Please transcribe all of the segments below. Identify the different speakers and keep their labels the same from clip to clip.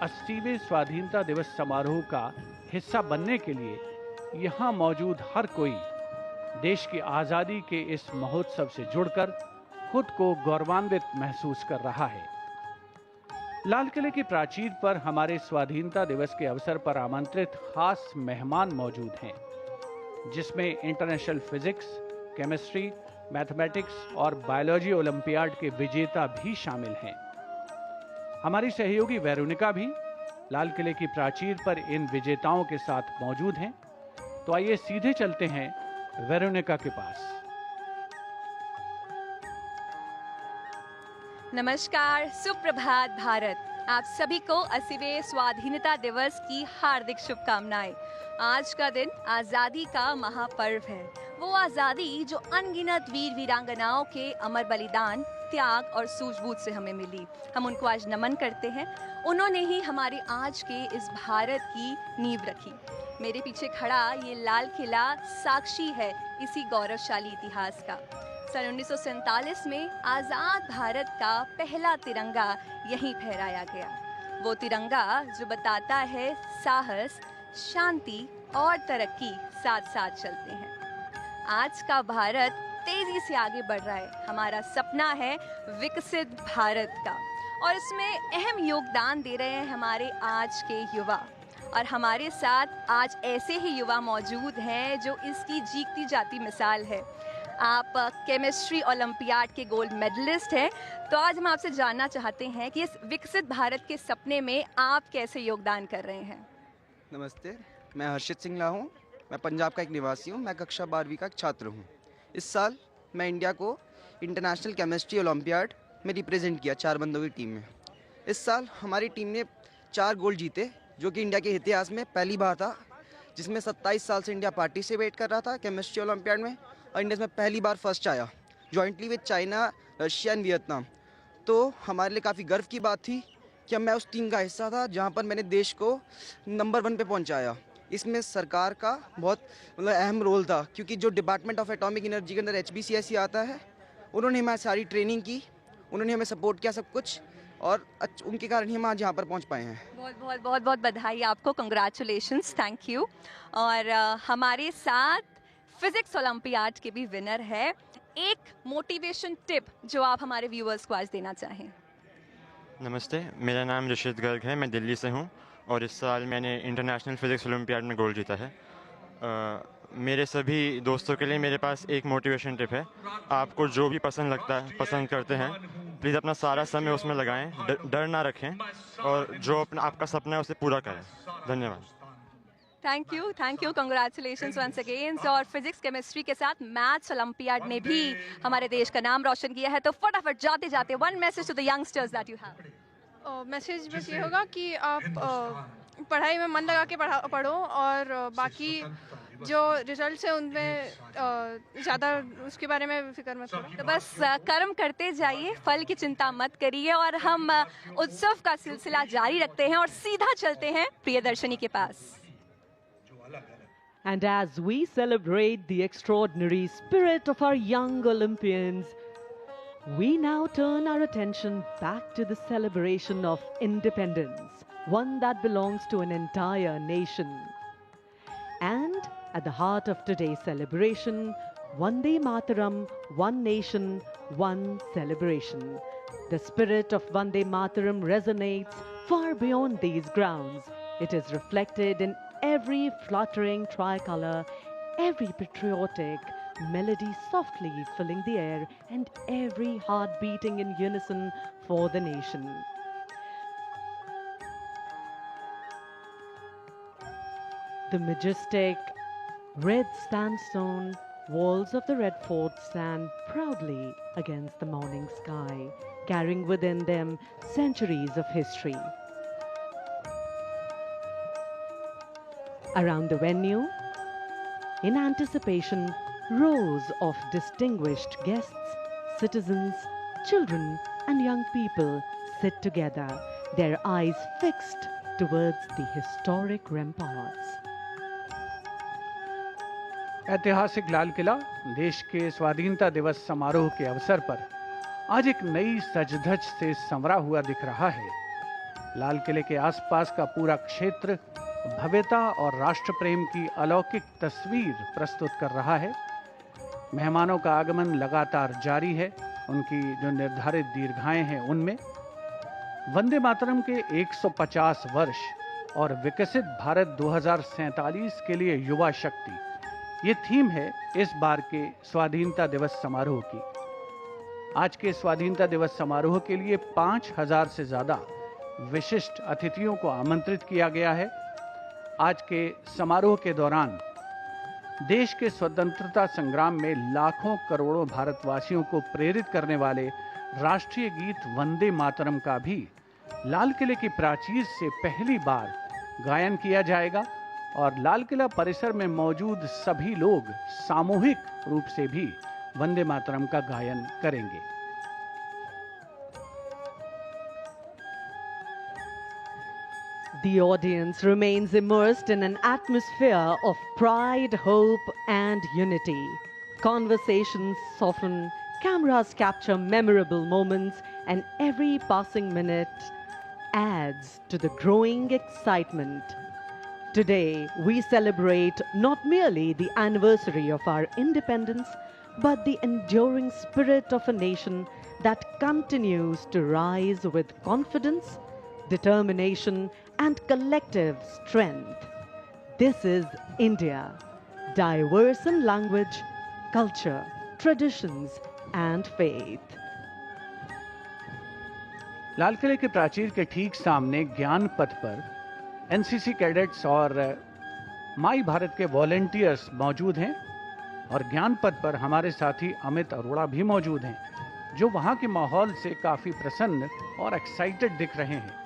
Speaker 1: 80वें स्वाधीनता दिवस समारोह का हिस्सा बनने के लिए यहाँ मौजूद हर कोई देश की आज़ादी के इस महोत्सव से जुड़कर खुद को गौरवान्वित महसूस कर रहा है। लाल किले की प्राचीर पर हमारे स्वाधीनता दिवस के अवसर पर आमंत्रित खास मेहमान मौजूद हैं, जिसमें इंटरनेशनल फिजिक्स, केमिस्ट्री, मैथमेटिक्स और बायोलॉजी ओलंपियाड के विजेता भी शामिल हैं। हमारी सहयोगी वेरोनिका भी लाल किले की प्राचीर पर इन विजेताओं के साथ मौजूद हैं। तो आइए सीधे चलते हैं वेरोनिका के पास।
Speaker 2: नमस्कार, सुप्रभात भारत। आप सभी को 80वें स्वाधीनता दिवस की हार्दिक शुभकामनाएं। आज का दिन आज़ादी का महापर्व है। वो आज़ादी जो अनगिनत वीर वीरांगनाओं के अमर बलिदान, त्याग और सूझबूझ से हमें मिली। हम उनको आज नमन करते हैं। उन्होंने ही हमारे आज के इस भारत की नींव रखी। मेरे पीछे खड़ा ये लाल किला साक्षी है इसी गौरवशाली इतिहास का। सन 1947 में आज़ाद भारत का पहला तिरंगा यहीं फहराया गया। वो तिरंगा जो बताता है साहस, शांति और तरक्की साथ साथ चलते हैं। आज का भारत तेजी से आगे बढ़ रहा है। हमारा सपना है विकसित भारत का, और इसमें अहम योगदान दे रहे हैं हमारे आज के युवा। और हमारे साथ आज ऐसे ही युवा मौजूद हैं जो इसकी जीती जाती मिसाल है। आप केमिस्ट्री ओलंपियाड के गोल्ड मेडलिस्ट हैं। तो आज हम आपसे जानना चाहते हैं कि इस विकसित भारत के सपने में आप कैसे योगदान कर रहे हैं।
Speaker 3: नमस्ते, मैं हर्षित सिंगला हूँ। मैं पंजाब का एक निवासी हूँ। मैं कक्षा 12वीं का एक छात्र हूँ। इस साल मैं इंडिया को इंटरनेशनल केमिस्ट्री ओलंपियाड में रिप्रेजेंट किया 4 बंदों की टीम में। इस साल हमारी टीम ने 4 गोल्ड जीते, जो कि इंडिया के इतिहास में पहली बार था, जिसमें 27 साल से इंडिया पार्टिसिपेट कर रहा था केमिस्ट्री ओलंपियाड में, और इंडिया में पहली बार फर्स्ट आया, jointly with China, Russia and Vietnam. तो हमारे लिए काफ़ी गर्व की बात थी कि मैं उस टीम का हिस्सा था जहाँ पर मैंने देश को नंबर 1 पे पहुँचाया। इसमें सरकार का बहुत अहम रोल था, क्योंकि जो डिपार्टमेंट ऑफ एटॉमिक एनर्जी के अंदर HPCSC आता है, उन्होंने हमारी सारी ट्रेनिंग की, उन्होंने हमें सपोर्ट किया सब कुछ, और उनके कारण ही हम आज यहाँ पर पहुँच पाए हैं।
Speaker 2: बहुत बहुत बधाई आपको, कंग्रेचुलेशंस, थैंक यू। और हमारे साथ फिजिक्स ओलंपियाड के भी विनर है। एक मोटिवेशन टिप जो आप हमारे व्यूअर्स को आज देना चाहें।
Speaker 4: नमस्ते, मेरा नाम रशीद गर्ग है। मैं दिल्ली से हूँ और इस साल मैंने इंटरनेशनल फिजिक्स ओलंपियाड में गोल्ड जीता है। मेरे सभी दोस्तों के लिए मेरे पास एक मोटिवेशन टिप है। आपको जो भी पसंद लगता है, पसंद करते हैं, प्लीज़ अपना सारा समय उसमें लगाएं, डर ना रखें, और जो अपना आपका सपना है उसे पूरा करें। धन्यवाद।
Speaker 2: Thank you, congratulations once again. और फिजिक्स केमिस्ट्री के साथ मैथ्स ओलंपियाड ने भी हमारे देश का नाम रोशन किया है। तो फटाफट जाते जाते one message to the youngsters that you have.
Speaker 5: Message बस ये होगा कि आप पढ़ाई में मन लगा के पढ़ो, और बाकी जो रिजल्ट्स है उनमें ज़्यादा उसके बारे में फिक्र मत करो।
Speaker 2: तो बस कर्म करते जाइए, फल की चिंता मत करिए। और हम उत्सव का सिलसिला जारी रखते हैं और सीधा चलते हैं प्रियदर्शनी के पास।
Speaker 6: And as we celebrate the extraordinary spirit of our young Olympians, we now turn our attention back to the celebration of independence, one that belongs to an entire nation. And at the heart of today's celebration, Vande Mataram, one nation, one celebration. The spirit of Vande Mataram resonates far beyond these grounds. It is reflected in every fluttering tricolor, every patriotic melody softly filling the air, and every heart beating in unison for the nation. The majestic red sandstone walls of the Red Fort stand proudly against the morning sky, carrying within them centuries of history. Around the venue, in anticipation, rows of distinguished guests, citizens, children and young people sit together, their eyes fixed towards the historic ramparts.
Speaker 1: ऐतिहासिक लाल किला देश के स्वाधीनता दिवस समारोह के अवसर पर आज एक नई सजधज से संवरा हुआ दिख रहा है। लाल किले के आसपास का पूरा क्षेत्र भव्यता और राष्ट्र प्रेम की अलौकिक तस्वीर प्रस्तुत कर रहा है। मेहमानों का आगमन लगातार जारी है। उनकी जो निर्धारित दीर्घाएं हैं उनमें वंदे मातरम के 150 वर्ष और विकसित भारत 2047 के लिए युवा शक्ति, ये थीम है इस बार के स्वाधीनता दिवस समारोह की। आज के स्वाधीनता दिवस समारोह के लिए 5000 से ज्यादा विशिष्ट अतिथियों को आमंत्रित किया गया है। आज के समारोह के दौरान देश के स्वतंत्रता संग्राम में लाखों करोड़ों भारतवासियों को प्रेरित करने वाले राष्ट्रीय गीत वंदे मातरम का भी लाल किले की प्राचीर से पहली बार गायन किया जाएगा और लाल किला परिसर में मौजूद सभी लोग सामूहिक रूप से भी वंदे मातरम का गायन करेंगे।
Speaker 6: The audience remains immersed in an atmosphere of pride, hope, and unity. Conversations soften, cameras capture memorable moments, and every passing minute adds to the growing excitement. Today, we celebrate not merely the anniversary of our independence, but the enduring spirit of a nation that continues to rise with confidence, determination, and collective strength. This is India, diverse in language, culture, traditions, and faith.
Speaker 1: लाल किले के प्राचीर के ठीक सामने ज्ञान पथ पर NCC cadets और माई भारत के वॉलेंटियर्स मौजूद हैं और ज्ञान पथ पर हमारे साथी अमित अरोड़ा भी मौजूद हैं, जो वहां के माहौल से काफी प्रसन्न और एक्साइटेड दिख रहे हैं।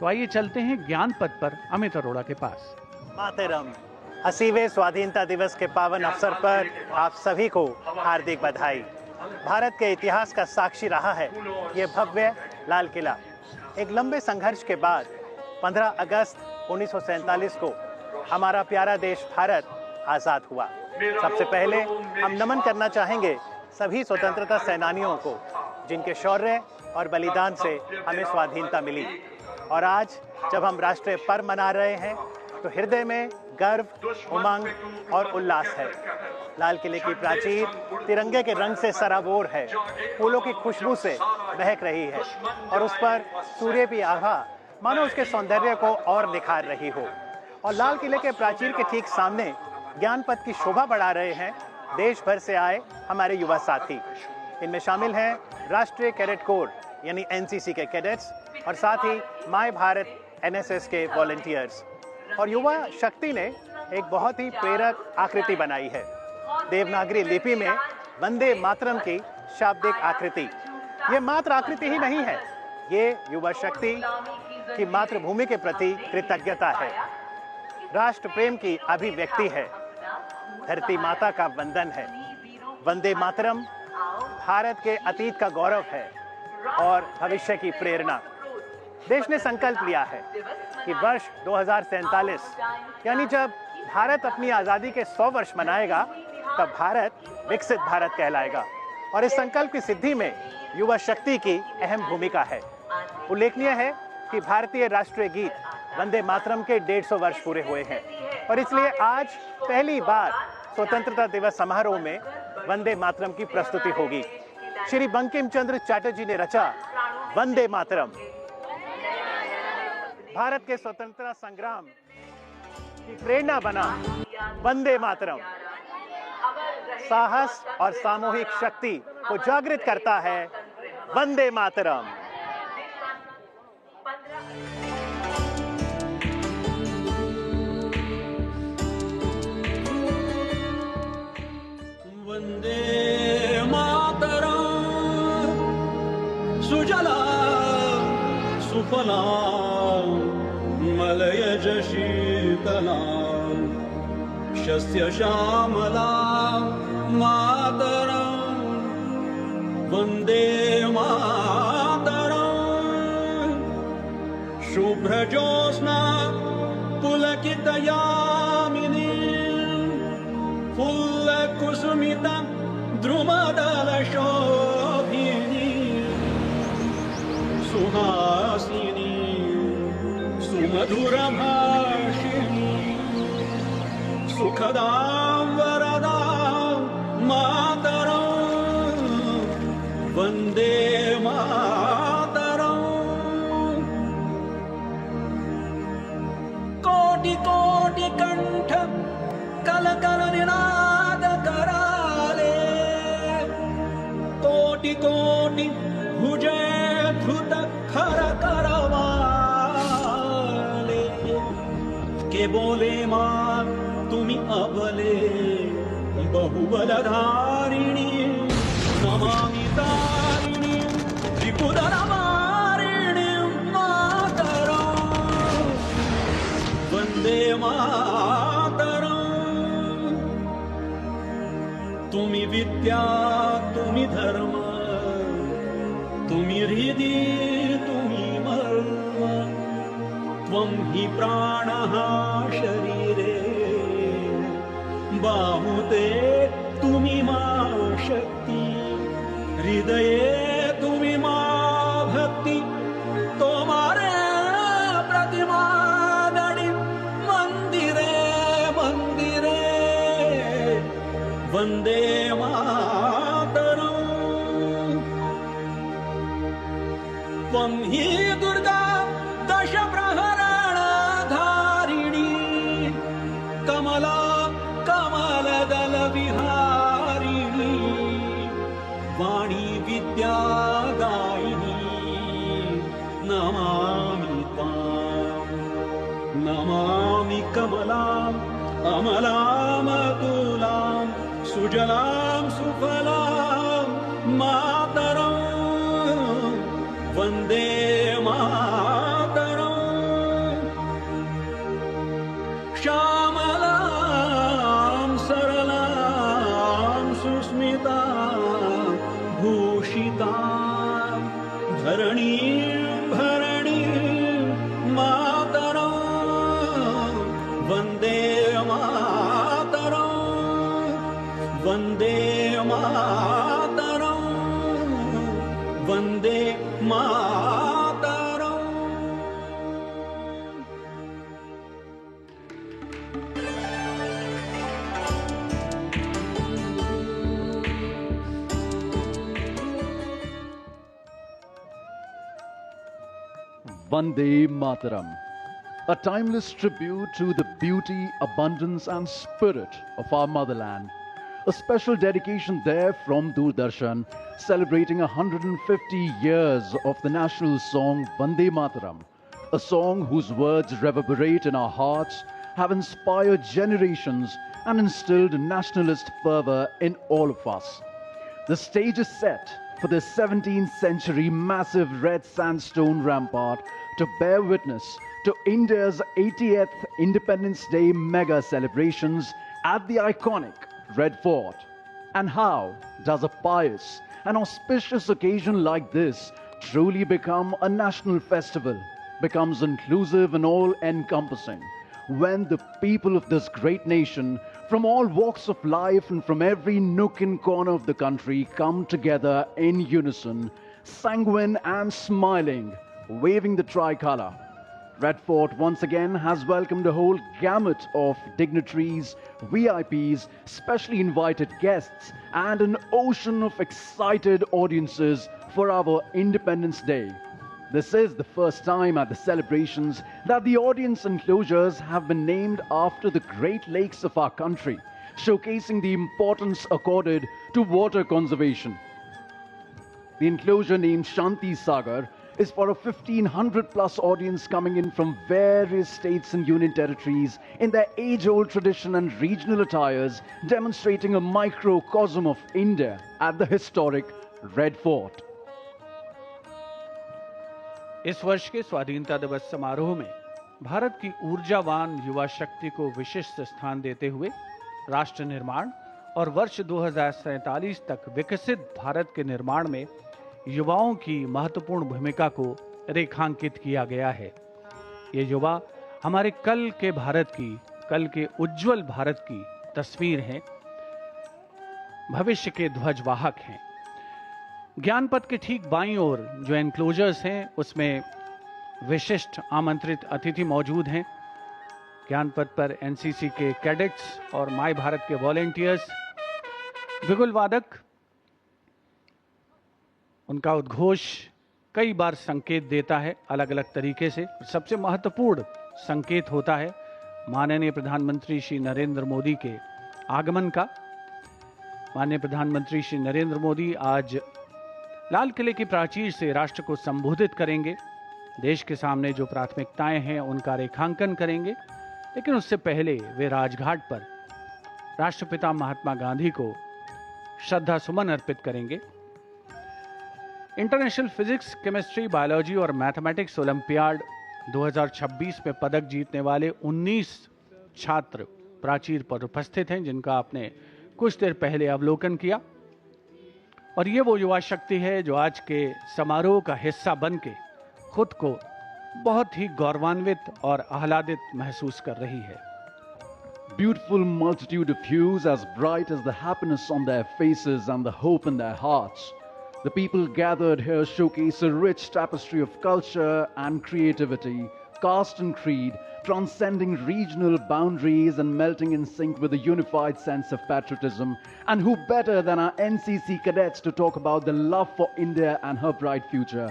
Speaker 1: तो आइए चलते हैं ज्ञान पथ पर अमित अरोड़ा के पास।
Speaker 7: मातरम, 80वें स्वाधीनता दिवस के पावन अवसर पर आप सभी को हार्दिक बधाई। भारत के इतिहास का साक्षी रहा है ये भव्य लाल किला। एक लंबे संघर्ष के बाद 15 अगस्त 1947 को हमारा प्यारा देश भारत आज़ाद हुआ। सबसे पहले हम नमन करना चाहेंगे सभी स्वतंत्रता सेनानियों को, जिनके शौर्य और बलिदान से हमें स्वाधीनता मिली। और आज जब हम राष्ट्रीय पर्व मना रहे हैं तो हृदय में गर्व, उमंग और उल्लास है। लाल किले की प्राचीर तिरंगे के रंग से सराबोर है, फूलों की खुशबू से महक रही है और उस पर सूर्य की आभा मानो उसके सौंदर्य को और निखार रही हो। और लाल किले के प्राचीर के ठीक सामने ज्ञान पथ की शोभा बढ़ा रहे हैं देश भर से आए हमारे युवा साथी। इनमें शामिल हैं राष्ट्रीय कैडेट कोर यानी एनसीसी के कैडेट्स और साथ ही माय भारत एनएसएस के वॉलंटियर्स। और युवा शक्ति ने एक बहुत ही प्रेरक आकृति बनाई है, देवनागरी लिपि में वंदे मातरम की शाब्दिक आकृति। ये मात्र आकृति ही नहीं है, ये युवा शक्ति की मातृभूमि के प्रति कृतज्ञता है, राष्ट्र प्रेम की अभिव्यक्ति है, धरती माता का वंदन है। वंदे मातरम भारत के अतीत का गौरव है और भविष्य की प्रेरणा। देश ने संकल्प लिया है कि वर्ष 2047 यानी जब भारत अपनी आज़ादी के 100 वर्ष मनाएगा, तब भारत विकसित भारत कहलाएगा। और इस संकल्प की सिद्धि में युवा शक्ति की अहम भूमिका है। उल्लेखनीय है कि भारतीय राष्ट्रीय गीत वंदे मातरम के 150 वर्ष पूरे हुए हैं और इसलिए आज पहली बार स्वतंत्रता दिवस समारोह में वंदे मातरम की प्रस्तुति होगी। श्री बंकिम चंद्र चटर्जी ने रचा वंदे मातरम भारत के स्वतंत्रता संग्राम की प्रेरणा बना। वंदे मातरम साहस और सामूहिक शक्ति को जागृत करता है। वंदे मातरम।
Speaker 8: वंदे मातरम सुजला सुफला मलयज शीतला शस्य श्यामला मातरम वंदे मातरम शुभ्रज्योत्स्ना पुलकित यामिनी फुल्लकुसुमिता द्रुमदल शोभिनी सुहासिनी मधुरभाषिणी सुखदां वरदां मातरं वन्दे मातरम्। कोटि कोटि कंठ कल कल निनाद कराले, कोटि कोटि भुजे धृत खर करवाले, के बोले मां तुमी अबले बहुबलधारिणी, नमामि तारिणी त्रिपुरमारिणी मातरम् वन्दे मातरम्। तुमी विद्या तुमी धर्म तुमी हृदि तुमी मर्म, त्वं हि प्राणः शरीरे बाहुते तुमी मा शक्ति, हृदये तुमी मा भक्ति, तोमारे प्रतिमा गणि मंदिरे मंदिरे वन्दे मातरम्। त्वं हि दुर्गा दश प्रहरणधारिणी, कमला कमलदल विहारिणी, वाणी विद्या दायिनी, नमामि त्वां। नमामि कमलां अमलां अतुलां सुजलां सुफलां मातरं वन्दे मातरम्। श्यामलां सरलां सुस्मितां भूषितां धरणीं भरणीं मातरं वन्दे मातरं वन्दे मातरं Vande Mataram.
Speaker 1: Vande Mataram, a timeless tribute to the beauty, abundance and spirit of our motherland. A special dedication there from Doordarshan, celebrating 150 years of the national song Vande Mataram, a song whose words reverberate in our hearts, have inspired generations and instilled nationalist fervor in all of us. The stage is set for the 17th century massive red sandstone rampart to bear witness to India's 80th Independence Day mega celebrations at the iconic Red Fort. And how does a pious and auspicious occasion like this truly become a national festival, becomes inclusive and all-encompassing, when the people of this great nation from all walks of life and from every nook and corner of the country come together in unison, sanguine and smiling, waving the tricolour. Red Fort once again has welcomed a whole gamut of dignitaries, VIPs, specially invited guests, and an ocean of excited audiences for our Independence Day. This is the first time at the celebrations that the audience enclosures have been named after the Great Lakes of our country, showcasing the importance accorded to water conservation. The enclosure named Shanti Sagar is for a 1,500 plus audience coming in from various states and union territories in their age-old tradition and regional attires, demonstrating a microcosm of India at the historic Red Fort.
Speaker 9: इस वर्ष के स्वाधीनता दिवस समारोह में भारत की ऊर्जावान युवा शक्ति को विशिष्ट स्थान देते हुए राष्ट्र निर्माण और वर्ष 2047 तक विकसित भारत के निर्माण में युवाओं की महत्वपूर्ण भूमिका को रेखांकित किया गया है। ये युवा हमारे कल के भारत की, कल के उज्जवल भारत की तस्वीर हैं, भविष्य के ध्वजवाहक हैं। ज्ञानपथ के ठीक बाईं ओर जो एनक्लोजर्स हैं उसमें
Speaker 1: विशिष्ट आमंत्रित अतिथि मौजूद हैं। ज्ञानपथ पर एनसीसी के कैडेट्स और माय भारत के वॉलेंटियर्स। बिगुल वादक, उनका उद्घोष कई बार संकेत देता है अलग अलग तरीके से। सबसे महत्वपूर्ण संकेत होता है माननीय प्रधानमंत्री श्री नरेंद्र मोदी के आगमन का। माननीय प्रधानमंत्री श्री नरेंद्र मोदी आज लाल किले की प्राचीर से राष्ट्र को संबोधित करेंगे। देश के सामने जो प्राथमिकताएं हैं उनका रेखांकन करेंगे, लेकिन उससे पहले वे राजघाट पर राष्ट्रपिता महात्मा गांधी को श्रद्धा सुमन अर्पित करेंगे। इंटरनेशनल फिजिक्स, केमिस्ट्री, बायोलॉजी और मैथमेटिक्स ओलंपियाड 2026 में पदक जीतने वाले 19 छात्र प्राचीर पर उपस्थित हैं, जिनका आपने कुछ देर पहले अवलोकन किया। और ये वो युवा शक्ति है जो आज के समारोह का हिस्सा बनके खुद को बहुत ही गौरवान्वित और आह्लादित महसूस कर रही है।
Speaker 10: Beautiful multitude of hues as bright as the happiness on their faces and the hope in their hearts. The people gathered here showcase a rich tapestry of culture and creativity, caste and creed, transcending regional boundaries and melting in sync with a unified sense of patriotism. And who better than our NCC cadets to talk about the love for India and her bright future?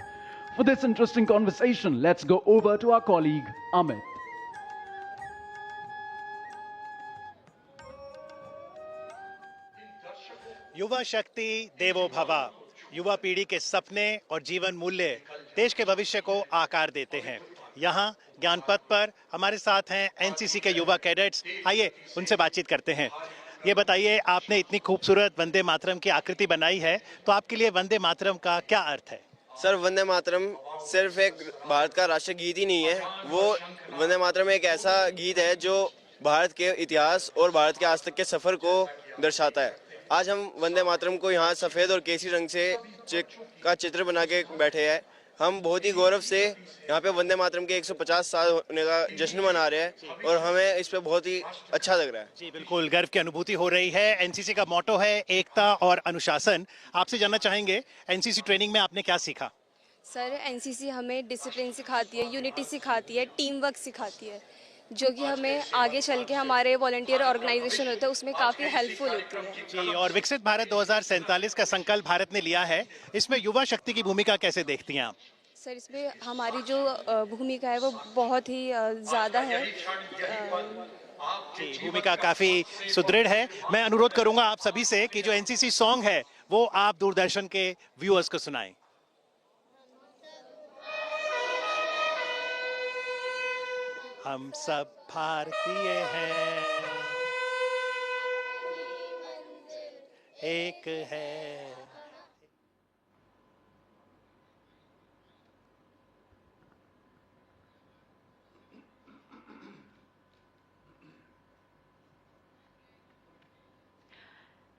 Speaker 10: For this interesting conversation, let's go over to our colleague, Amit.
Speaker 7: युवा शक्ति देवो भवा। युवा पीढ़ी के सपने और जीवन मूल्य देश के भविष्य को आकार देते हैं। यहाँ ज्ञानपथ पर हमारे साथ हैं एनसीसी के युवा कैडेट्स। आइए उनसे बातचीत करते हैं। ये बताइए, आपने इतनी खूबसूरत वंदे मातरम की आकृति बनाई है, तो आपके लिए वंदे मातरम का क्या अर्थ है?
Speaker 11: सर, वंदे मातरम सिर्फ एक भारत का राष्ट्रीय गीत ही नहीं है। वो वंदे मातरम एक ऐसा गीत है जो भारत के इतिहास और भारत के आज तक के सफर को दर्शाता है। आज हम वंदे मातरम को यहाँ सफ़ेद और केसरी रंग से का चित्र बना के बैठे हैं। हम बहुत ही गौरव से यहाँ पे वंदे मातरम के 150 साल होने का जश्न मना रहे हैं और हमें इस पे बहुत ही अच्छा लग रहा है।
Speaker 7: जी बिल्कुल, गर्व की अनुभूति हो रही है। एनसीसी का मोटो है एकता और अनुशासन। आपसे जानना चाहेंगे, एनसीसी ट्रेनिंग में आपने क्या सीखा?
Speaker 12: सर, एनसीसी हमें डिसिप्लिन सिखाती है, यूनिटी सिखाती है, टीम वर्क सिखाती है, जो कि हमें आगे चल के हमारे वॉलंटियर ऑर्गेनाइजेशन होते हैं उसमें काफ़ी हेल्पफुल होती है।
Speaker 7: जी, और विकसित भारत 2047 का संकल्प भारत ने लिया है, इसमें युवा शक्ति की भूमिका कैसे देखती हैं आप?
Speaker 12: सर, इसमें हमारी जो भूमिका है वो बहुत ही ज़्यादा है।
Speaker 7: जी, भूमिका काफ़ी सुदृढ़ है। मैं अनुरोध करूंगा आप सभी से कि जो एनसीसी सॉन्ग है वो आप दूरदर्शन के व्यूअर्स को सुनाएं। हम सब भारतीय हैं, एक है।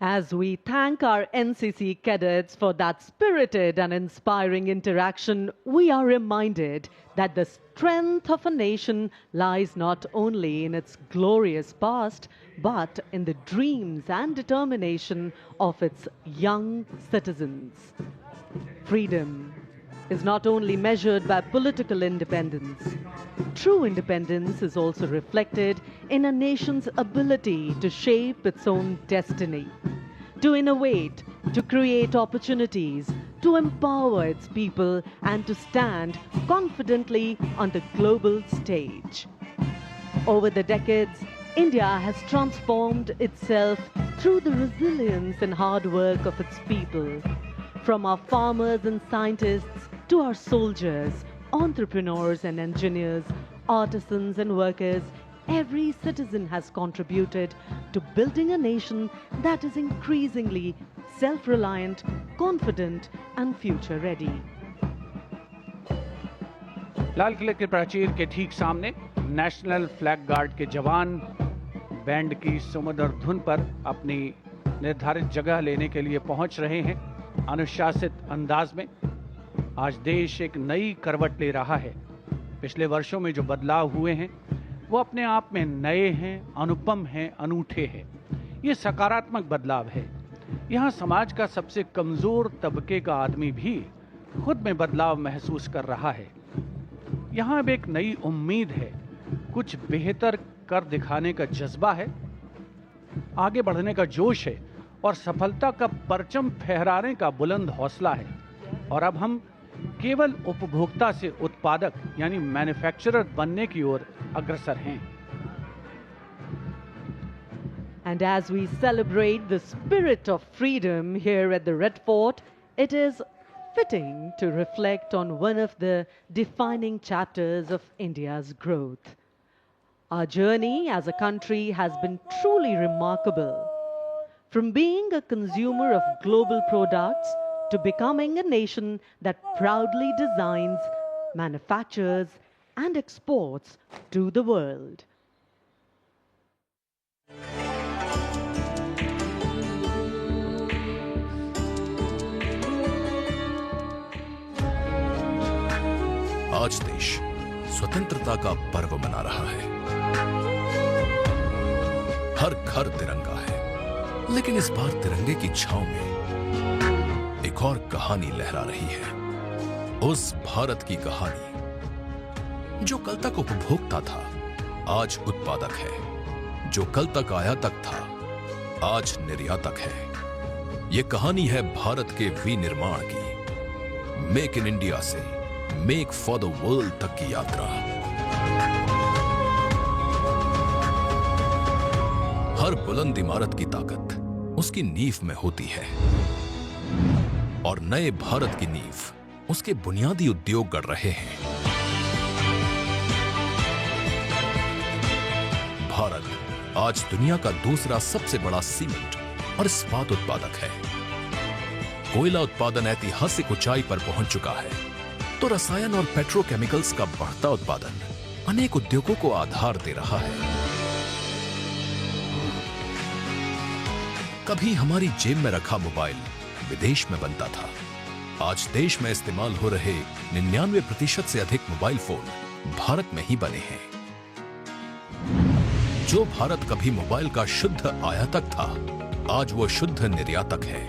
Speaker 6: As we thank our NCC cadets for that spirited and inspiring interaction, we are reminded that the strength of a nation lies not only in its glorious past, but in the dreams and determination of its young citizens. Freedom is not only measured by political independence. True independence is also reflected in a nation's ability to shape its own destiny, to innovate, to create opportunities, to empower its people, and to stand confidently on the global stage. Over the decades, India has transformed itself through the resilience and hard work of its people. From our farmers and scientists to our soldiers, entrepreneurs and engineers, artisans and workers, every citizen has contributed to building a nation that is increasingly self-reliant, confident and future-ready.
Speaker 1: लाल किले के प्राचीर के ठीक सामने national flag guard के जवान band की सुमधुर धुन पर अपनी निर्धारित जगह लेने के लिए पहुंच रहे हैं। अनुशासित अंदाज में आज देश एक नई करवट ले रहा है। पिछले वर्षों में जो बदलाव हुए हैं वो अपने आप में नए हैं, अनुपम हैं, अनूठे हैं। ये सकारात्मक बदलाव है। यहाँ समाज का सबसे कमजोर तबके का आदमी भी खुद में बदलाव महसूस कर रहा है। यहाँ अब एक नई उम्मीद है, कुछ बेहतर कर दिखाने का जज्बा है, आगे बढ़ने का जोश है और सफलता का परचम फहराने का बुलंद हौसला है। और अब हम केवल उपभोक्ता से उत्पादक यानी मैन्युफैक्चरर बनने की ओर अग्रसर हैं।
Speaker 6: And as we celebrate the spirit of freedom here at the Red Fort, it is fitting to reflect on one of the defining chapters of India's growth. Our journey as a country has been truly remarkable. From being a consumer of global products to becoming a nation that proudly designs, manufactures, and exports to the world.
Speaker 13: आज देश स्वतंत्रता का पर्व मना रहा है। हर घर तिरंगा है, लेकिन इस बार तिरंगे की छांव में एक और कहानी लहरा रही है। उस भारत की कहानी जो कल तक उपभोक्ता था, आज उत्पादक है। जो कल तक आयातक था, आज निर्यातक है। यह कहानी है भारत के विनिर्माण की। मेक इन इंडिया से मेक फॉर द वर्ल्ड तक की यात्रा। हर बुलंद इमारत की ताकत उसकी नींव में होती है और नए भारत की नींव उसके बुनियादी उद्योग गढ़ रहे हैं। भारत आज दुनिया का दूसरा सबसे बड़ा सीमेंट और इस्पात उत्पादक है। कोयला उत्पादन ऐतिहासिक ऊंचाई पर पहुंच चुका है, तो रसायन और पेट्रोकेमिकल्स का बढ़ता उत्पादन अनेक उद्योगों को आधार दे रहा है। कभी हमारी जेब में रखा मोबाइल विदेश में बनता था, आज देश में इस्तेमाल हो रहे 99% से अधिक मोबाइल फोन भारत में ही बने हैं। जो भारत कभी मोबाइल का शुद्ध आयातक था, आज वो शुद्ध निर्यातक है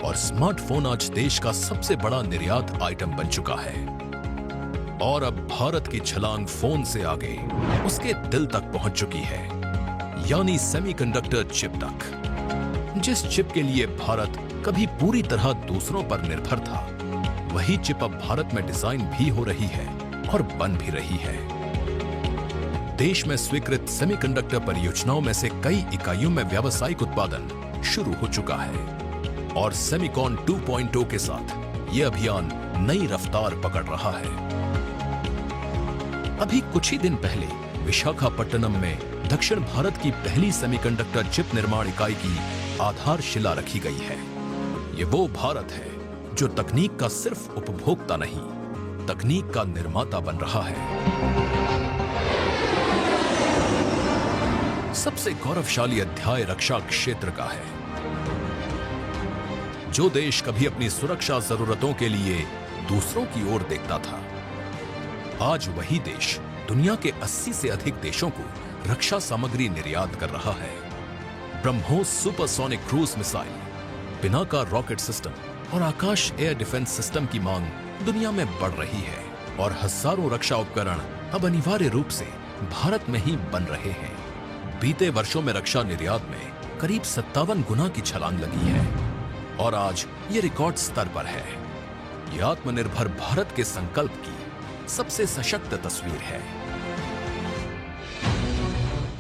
Speaker 13: और स्मार्टफोन आज देश का सबसे बड़ा निर्यात आइटम बन चुका है। और अब भारत की छलांग फोन से आगे उसके दिल तक पहुंच चुकी है, यानी सेमीकंडक्टर चिप तक। जिस चिप के लिए भारत कभी पूरी तरह दूसरों पर निर्भर था, वही चिप अब भारत में डिजाइन भी हो रही है और बन भी रही है। देश में स्वीकृत सेमीकंडक्टर परियोजनाओं में से कई इकाइयों में व्यावसायिक उत्पादन शुरू हो चुका है और सेमीकॉन 2.0 के साथ यह अभियान नई रफ्तार पकड़ रहा है। अभी कुछ ही दिन पहले विशाखापट्टनम में दक्षिण भारत की पहली सेमीकंडक्टर चिप निर्माण इकाई की आधारशिला रखी गई है। ये वो भारत है जो तकनीक का सिर्फ उपभोक्ता नहीं, तकनीक का निर्माता बन रहा है। सबसे गौरवशाली अध्याय रक्षा क्षेत्र का है। जो देश कभी अपनी सुरक्षा जरूरतों के लिए दूसरों की ओर देखता था, आज वही देश दुनिया के 80 से अधिक देशों को रक्षा सामग्री निर्यात कर रहा है। BrahMos supersonic cruise missile, Pinaka rocket system और आकाश एयर डिफेंस सिस्टम की मांग दुनिया में बढ़ रही है और हजारों रक्षा उपकरण अब अनिवार्य रूप से भारत में ही बन रहे हैं। बीते वर्षों में रक्षा निर्यात में करीब 57 गुना की छलांग लगी है और आज ये रिकॉर्ड स्तर पर है। यह आत्मनिर्भर भारत के संकल्प की सबसे सशक्त तस्वीर है।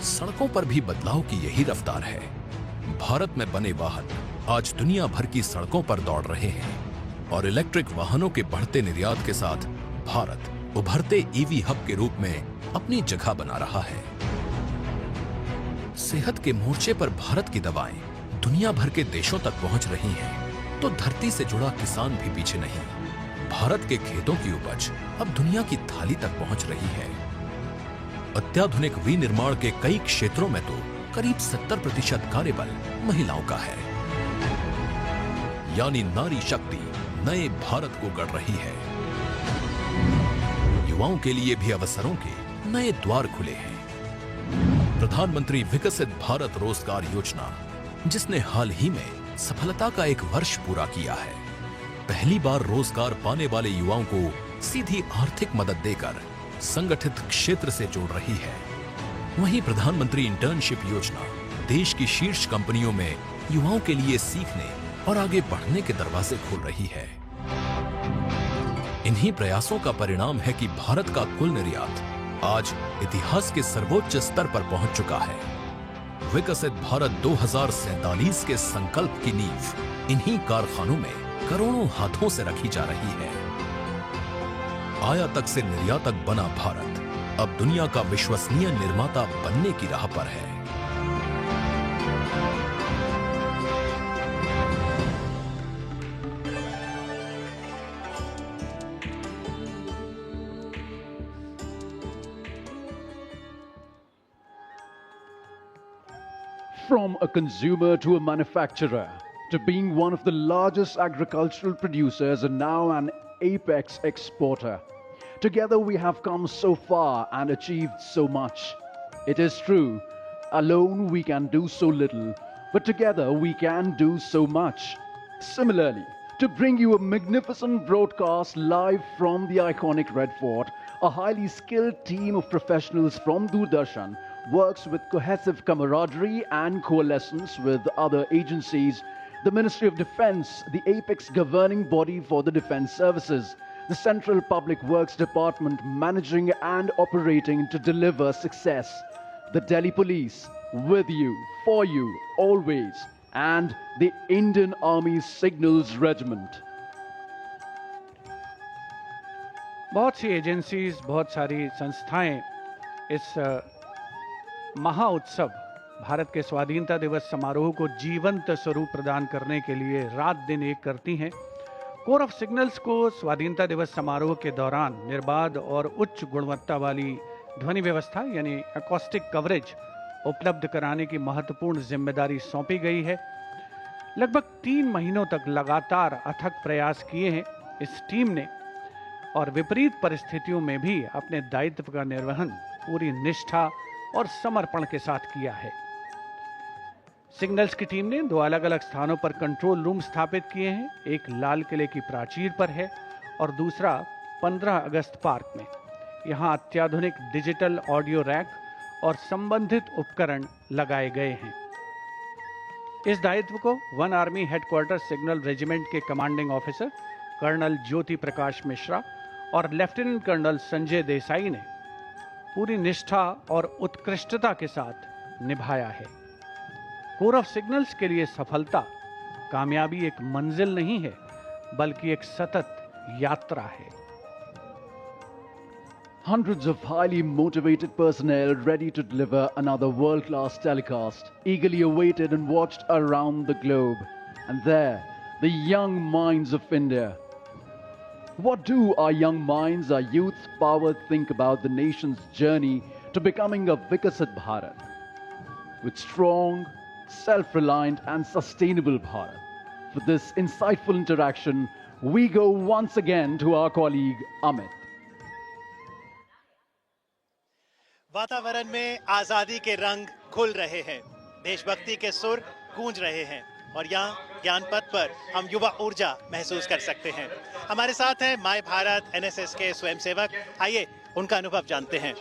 Speaker 13: सड़कों पर भी बदलाव की यही रफ्तार है। भारत में बने वाहन आज दुनिया भर की सड़कों पर दौड़ रहे हैं और इलेक्ट्रिक वाहनों के बढ़ते निर्यात के साथ भारत उभरते ईवी हब के रूप में अपनी जगह बना रहा है। सेहत के मोर्चे पर भारत की दवाएं दुनिया भर के देशों तक पहुंच रही हैं, तो धरती से जुड़ा किसान भी पीछे नहीं। भारत के खेतों की उपज अब दुनिया की थाली तक पहुंच रही है। अत्याधुनिक विनिर्माण के कई क्षेत्रों में तो करीब 70% कार्यबल महिलाओं का है, यानी नारी शक्ति नए भारत को गढ़ रही है। युवाओं के लिए भी अवसरों के नए द्वार खुले हैं। प्रधानमंत्री विकसित भारत रोजगार योजना, जिसने हाल ही में सफलता का 1 वर्ष पूरा किया है, पहली बार रोजगार पाने वाले युवाओं को सीधी आर्थिक मदद देकर संगठित क्षेत्र से जोड़ रही है। वहीं प्रधानमंत्री इंटर्नशिप योजना देश की शीर्ष कंपनियों में युवाओं के लिए सीखने और आगे बढ़ने के दरवाजे खोल रही है। इन्हीं प्रयासों का परिणाम है कि भारत का कुल निर्यात आज इतिहास के सर्वोच्च स्तर पर पहुंच चुका है। विकसित भारत 2047 के संकल्प की नींव इन्हीं कारखानों में करोड़ों हाथों से रखी जा रही है। आयातक से निर्यातक बना भारत अब दुनिया का विश्वसनीय निर्माता बनने की राह पर है।
Speaker 10: From a consumer to a manufacturer, to being one of the largest agricultural producers and now an apex exporter. Together we have come so far and achieved so much. It is true, alone we can do so little, but together we can do so much. Similarly, to bring you a magnificent broadcast live from the iconic Red Fort, a highly skilled team of professionals from Doordarshan works with cohesive camaraderie and coalescence with other agencies, the Ministry of Defence, the apex governing body for the Defence Services, the Central Public Works Department managing and operating to deliver success, the Delhi Police, with you, for you, always, and the Indian Army Signals Regiment.
Speaker 1: बहुत सी agencies, बहुत सारी संस्थाएं इस महा उत्सव भारत के स्वाधीनता दिवस समारोह को जीवंत स्वरूप प्रदान करने के लिए रात दिन एक करती हैं। कोर ऑफ सिग्नल्स को स्वाधीनता दिवस समारोह के दौरान निर्बाध और उच्च गुणवत्ता वाली ध्वनि व्यवस्था यानी एकॉस्टिक कवरेज उपलब्ध कराने की महत्वपूर्ण जिम्मेदारी सौंपी गई है। लगभग 3 महीनों तक लगातार अथक प्रयास किए हैं इस टीम ने और विपरीत परिस्थितियों में भी अपने दायित्व का निर्वहन पूरी निष्ठा और समर्पण के साथ किया है। सिग्नल्स की टीम ने 2 अलग अलग स्थानों पर कंट्रोल रूम स्थापित किए हैं। एक लाल किले की प्राचीर पर है और दूसरा 15 अगस्त पार्क में। यहां अत्याधुनिक डिजिटल ऑडियो रैक और संबंधित उपकरण लगाए गए हैं। इस दायित्व को one army headquarter signal regiment के commanding officer colonel Jyoti Prakash Mishra और लेफ्टिनेंट कर्नल संजय देसाई ने पूरी निष्ठा और उत्कृष्टता के साथ निभाया है। कोर ऑफ सिग्नल्स के लिए सफलता कामयाबी एक मंजिल नहीं है बल्कि एक सतत यात्रा है।
Speaker 10: Hundreds of highly motivated personnel ready to deliver another world-class telecast, eagerly awaited and watched around the globe. And there, the young minds of India. What do our young minds, our youth power think about the nation's journey to becoming a Vikasit Bharat? With strong, self-reliant and sustainable Bharat. For this insightful interaction, we go once again to our colleague Amit.
Speaker 7: वातावरण में आजादी के रंग खुल रहे हैं, देशभक्ति के सुर गूंज रहे हैं और यहाँ ज्ञान पथ पर हम युवा ऊर्जा महसूस कर सकते हैं। हमारे साथ हैं माय भारत एनएसएस के स्वयंसेवक, आइए उनका अनुभव जानते हैं।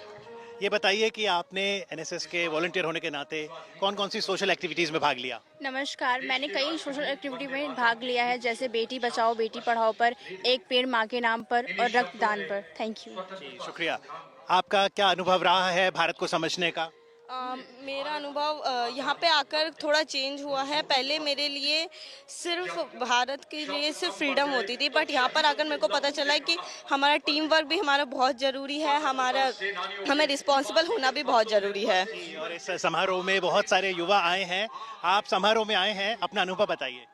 Speaker 7: ये बताइए कि आपने एनएसएस के वॉलंटियर होने के नाते कौन कौन सी सोशल एक्टिविटीज में भाग लिया?
Speaker 14: नमस्कार, मैंने कई सोशल एक्टिविटी में भाग लिया है, जैसे बेटी बचाओ बेटी पढ़ाओ पर, एक पेड़ माँ के नाम पर और रक्तदान पर। Thank you.
Speaker 7: जी शुक्रिया। आपका क्या अनुभव रहा है भारत को समझने का?
Speaker 15: मेरा अनुभव यहाँ पे आकर थोड़ा चेंज हुआ है। पहले मेरे लिए सिर्फ भारत के लिए सिर्फ फ्रीडम होती थी, बट यहाँ पर आकर मेरे को पता चला है कि हमारा टीम वर्क भी हमारा बहुत ज़रूरी है, हमें रिस्पॉन्सिबल होना भी बहुत ज़रूरी है।
Speaker 7: और इस समारोह में बहुत सारे युवा आए हैं, आप समारोह में आए हैं, अपना अनुभव बताइए।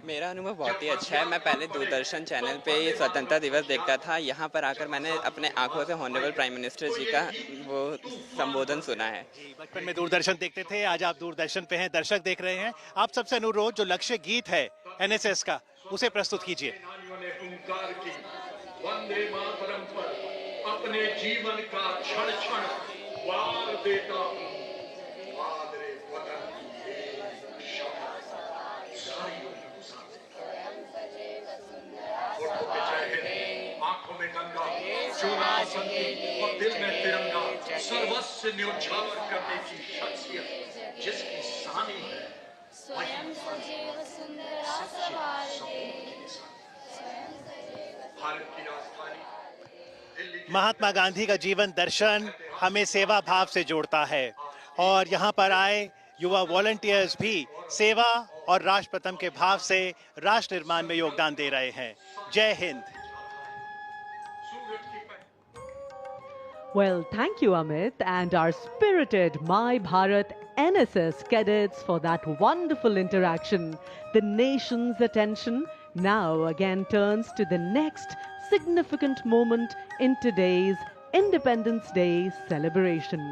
Speaker 16: मेरा अनुभव बहुत ही अच्छा है। मैं पहले दूरदर्शन चैनल पे स्वतंत्रता दिवस देखता था, यहाँ पर आकर मैंने अपने आंखों से ऑनरेबल प्राइम मिनिस्टर जी का वो संबोधन सुना है।
Speaker 7: बचपन में दूरदर्शन देखते थे, आज आप दूरदर्शन पे हैं, दर्शक देख रहे हैं। आप सबसे अनुरोध, जो लक्ष्य गीत है एनएसएस का, उसे प्रस्तुत कीजिए।
Speaker 17: अपने जीवन का क्षण क्षण वार देता हूं, आंखों में गंगा, सिंहासन और दिल में तिरंगा सर्वस्व न्योछावर करने की शख्सियत जिसकी सानी है
Speaker 12: स्वयं सजीव सुंदरा सवार
Speaker 17: भारत की राजधानी
Speaker 7: महात्मा गांधी का जीवन दर्शन हमें सेवा भाव से जोड़ता है और यहाँ पर आए युवा वॉलंटियर्स भी सेवा और राष्ट्र प्रथम के भाव से राष्ट्र निर्माण में योगदान दे रहे हैं। जय Hind.
Speaker 6: Well, thank you, Amit, and our spirited My Bharat NSS cadets for that wonderful interaction. The nation's attention now again turns to the next significant moment in today's Independence Day celebration.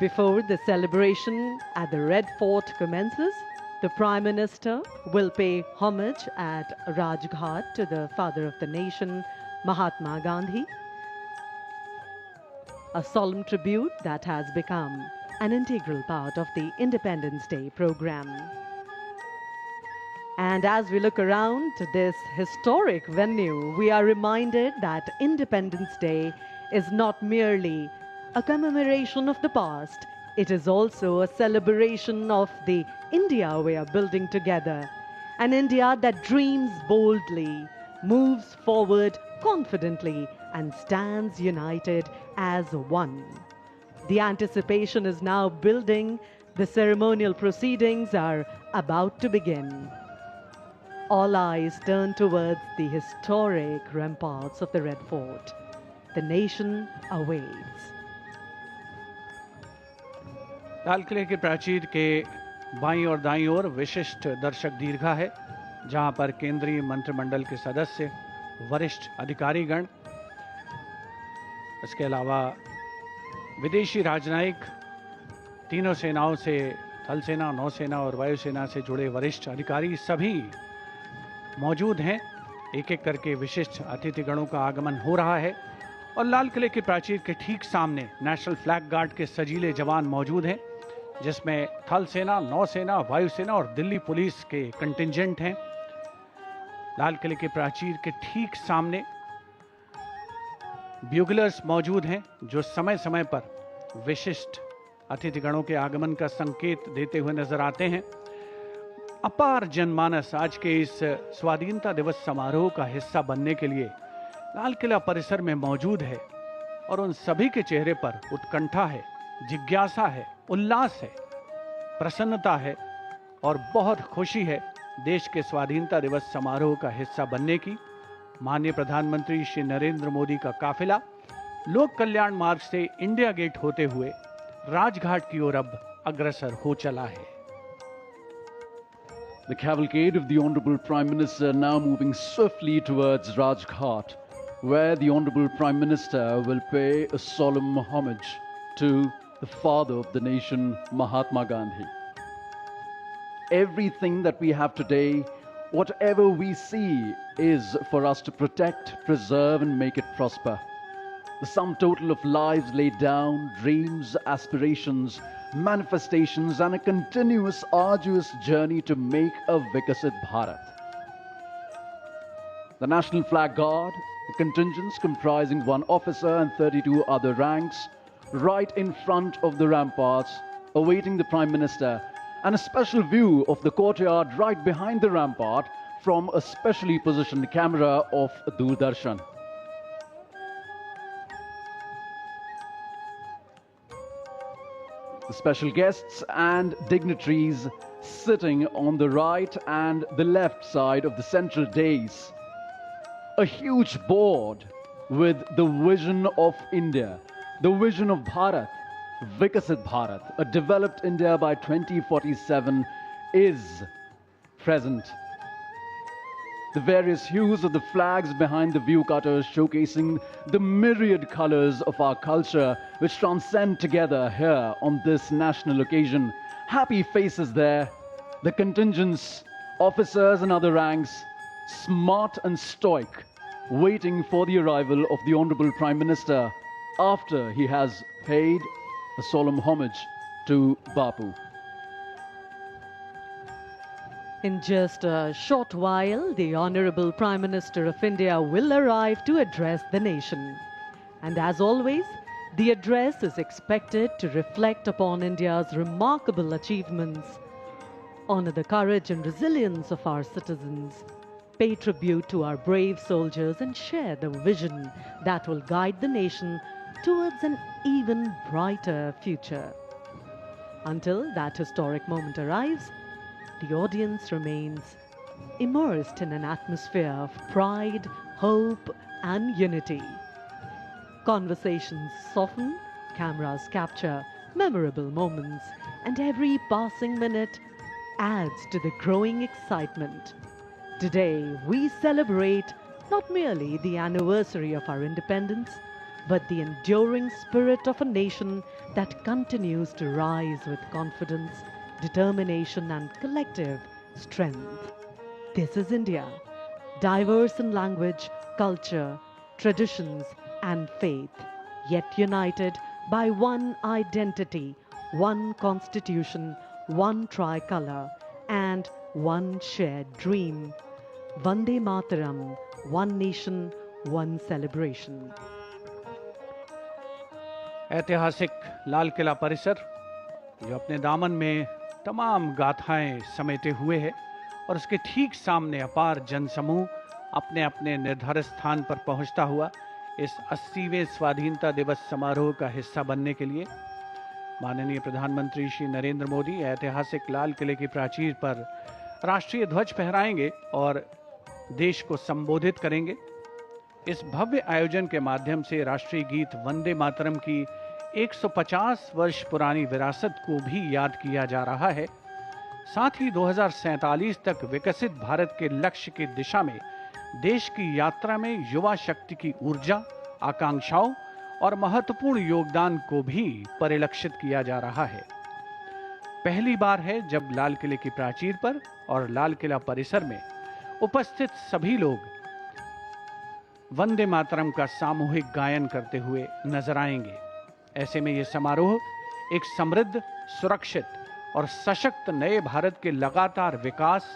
Speaker 6: Before the celebration at the Red Fort commences, the Prime Minister will pay homage at Rajghat to the father of the nation, Mahatma Gandhi, a solemn tribute that has become an integral part of the Independence Day program. And as we look around this historic venue, we are reminded that Independence Day is not merely a commemoration of the past, it is also a celebration of the India we are building together. An India that dreams boldly, moves forward confidently, and stands united as one. The anticipation is now building. The ceremonial proceedings are about to begin. All eyes turn towards the historic ramparts of the Red Fort. The nation awaits.
Speaker 1: लाल किले के प्राचीर के बाईं और दाईं ओर विशिष्ट दर्शक दीर्घा है, जहां पर केंद्रीय मंत्रिमंडल के सदस्य, वरिष्ठ अधिकारीगण, इसके अलावा विदेशी राजनयिक, तीनों सेनाओं से, थल सेना, नौसेना और वायुसेना से जुड़े वरिष्ठ अधिकारी सभी मौजूद हैं। एक एक करके विशिष्ट अतिथिगणों का आगमन हो रहा है और लाल किले के प्राचीर के ठीक सामने नेशनल फ्लैग गार्ड के सजीले जवान मौजूद हैं, जिसमें थल सेना, नौसेना, वायुसेना और दिल्ली पुलिस के कंटिंजेंट हैं। लाल किले के प्राचीर के ठीक सामने ब्यूगलर्स मौजूद हैं, जो समय समय पर विशिष्ट अतिथिगणों के आगमन का संकेत देते हुए नजर आते हैं। अपार जनमानस आज के इस स्वाधीनता दिवस समारोह का हिस्सा बनने के लिए लाल किला परिसर में मौजूद है और उन सभी के चेहरे पर उत्कंठा है, जिज्ञासा है, उल्लास है, प्रसन्नता है और बहुत खुशी है देश के स्वाधीनता दिवस समारोह का हिस्सा बनने की। माननीय प्रधानमंत्री श्री नरेंद्र मोदी का काफिला लोक कल्याण मार्ग से इंडिया गेट होते हुए राजघाट की ओर अब अग्रसर हो चला है।
Speaker 10: The cavalcade of the Honorable Prime Minister now moving swiftly towards Rajghat, where the Honorable Prime Minister will pay a solemn homage to the father of the nation, Mahatma Gandhi. Everything that we have today, whatever we see, is for us to protect, preserve, and make it prosper. The sum total of lives laid down, dreams, aspirations, manifestations, and a continuous, arduous journey to make a Vikasit Bharat. The National Flag Guard, the contingents comprising 1 officer and 32 other ranks, right in front of the ramparts, awaiting the Prime Minister, and a special view of the courtyard right behind the rampart from a specially positioned camera of Doordarshan. The special guests and dignitaries sitting on the right and the left side of the central dais. A huge board with the vision of India, the vision of Bharat, Vikasit Bharat, a developed India by 2047 is present. The various hues of the flags behind the view cutters showcasing the myriad colors of our culture which transcend together here on this national occasion. Happy faces there. The contingents, officers and other ranks, smart and stoic, waiting for the arrival of the Honorable Prime Minister after he has paid a solemn homage to Bapu.
Speaker 6: In just a short while, the Honorable Prime Minister of India will arrive to address the nation. And as always, the address is expected to reflect upon India's remarkable achievements, honor the courage and resilience of our citizens, pay tribute to our brave soldiers, and share the vision that will guide the nation towards an even brighter future. Until that historic moment arrives, the audience remains immersed in an atmosphere of pride, hope, and unity. Conversations soften, cameras capture memorable moments, and every passing minute adds to the growing excitement. Today, we celebrate not merely the anniversary of our independence, but the enduring spirit of a nation that continues to rise with confidence, determination, and collective strength. This is India, diverse in language, culture, traditions, and faith, yet united by one identity, one constitution, one tricolor, and one shared dream. Vande Mataram, one nation, one celebration.
Speaker 1: ऐतिहासिक लाल किला परिसर जो अपने दामन में तमाम गाथाएं समेटे हुए है और उसके ठीक सामने अपार जनसमूह अपने अपने निर्धारित स्थान पर पहुंचता हुआ इस 80वें स्वाधीनता दिवस समारोह का हिस्सा बनने के लिए माननीय प्रधानमंत्री श्री नरेंद्र मोदी ऐतिहासिक लाल किले की प्राचीर पर राष्ट्रीय ध्वज फहराएंगे और देश को संबोधित करेंगे। इस भव्य आयोजन के माध्यम से राष्ट्रीय गीत वंदे मातरम की 150 वर्ष पुरानी विरासत को भी याद किया जा रहा है। साथ ही 2047 तक विकसित भारत के लक्ष्य की दिशा में देश की यात्रा में युवा शक्ति की ऊर्जा, आकांक्षाओं और महत्वपूर्ण योगदान को भी परिलक्षित किया जा रहा है। पहली बार है जब लाल किले की प्राचीर पर और लाल किला परिसर में उपस्थित सभी लोग वंदे मातरम का सामूहिक गायन करते हुए नजर आएंगे। ऐसे में यह समारोह एक समृद्ध, सुरक्षित और सशक्त नए भारत के लगातार विकास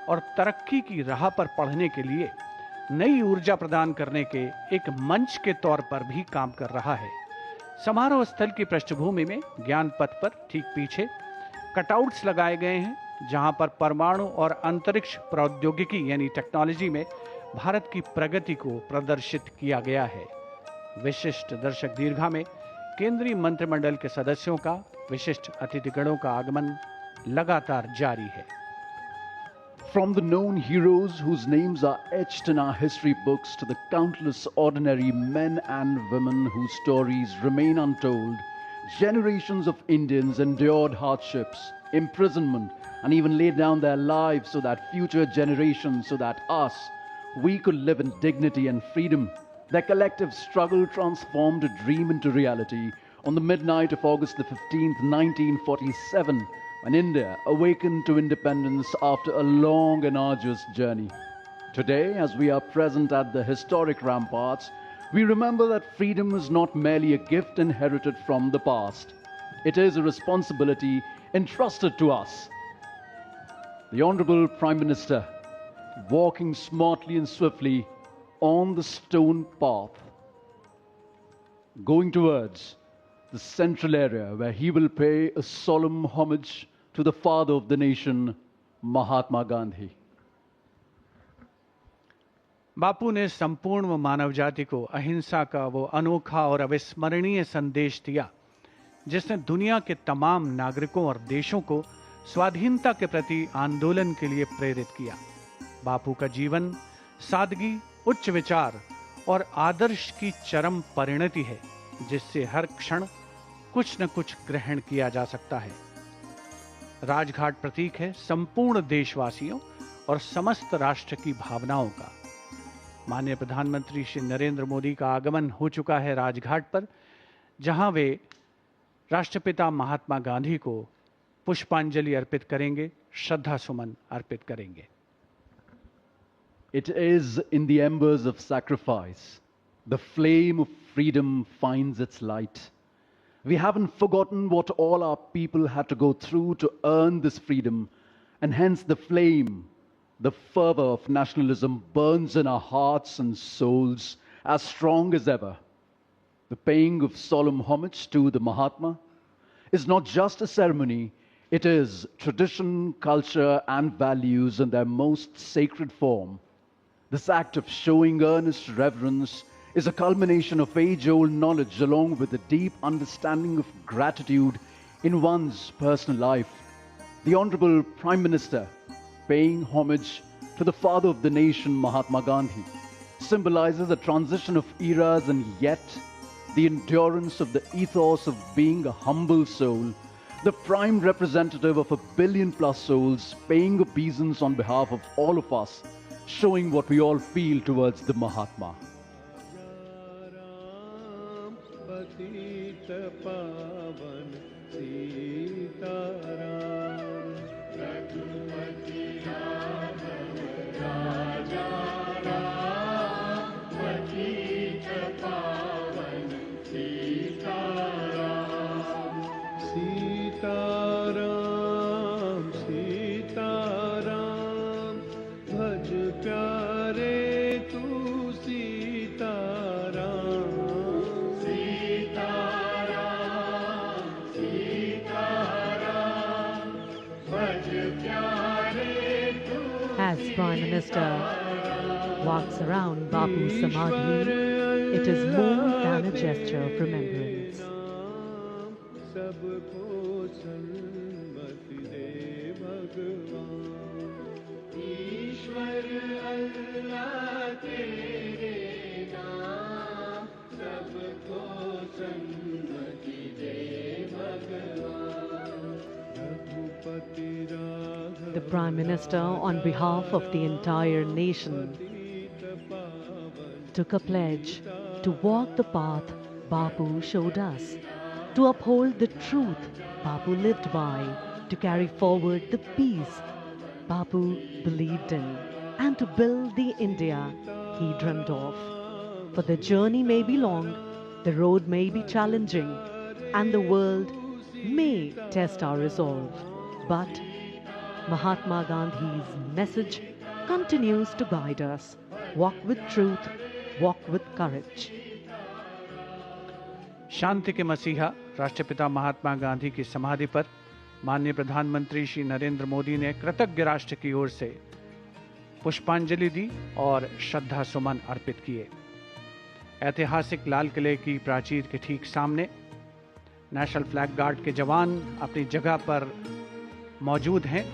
Speaker 1: और तरक्की की राह पर बढ़ने के लिए नई ऊर्जा प्रदान करने के एक मंच के तौर पर भी काम कर रहा है। समारोह स्थल की पृष्ठभूमि में ज्ञान पथ पर ठीक पीछे कटआउट्स लगाए गए हैं, जहां पर परमाणु और अंतरिक्ष प्रौद्योगिकी यानी टेक्नोलॉजी में भारत की प्रगति को प्रदर्शित किया गया है। विशिष्ट दर्शक दीर्घा में केंद्रीय मंत्रिमंडल के सदस्यों का, विशिष्ट अतिथिगणों का आगमन लगातार जारी है।
Speaker 10: From the known heroes whose names are etched in our history books to the countless ordinary men and women whose stories remain untold, generations of Indians endured hardships, imprisonment, and even laid down their lives so that future generations, so that us, we could live in dignity and freedom. Their collective struggle transformed a dream into reality on the midnight of August the 15th, 1947, when India awakened to independence after a long and arduous journey. Today, as we are present at the historic ramparts, we remember that freedom is not merely a gift inherited from the past. It is a responsibility entrusted to us. The Honorable Prime Minister, walking smartly and swiftly on the stone path, going towards the central area where he will pay a solemn homage to the father of the nation, Mahatma Gandhi.
Speaker 1: बापू ने संपूर्ण मानव जाति को अहिंसा का वो अनोखा और अविस्मरणीय संदेश दिया, जिसने दुनिया के तमाम नागरिकों और देशों को स्वाधीनता के प्रति आंदोलन के लिए प्रेरित किया। बापू का जीवन सादगी, उच्च विचार और आदर्श की चरम परिणति है, जिससे हर क्षण कुछ न कुछ ग्रहण किया जा सकता है। राजघाट प्रतीक है संपूर्ण देशवासियों और समस्त राष्ट्र की भावनाओं का। माननीय प्रधानमंत्री श्री नरेंद्र मोदी का आगमन हो चुका है राजघाट पर, जहां वे राष्ट्रपिता महात्मा गांधी को पुष्पांजलि अर्पित करेंगे, श्रद्धा सुमन अर्पित करेंगे।
Speaker 10: It is in the embers of sacrifice the flame of freedom finds its light. We haven't forgotten what all our people had to go through to earn this freedom, and hence the flame, the fervor of nationalism burns in our hearts and souls as strong as ever. The paying of solemn homage to the Mahatma is not just a ceremony, it is tradition, culture, and values in their most sacred form. This act of showing earnest reverence is a culmination of age-old knowledge along with a deep understanding of gratitude in one's personal life. The Honorable Prime Minister paying homage to the father of the nation, Mahatma Gandhi, symbolizes a transition of eras and yet the endurance of the ethos of being a humble soul, the prime representative of 1 billion+ souls paying obeisance on behalf of all of us, showing what we all feel towards the Mahatma.
Speaker 6: As Prime Minister walks around Bapu's Samadhi, it is more than a gesture of remembrance. The Prime Minister, on behalf of the entire nation, took a pledge to walk the path Bapu showed us, to uphold the truth Bapu lived by, to carry forward the peace Bapu believed in, and to build the India he dreamed of. For the journey may be long, the road may be challenging, and the world may test our resolve, but Mahatma Gandhi's message continues to guide us. Walk with truth, walk with courage.
Speaker 1: शांति के मसीहा राष्ट्रपिता महात्मा गांधी की समाधि पर माननीय प्रधानमंत्री श्री नरेंद्र मोदी ने कृतज्ञ राष्ट्र की ओर से पुष्पांजलि दी और श्रद्धा सुमन अर्पित किए। ऐतिहासिक लाल किले की प्राचीर के ठीक सामने नेशनल फ्लैग गार्ड के जवान अपनी जगह पर मौजूद हैं।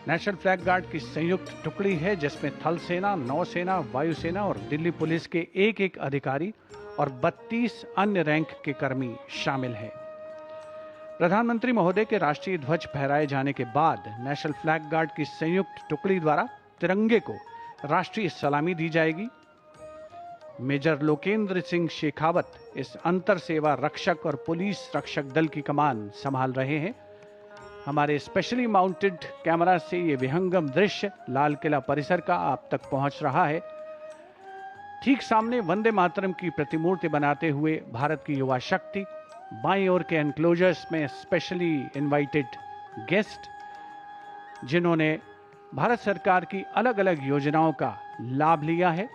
Speaker 1: नेशनल फ्लैग गार्ड की संयुक्त टुकड़ी है जिसमें थल सेना, नौसेना, वायुसेना और दिल्ली पुलिस के एक अधिकारी और 32 अन्य रैंक के कर्मी शामिल हैं। प्रधानमंत्री महोदय के राष्ट्रीय ध्वज फहराए जाने के बाद नेशनल फ्लैग गार्ड की संयुक्त टुकड़ी द्वारा तिरंगे को राष्ट्रीय सलामी दी जाएगी। मेजर लोकेंद्र सिंह शेखावत इस अंतर सेवा रक्षक और पुलिस रक्षक दल की कमान संभाल रहे हैं। हमारे स्पेशली माउंटेड कैमरा से ये विहंगम दृश्य लाल किला परिसर का आप तक पहुंच रहा है। ठीक सामने वंदे मातरम की प्रतिमूर्ति बनाते हुए भारत की युवा शक्ति, बाईं ओर के एनक्लोजर्स में स्पेशली इनवाइटेड गेस्ट जिन्होंने भारत सरकार की अलग अलग योजनाओं का लाभ लिया है।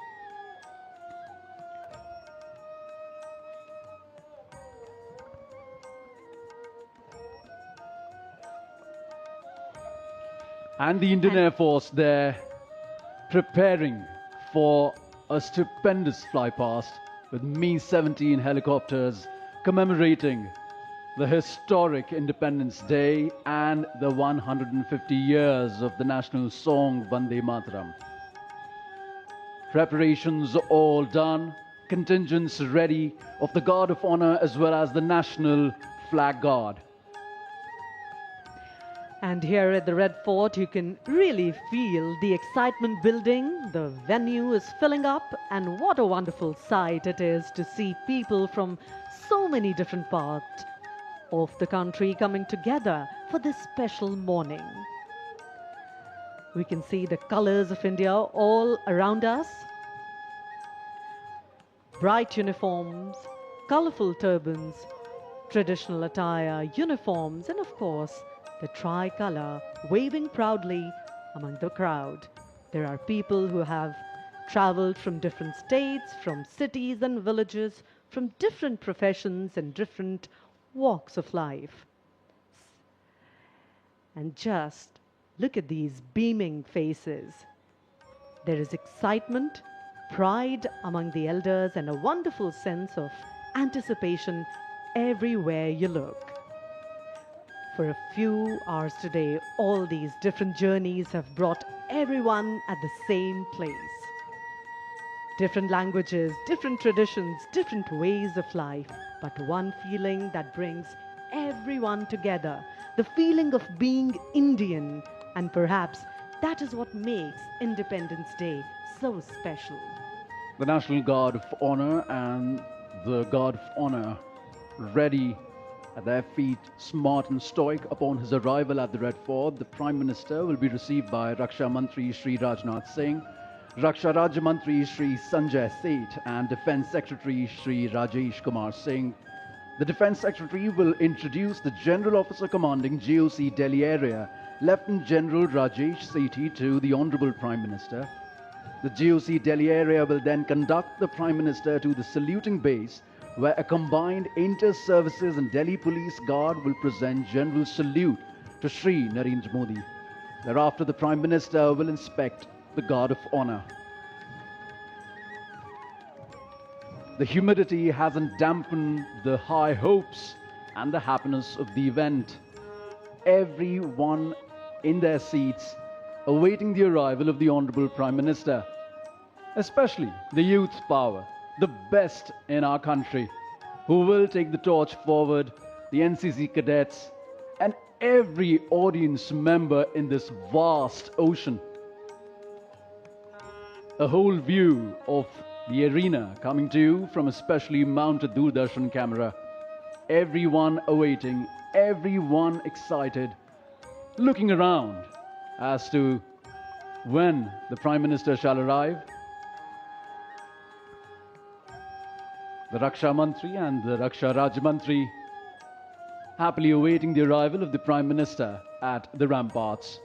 Speaker 10: And the Indian Air Force there preparing for a stupendous flypast with Mi-17 helicopters commemorating the historic Independence Day and the 150 years of the national song Vande Mataram. Preparations all done, contingents ready of the Guard of Honor as well as the National Flag Guard.
Speaker 6: And here at the Red Fort, you can really feel the excitement building. The venue is filling up, and what a wonderful sight it is to see people from so many different parts of the country coming together for this special morning. We can see the colors of India all around us. Bright uniforms, colorful turbans, traditional attire, uniforms, and of course, the tricolor waving proudly among the crowd. There are people who have traveled from different states, from cities and villages, from different professions and different walks of life. And just look at these beaming faces. There is excitement, pride among the elders, and a wonderful sense of anticipation everywhere you look. For a few hours today, all these different journeys have brought everyone at the same place. Different languages, different traditions, different ways of life, but one feeling that brings everyone together, the feeling of being Indian, and perhaps that is what makes Independence Day so special.
Speaker 10: The National Guard of Honor and the Guard of Honor ready at their feet, smart and stoic. Upon his arrival at the Red Fort, the Prime Minister will be received by Raksha Mantri Shri Rajnath Singh, Raksha Rajya Mantri Shri Sanjay Seth, and Defence Secretary Shri Rajesh Kumar Singh. The Defence Secretary will introduce the General Officer Commanding GOC Delhi Area, Lieutenant General Rajesh Sethi, to the Honourable Prime Minister. The GOC Delhi Area will then conduct the Prime Minister to the saluting base, where a combined Inter-Services and Delhi Police Guard will present General Salute to Shri Narendra Modi. Thereafter, the Prime Minister will inspect the Guard of Honor. The humidity hasn't dampened the high hopes and the happiness of the event. Everyone in their seats awaiting the arrival of the Honourable Prime Minister, especially the youth power, the best in our country, who will take the torch forward, the NCC cadets, and every audience member in this vast ocean. A whole view of the arena coming to you from a specially mounted Doordarshan camera. Everyone awaiting, everyone excited, looking around as to when the Prime Minister shall arrive. The Raksha Mantri and the Raksha Rajya Mantri happily awaiting the arrival of the Prime Minister at the ramparts.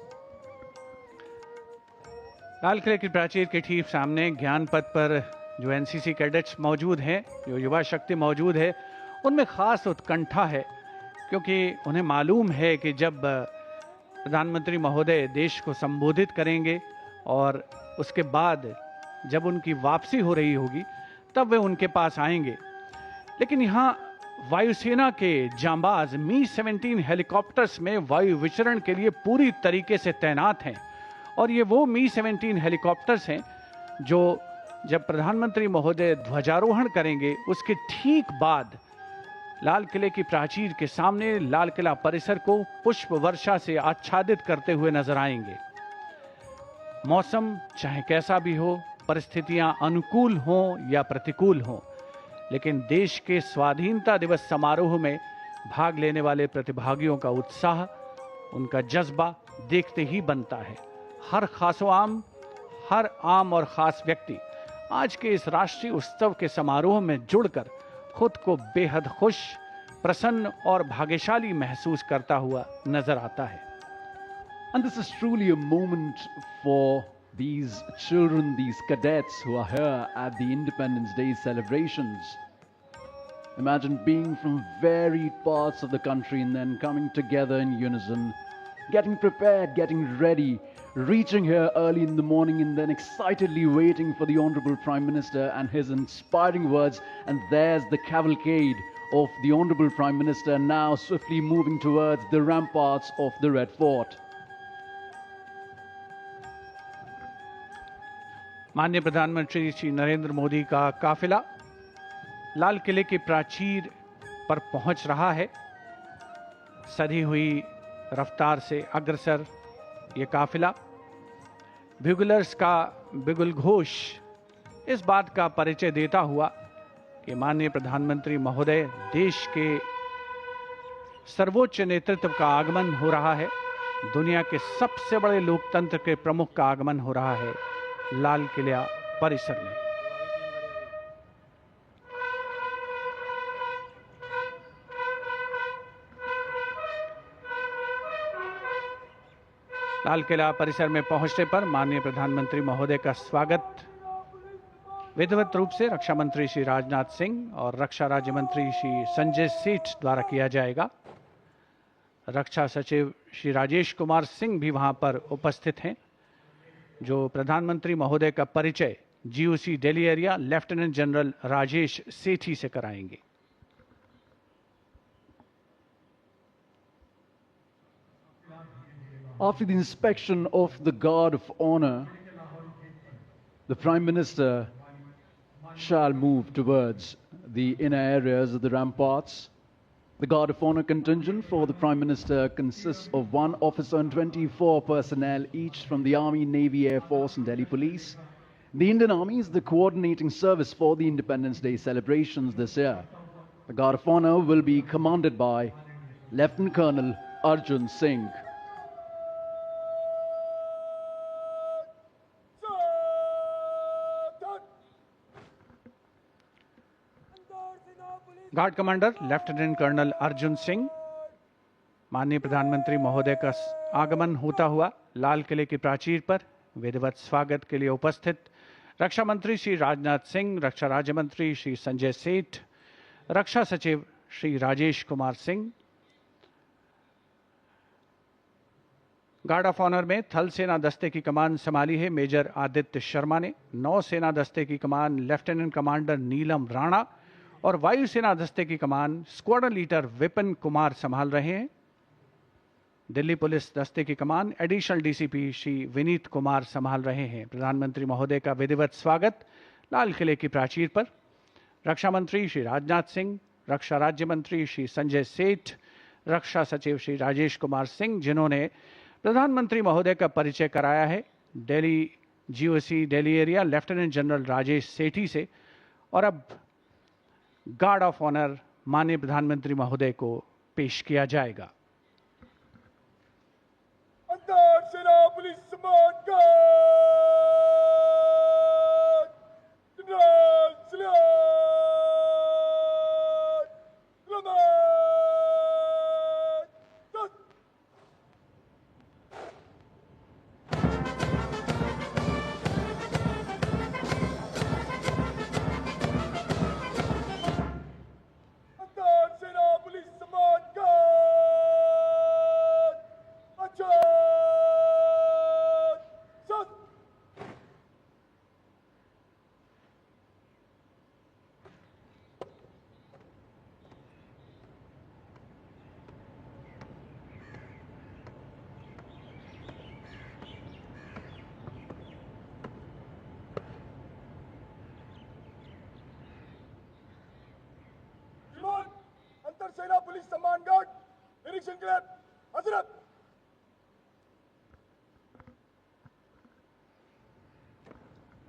Speaker 1: लाल किले की प्राचीर के ठीक सामने ज्ञान पथ पर जो एनसीसी कैडेट्स मौजूद हैं, जो युवा शक्ति मौजूद है, उनमें खास उत्कंठा है, क्योंकि उन्हें मालूम है कि जब प्रधानमंत्री महोदय देश को संबोधित करेंगे और उसके बाद जब उनकी वापसी हो रही होगी, तब वे उनके पास आएंगे। लेकिन यहाँ वायुसेना के जांबाज मी-17 हेलीकॉप्टर्स में वायु विचरण के लिए पूरी तरीके से तैनात हैं, और ये वो मी-17 हेलीकॉप्टर्स हैं जो जब प्रधानमंत्री महोदय ध्वजारोहण करेंगे उसके ठीक बाद लाल किले की प्राचीर के सामने लाल किला परिसर को पुष्प वर्षा से आच्छादित करते हुए नजर आएंगे। मौसम चाहे कैसा भी हो, परिस्थितियां अनुकूल हों या प्रतिकूल हों, लेकिन देश के स्वाधीनता दिवस समारोह में भाग लेने वाले प्रतिभागियों का उत्साह, उनका जज्बा देखते ही बनता है। हर आम और खास व्यक्ति आज के इस राष्ट्रीय उत्सव के समारोह में जुड़कर खुद को बेहद खुश, प्रसन्न और भाग्यशाली महसूस करता हुआ नजर आता है।
Speaker 10: And this is truly a moment for these children, these cadets who are here at the Independence Day celebrations. Imagine being from varied parts of the country and then coming together in unison, getting prepared, getting ready, reaching here early in the morning and then excitedly waiting for the Honourable Prime Minister and his inspiring words. And there's the cavalcade of the Honourable Prime Minister now swiftly moving towards the ramparts of the Red Fort.
Speaker 1: माननीय प्रधानमंत्री श्री नरेंद्र मोदी का काफिला लाल किले की प्राचीर पर पहुंच रहा है। सधी हुई रफ्तार से अग्रसर ये काफिला, ब्यूगलर्स का बिगुल घोष इस बात का परिचय देता हुआ कि माननीय प्रधानमंत्री महोदय देश के सर्वोच्च नेतृत्व का आगमन हो रहा है। दुनिया के सबसे बड़े लोकतंत्र के प्रमुख का आगमन हो रहा है लाल किला परिसर में। लाल किला परिसर में पहुंचने पर माननीय प्रधानमंत्री महोदय का स्वागत विधिवत रूप से रक्षा मंत्री श्री राजनाथ सिंह और रक्षा राज्य मंत्री श्री संजय सेठ द्वारा किया जाएगा। रक्षा सचिव श्री राजेश कुमार सिंह भी वहां पर उपस्थित हैं, जो प्रधानमंत्री महोदय का परिचय GOC Delhi area lieutenant general Rajesh Sethi से कराएंगे।
Speaker 10: After the inspection of the Guard of Honor, the Prime Minister shall move towards the inner areas of the ramparts. The Guard of Honor contingent for the Prime Minister consists of 1 officer and 24 personnel, each from the Army, Navy, Air Force and Delhi Police. The Indian Army is the coordinating service for the Independence Day celebrations this year. The Guard of Honor will be commanded by Lieutenant Colonel Arjun Singh.
Speaker 1: Guard commander lieutenant colonel Arjun Singh, माननीय प्रधानमंत्री महोदय का आगमन होता हुआ लाल किले की प्राचीर पर विधिवत स्वागत के लिए उपस्थित रक्षा मंत्री श्री राजनाथ सिंह, रक्षा राज्य मंत्री श्री संजय सेठ, रक्षा सचिव Shri Rajesh Kumar Singh. Guard of honour में थल सेना दस्ते की कमान संभाली है मेजर आदित्य शर्मा ने, नौ सेना दस्ते की कमान लेफ्टिनेंट कमांडर नीलम राणा और वायुसेना दस्ते की कमान स्क्वाड्रन लीडर विपिन कुमार संभाल रहे हैं। दिल्ली पुलिस दस्ते की कमान एडिशनल डीसीपी श्री विनीत कुमार संभाल रहे हैं। प्रधानमंत्री महोदय का विधिवत स्वागत लाल किले की प्राचीर पर रक्षा मंत्री श्री राजनाथ सिंह, रक्षा राज्य मंत्री श्री संजय सेठ, रक्षा सचिव श्री राजेश कुमार सिंह, जिन्होंने प्रधानमंत्री महोदय का परिचय कराया है Delhi GOC Delhi area lieutenant general Rajesh Sethi से, और अब गार्ड ऑफ ऑनर माननीय प्रधानमंत्री महोदय को पेश किया जाएगा।
Speaker 18: सेना पुलिस सम्मान सेना पुलिस सम्मान गार्ड निरीक्षण के लिए हजरत।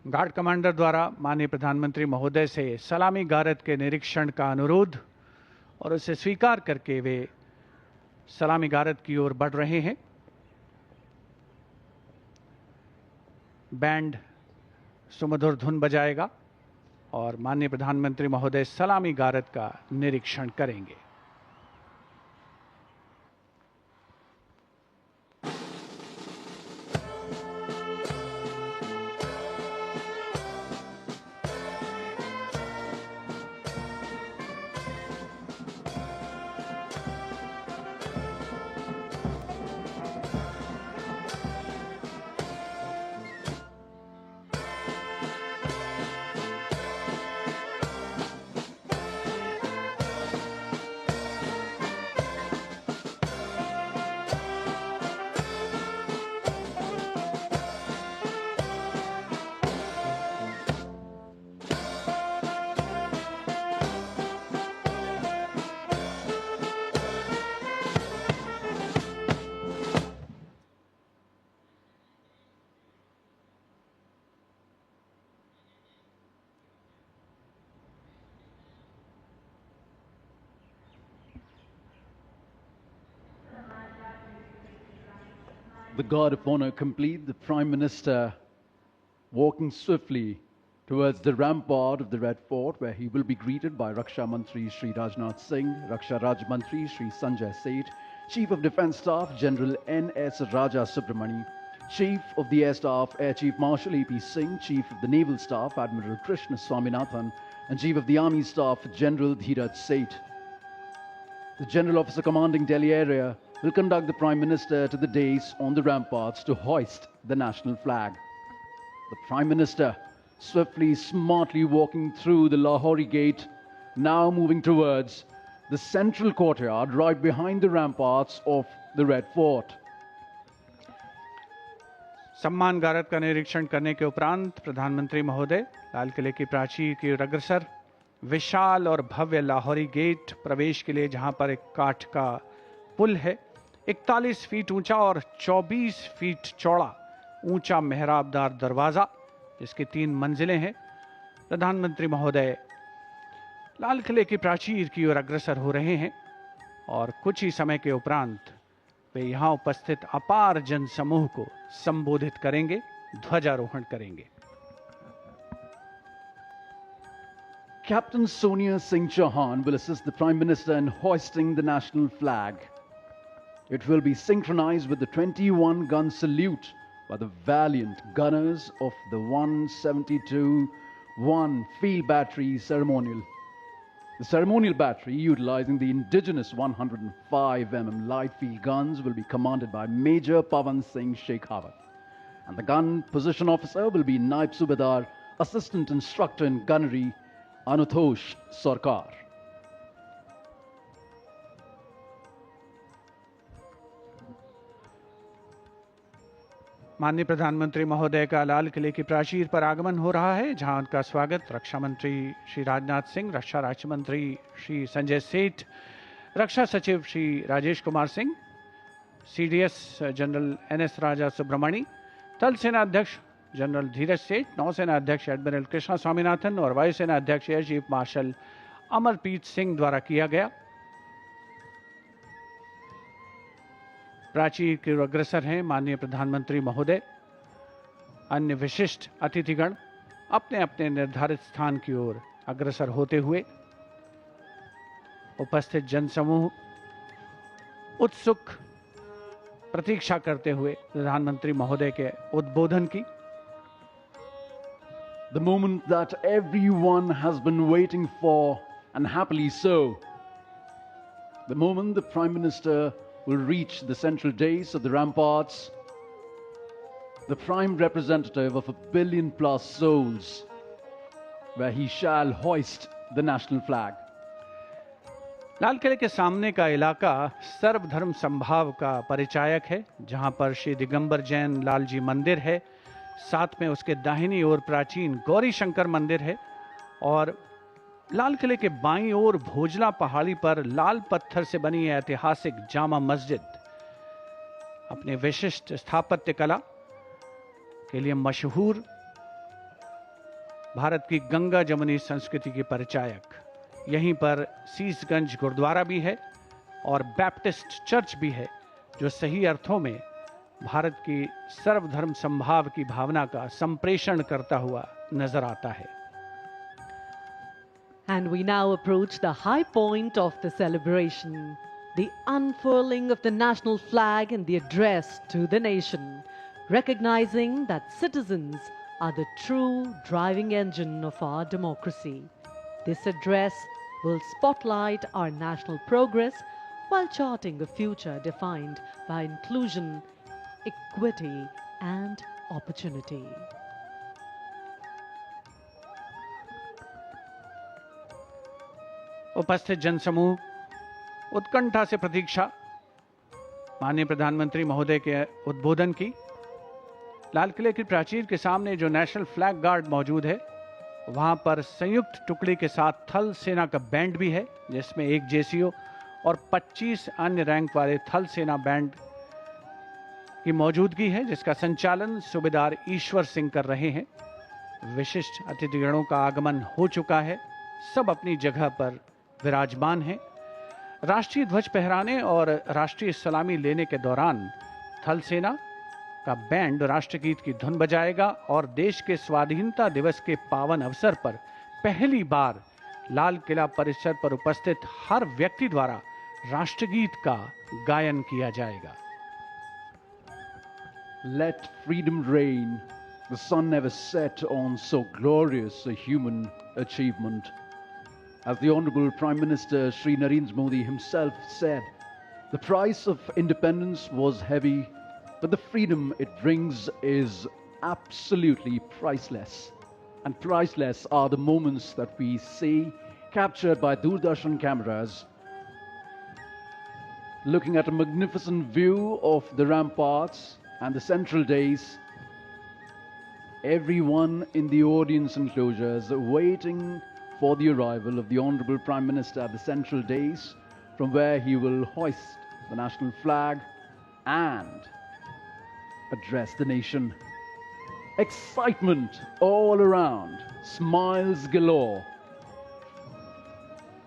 Speaker 1: गार्ड कमांडर द्वारा माननीय प्रधानमंत्री महोदय से सलामी गारद के निरीक्षण का अनुरोध और उसे स्वीकार करके वे सलामी गारद की ओर बढ़ रहे हैं। बैंड सुमधुर धुन बजाएगा और माननीय प्रधानमंत्री महोदय सलामी गारद का निरीक्षण करेंगे।
Speaker 10: The Guard of Honor complete, the Prime Minister walking swiftly towards the rampart of the Red Fort, where he will be greeted by Raksha Mantri Shri Rajnath Singh, Raksha Raj Mantri Shri Sanjay Seth, Chief of Defence Staff General N.S. Raja Subramani, Chief of the Air Staff Air Chief Marshal E.P. Singh, Chief of the Naval Staff Admiral Krishna Swaminathan, and Chief of the Army Staff General Dheeraj Seth. The General Officer commanding Delhi area will conduct the Prime Minister to the dais on the ramparts to hoist the national flag. The Prime Minister, swiftly, smartly walking through the Lahori Gate, now moving towards the central courtyard right behind the ramparts of the Red Fort.
Speaker 1: सम्मान गारद का निरीक्षण करने के उपरांत प्रधानमंत्री महोदय लाल किले की प्राचीर की ओर अग्रसर विशाल और भव्य लाहौरी गेट प्रवेश के लिए, जहां पर एक काठ का पुल है, 41 फीट ऊंचा और 24 फीट चौड़ा ऊंचा मेहराबदार दरवाजा, जिसकी 3 मंजिलें हैं। प्रधानमंत्री महोदय लाल किले की प्राचीर की ओर अग्रसर हो रहे हैं और कुछ ही समय के उपरांत वे यहां उपस्थित अपार जन समूह को संबोधित करेंगे, ध्वजारोहण करेंगे।
Speaker 10: Captain Sonia Singh Chauhan will assist the Prime Minister in hoisting the national flag. It will be synchronized with the 21-gun salute by the valiant gunners of the 172-1 field battery ceremonial. The ceremonial battery, utilizing the indigenous 105mm light field guns, will be commanded by Major Pavan Singh Shekhawat. And the gun position officer will be Naib Subedar, Assistant Instructor in Gunnery, Anutosh Sarkar.
Speaker 1: माननीय प्रधानमंत्री महोदय का लाल किले की प्राचीर पर आगमन हो रहा है, जहां उनका स्वागत रक्षा मंत्री श्री राजनाथ सिंह, रक्षा राज्य मंत्री श्री संजय सेठ, रक्षा सचिव Shri Rajesh Kumar Singh, CDS general NS Raja Subramani, थल सेना अध्यक्ष जनरल धीरज सेठ, नौसेना अध्यक्ष एडमिरल कृष्णा स्वामीनाथन और वायुसेना अध्यक्ष air chief marshal Amarpreet Singh द्वारा किया गया। प्राचीर की ओर अग्रसर हैं माननीय प्रधानमंत्री महोदय। अन्य विशिष्ट अतिथिगण अपने अपने निर्धारित स्थान की ओर अग्रसर होते हुए, उपस्थित जनसमूह उत्सुक प्रतीक्षा करते हुए प्रधानमंत्री महोदय के उद्बोधन की।
Speaker 10: The moment that everyone has been waiting for, and happily so. The moment the Prime Minister will reach the central dais of the ramparts, the prime representative of 1 billion plus souls, where he shall hoist the national flag.
Speaker 1: लाल किले के सामने का इलाका सर्वधर्म संभाव का परिचायक है, जहां पर श्री दिगंबर जैन लाल जी मंदिर है, साथ में उसके दाहिनी ओर प्राचीन गौरी शंकर मंदिर है और लाल किले के बाईं ओर भोजला पहाड़ी पर लाल पत्थर से बनी ऐतिहासिक जामा मस्जिद अपने विशिष्ट स्थापत्य कला के लिए मशहूर भारत की गंगा जमुनी संस्कृति की परिचायक। यहीं पर सीसगंज गुरुद्वारा भी है और बैप्टिस्ट चर्च भी है, जो सही अर्थों में भारत की सर्वधर्म संभाव की भावना का संप्रेषण करता हुआ नजर आता है।
Speaker 6: And we now approach the high point of the celebration, the unfurling of the national flag and the address to the nation, recognizing that citizens are the true driving engine of our democracy. This address will spotlight our national progress while charting a future defined by inclusion, equity, and opportunity.
Speaker 1: उपस्थित जनसमूह उत्कंठा से प्रतीक्षा माननीय प्रधानमंत्री महोदय के उद्बोधन की। लाल किले की प्राचीर के सामने जो नेशनल फ्लैग गार्ड मौजूद है, वहां पर संयुक्त टुकड़ी के साथ थल सेना का बैंड भी है, जिसमें एक जेसीओ और 25 अन्य रैंक वाले थल सेना बैंड की मौजूदगी है, जिसका संचालन सूबेदार ईश्वर सिंह कर रहे हैं। विशिष्ट अतिथिगणों का आगमन हो चुका है, सब अपनी जगह पर विराजमान हैं। राष्ट्रीय ध्वज फहराने और राष्ट्रीय सलामी लेने के दौरान थल सेना का बैंड राष्ट्रगीत की धुन बजाएगा और देश के स्वाधीनता दिवस के पावन अवसर पर पहली बार लाल किला परिसर पर उपस्थित हर व्यक्ति द्वारा राष्ट्रगीत का गायन किया जाएगा।
Speaker 10: Let freedom reign. The sun never set on so glorious a human achievement. As the Honorable Prime Minister Shri Narendra Modi himself said, the price of independence was heavy, but the freedom it brings is absolutely priceless. And priceless are the moments that we see captured by Doordarshan cameras, looking at a magnificent view of the ramparts and the central days. Everyone in the audience enclosures waiting for the arrival of the Honorable Prime Minister at the central days, from where he will hoist the national flag and address the nation. Excitement all around, smiles galore.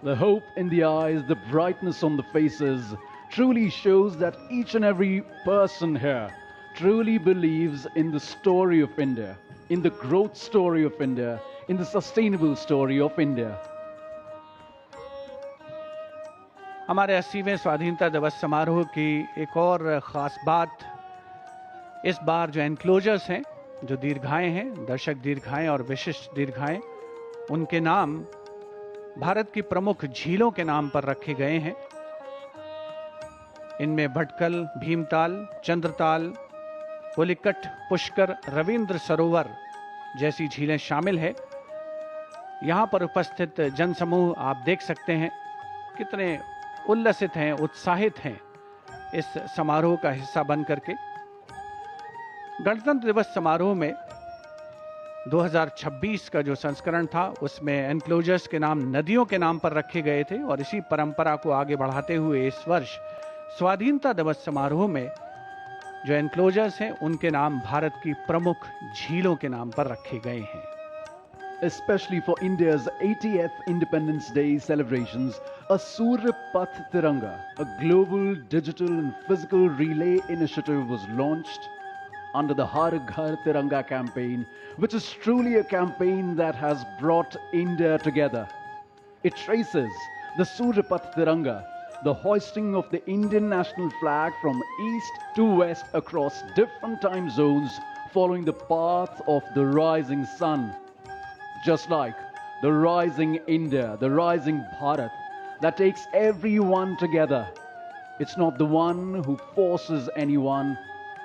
Speaker 10: The hope in the eyes, the brightness on the faces truly shows that each and every person here truly believes in the story of India, in the growth story of India, in the sustainable story of India.
Speaker 1: हमारे 80वें स्वाधीनता दिवस समारोह की एक और ख़ास बात, इस बार जो एनक्लोजर्स हैं, जो दीर्घाएं हैं, दर्शक दीर्घाएं और विशिष्ट दीर्घाएं, उनके नाम भारत की प्रमुख झीलों के नाम पर रखे गए हैं। इनमें भटकल, भीमताल, चंद्रताल, पुलिकट, पुष्कर, रविंद्र सरोवर जैसी झीलें शामिल है। यहाँ पर उपस्थित जनसमूह आप देख सकते हैं कितने उल्लसित हैं, उत्साहित हैं इस समारोह का हिस्सा बन करके। गणतंत्र दिवस समारोह में 2026 का जो संस्करण था, उसमें एनक्लोजर्स के नाम नदियों के नाम पर रखे गए थे और इसी परंपरा को आगे बढ़ाते हुए इस वर्ष स्वाधीनता दिवस समारोह में जो एनक्लोजर्स हैं, उनके नाम भारत की प्रमुख झीलों के नाम पर रखे गए हैं।
Speaker 10: Especially for India's 80th Independence Day celebrations, a Surya Path Tiranga, a global digital and physical relay initiative was launched under the Har Ghar Tiranga campaign, which is truly a campaign that has brought India together. It traces the Surya Path Tiranga, the hoisting of the Indian national flag from east to west across different time zones, following the path of the rising sun. Just like the rising India, the rising Bharat, that takes everyone together. It's not the one who forces anyone,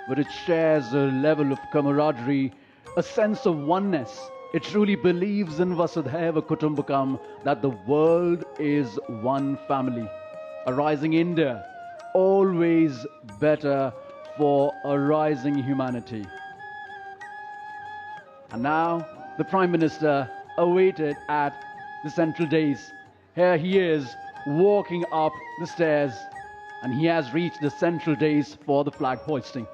Speaker 10: but it shares a level of camaraderie, a sense of oneness. It truly believes in Vasudhaiva Kutumbakam, that the world is one family. A rising India, always better for a rising humanity. And now, the Prime Minister awaited at the central dais. Here he is, walking up the stairs, and he has reached the central dais for the flag hoisting.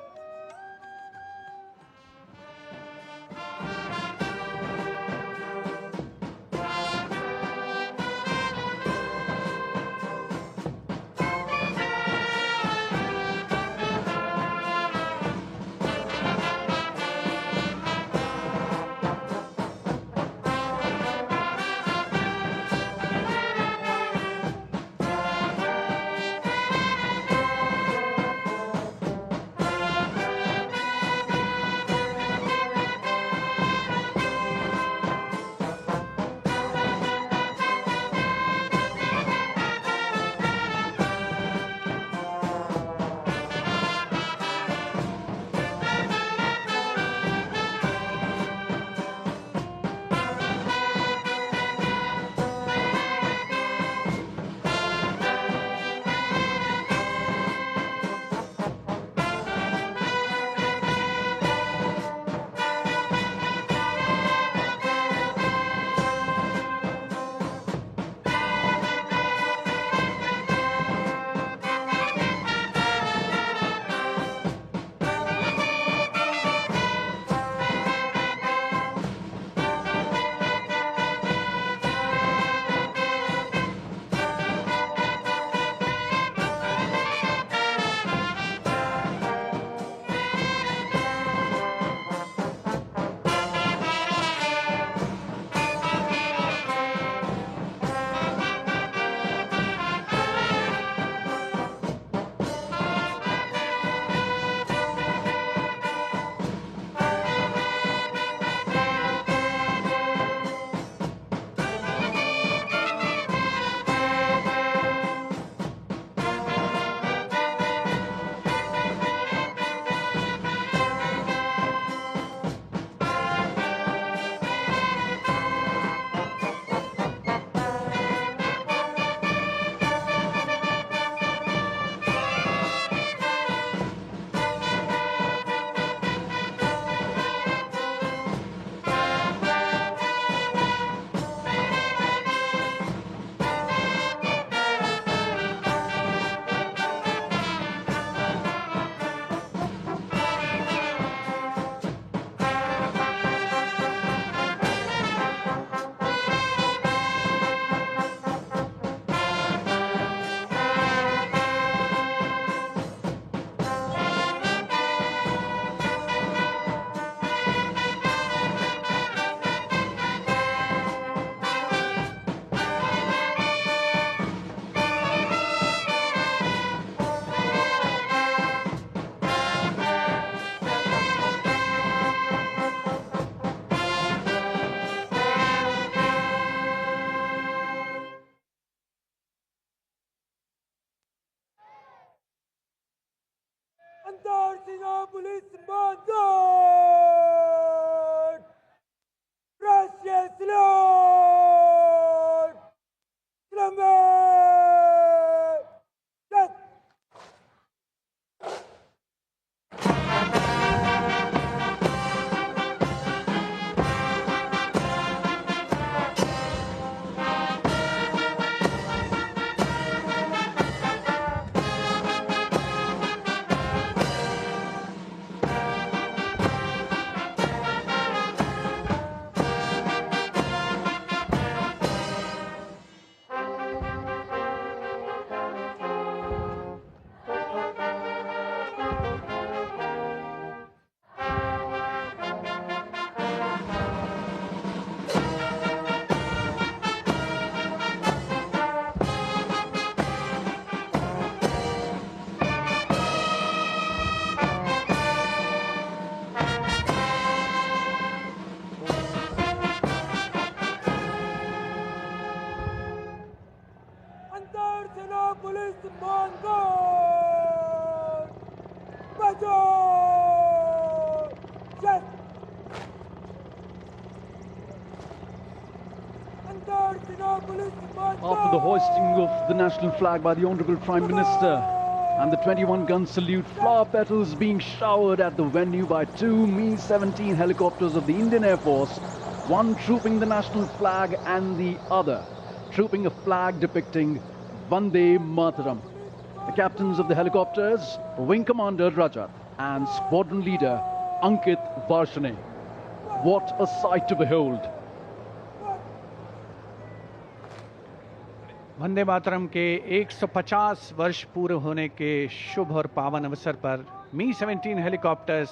Speaker 18: Police Command! Russia salute! Slumber! Yes! अंतर सेना police मानगार बचाओ जय अंतर सेना police
Speaker 10: After the hoisting of the national flag by the Honorable Prime Minister and the 21-gun salute, flower petals being showered at the venue by two Mi-17 helicopters of the Indian Air Force, one trooping the national flag and the other trooping a flag depicting Vande Mataram. The captains of the helicopters, Wing Commander Rajat and Squadron Leader Ankit Varshane. What a sight to behold!
Speaker 1: Vande Mataram के 150 वर्ष पूरे होने के शुभ और पावन अवसर पर Mi-17 helicopters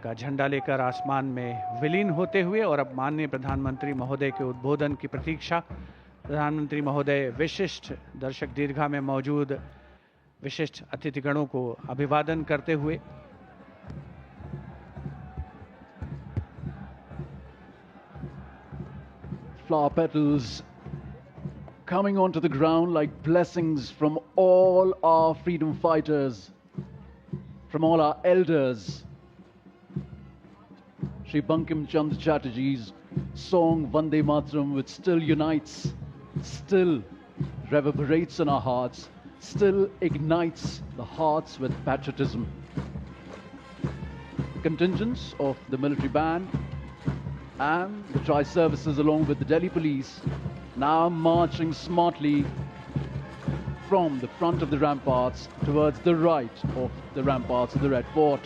Speaker 1: का झंडा लेकर आसमान में विलीन होते हुए और अब माननीय प्रधानमंत्री महोदय के उद्बोधन की प्रतीक्षा। प्रधानमंत्री महोदय विशिष्ट दर्शक दीर्घा में मौजूद विशिष्ट अतिथिगणों को अभिवादन करते हुए
Speaker 10: flower petals coming onto the ground like blessings from all our freedom fighters, from all our elders. Shri Bankim Chand Chatterjee's song Vande Mataram, which still unites, still reverberates in our hearts, still ignites the hearts with patriotism. Contingents of the military band and the tri-services along with the Delhi police now marching smartly from the front of the ramparts towards the right of the ramparts of the Red Fort.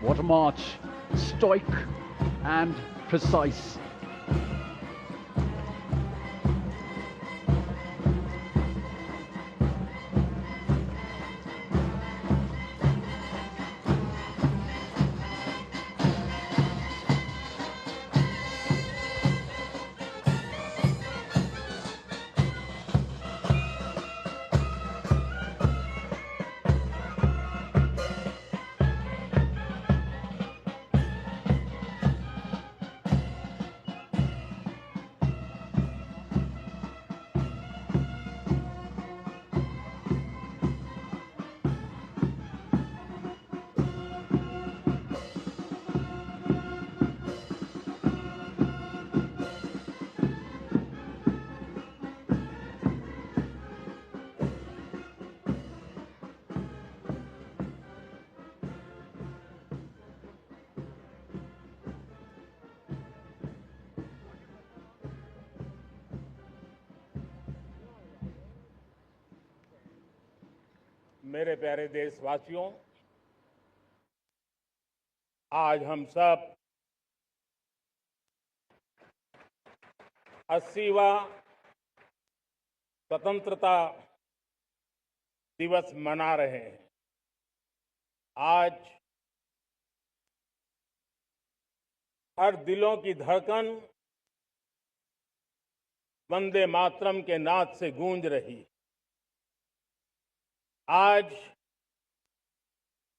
Speaker 10: What a march, stoic and precise.
Speaker 19: मेरे प्यारे देशवासियों, आज हम सब 80वां स्वतंत्रता दिवस मना रहे हैं। आज हर दिलों की धड़कन वंदे मातरम के नाद से गूंज रही। आज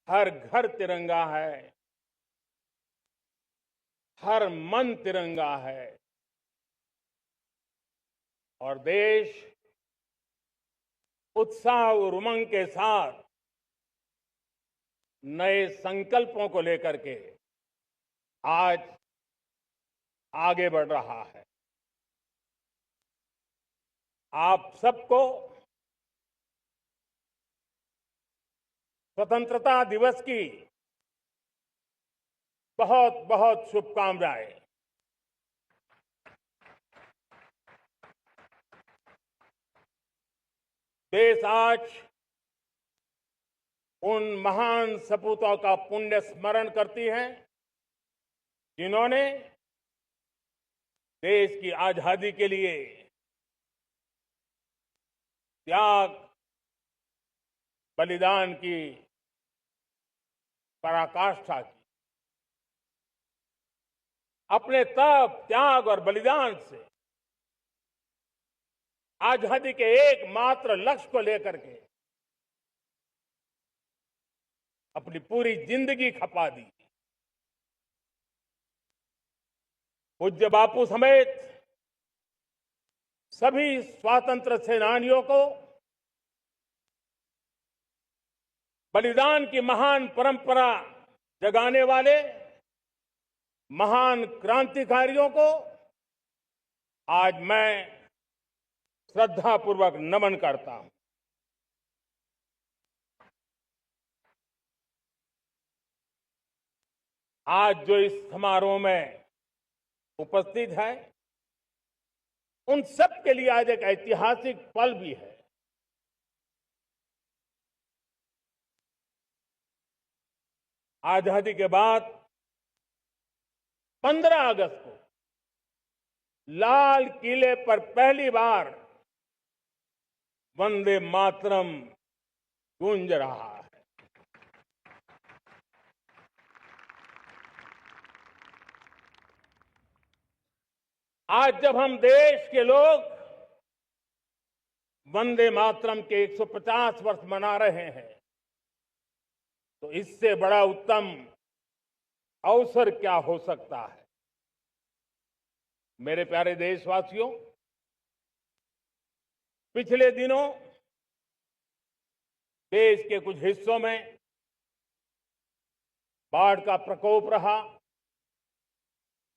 Speaker 19: हर घर तिरंगा है, हर मन तिरंगा है और देश उत्साह और उमंग के साथ नए संकल्पों को लेकर के आज आगे बढ़ रहा है। आप सबको स्वतंत्रता दिवस की बहुत बहुत शुभकामनाएं। देश आज उन महान सपूतों का पुण्य स्मरण करती है जिन्होंने देश की आजादी के लिए त्याग बलिदान की पराकाष्ठा की। अपने तप, त्याग और बलिदान से आजादी के एकमात्र लक्ष्य को लेकर के अपनी पूरी जिंदगी खपा दी। पूज्य बापू समेत सभी स्वातंत्र सेनानियों को बलिदान की महान परंपरा जगाने वाले महान क्रांतिकारियों को आज मैं श्रद्धापूर्वक नमन करता हूं। आज जो इस समारोह में उपस्थित है उन सब के लिए आज एक ऐतिहासिक पल भी है। आजादी के बाद 15 अगस्त को लाल किले पर पहली बार वंदे मातरम गूंज रहा है। आज जब हम देश के लोग वंदे मातरम के 150 वर्ष मना रहे हैं तो इससे बड़ा उत्तम अवसर क्या हो सकता है। मेरे प्यारे देशवासियों, पिछले दिनों देश के कुछ हिस्सों में बाढ़ का प्रकोप रहा,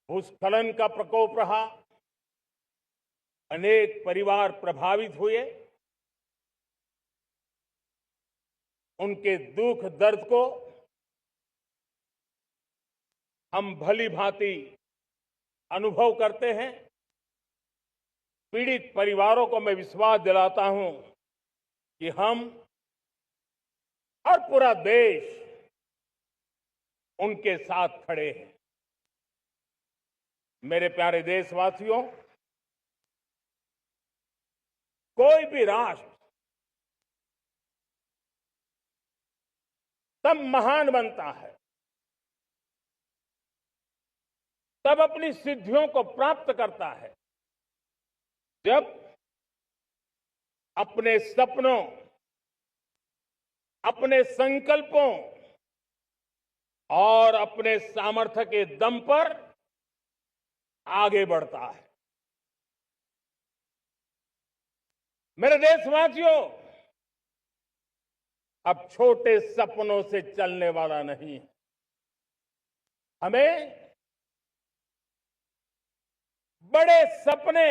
Speaker 19: भूस्खलन का प्रकोप रहा, अनेक परिवार प्रभावित हुए। उनके दुख दर्द को हम भली भांति अनुभव करते हैं। पीड़ित परिवारों को मैं विश्वास दिलाता हूं कि हम और पूरा देश उनके साथ खड़े हैं। मेरे प्यारे देशवासियों, कोई भी राष्ट्र तब महान बनता है, तब अपनी सिद्धियों को प्राप्त करता है जब अपने सपनों, अपने संकल्पों और अपने सामर्थ्य के दम पर आगे बढ़ता है। मेरे देशवासियों, अब छोटे सपनों से चलने वाला नहीं है। हमें बड़े सपने,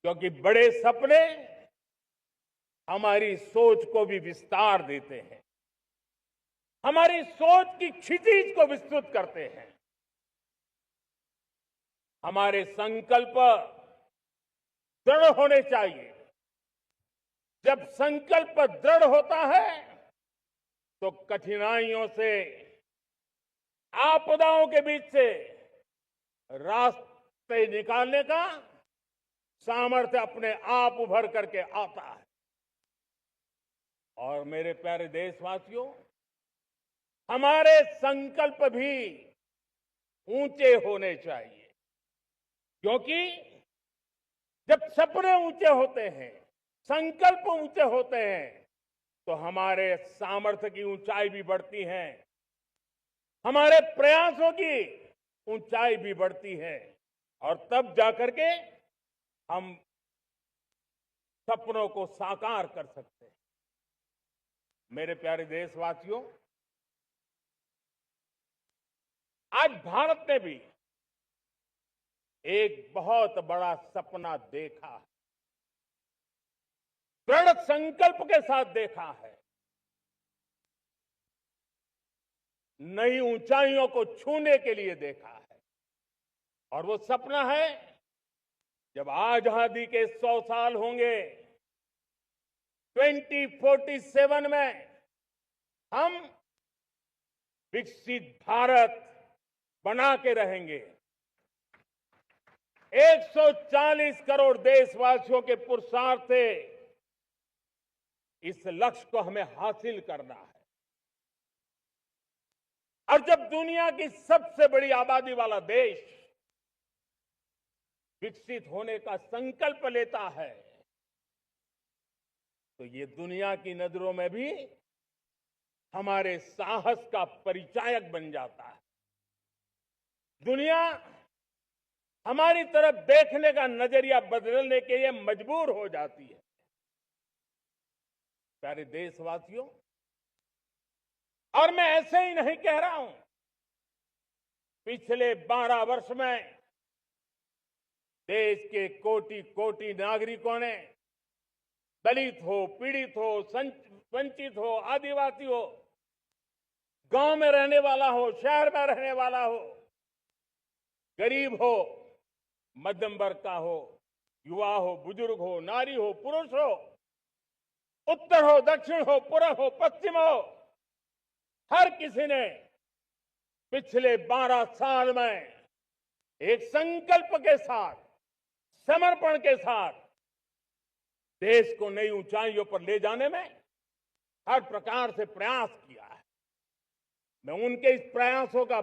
Speaker 19: क्योंकि बड़े सपने हमारी सोच को भी विस्तार देते हैं, हमारी सोच की क्षितिज को विस्तृत करते हैं। हमारे संकल्प दृढ़ होने चाहिए। जब संकल्प दृढ़ होता है तो कठिनाइयों से, आपदाओं के बीच से रास्ते निकालने का सामर्थ्य अपने आप उभर करके आता है। और मेरे प्यारे देशवासियों, हमारे संकल्प भी ऊंचे होने चाहिए, क्योंकि जब सपने ऊंचे होते हैं, संकल्प ऊंचे होते हैं, तो हमारे सामर्थ्य की ऊंचाई भी बढ़ती है, हमारे प्रयासों की ऊंचाई भी बढ़ती है, और तब जाकर के हम सपनों को साकार कर सकते हैं। मेरे प्यारे देशवासियों, आज भारत ने भी एक बहुत बड़ा सपना देखा है, दृढ़ संकल्प के साथ देखा है। नई ऊंचाइयों को छूने के लिए देखा है, और वो सपना है जब आजादी के 100 साल होंगे, 2047 में हम विकसित भारत बना के रहेंगे। 140 करोड़ देशवासियों के पुरुषार्थ से इस लक्ष्य को हमें हासिल करना है। और जब दुनिया की सबसे बड़ी आबादी वाला देश विकसित होने का संकल्प लेता है, तो ये दुनिया की नजरों में भी हमारे साहस का परिचायक बन जाता है। दुनिया हमारी तरफ देखने का नजरिया बदलने के लिए मजबूर हो जाती है। प्यारे देशवासियों, और मैं ऐसे ही नहीं कह रहा हूं, पिछले 12 वर्ष में देश के कोटि कोटि नागरिकों ने, दलित हो, पीड़ित हो, वंचित हो, आदिवासी हो, गांव में रहने वाला हो, शहर में रहने वाला हो, गरीब हो, मध्यम वर्ग का हो, युवा हो, बुजुर्ग हो, नारी हो, पुरुष हो, उत्तर हो, दक्षिण हो, पूर्व हो, पश्चिम हो, हर किसी ने पिछले 12 साल में एक संकल्प के साथ, समर्पण के साथ देश को नई ऊंचाइयों पर ले जाने में हर प्रकार से प्रयास किया है। मैं उनके इस प्रयासों का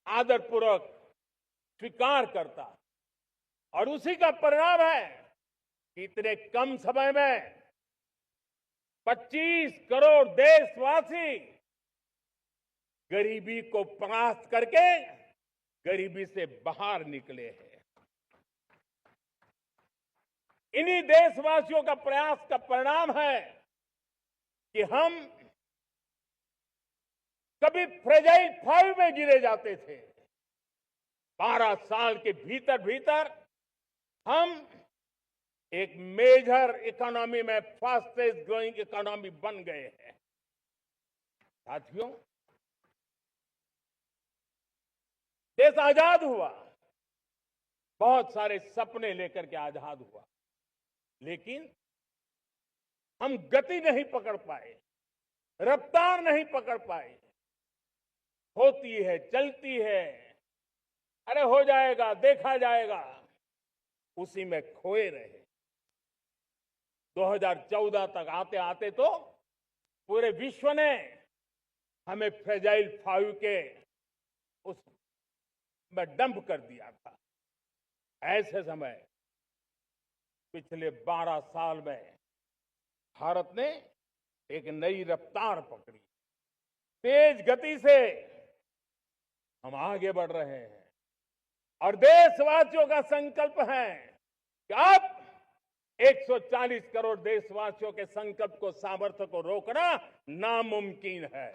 Speaker 19: आदरपूर्वक स्वीकार करता, और उसी का परिणाम है कि इतने कम समय में 25 करोड़ देशवासी गरीबी को परास्त करके गरीबी से बाहर निकले हैं। इन्हीं देशवासियों का प्रयास का परिणाम है कि हम कभी फ्रेजाइल 5 में गिरे जाते थे। 12 साल के भीतर भीतर हम एक मेजर इकोनॉमी में फास्टेस्ट ग्रोइंग इकोनॉमी बन गए हैं। साथियों, देश आजाद हुआ, बहुत सारे सपने लेकर के आजाद हुआ, लेकिन हम गति नहीं पकड़ पाए, रफ्तार नहीं पकड़ पाए। होती है, चलती है, अरे हो जाएगा, देखा जाएगा, उसी में खोए रहे। 2014 तक आते आते तो पूरे विश्व ने हमें फ्रेजाइल 5 के उस में डंप कर दिया था। ऐसे समय पिछले 12 साल में भारत ने एक नई रफ्तार पकड़ी, तेज गति से हम आगे बढ़ रहे हैं, और देशवासियों का संकल्प है कि अब 140 करोड़ देशवासियों के संकल्प को, सामर्थ्य को रोकना नामुमकिन है।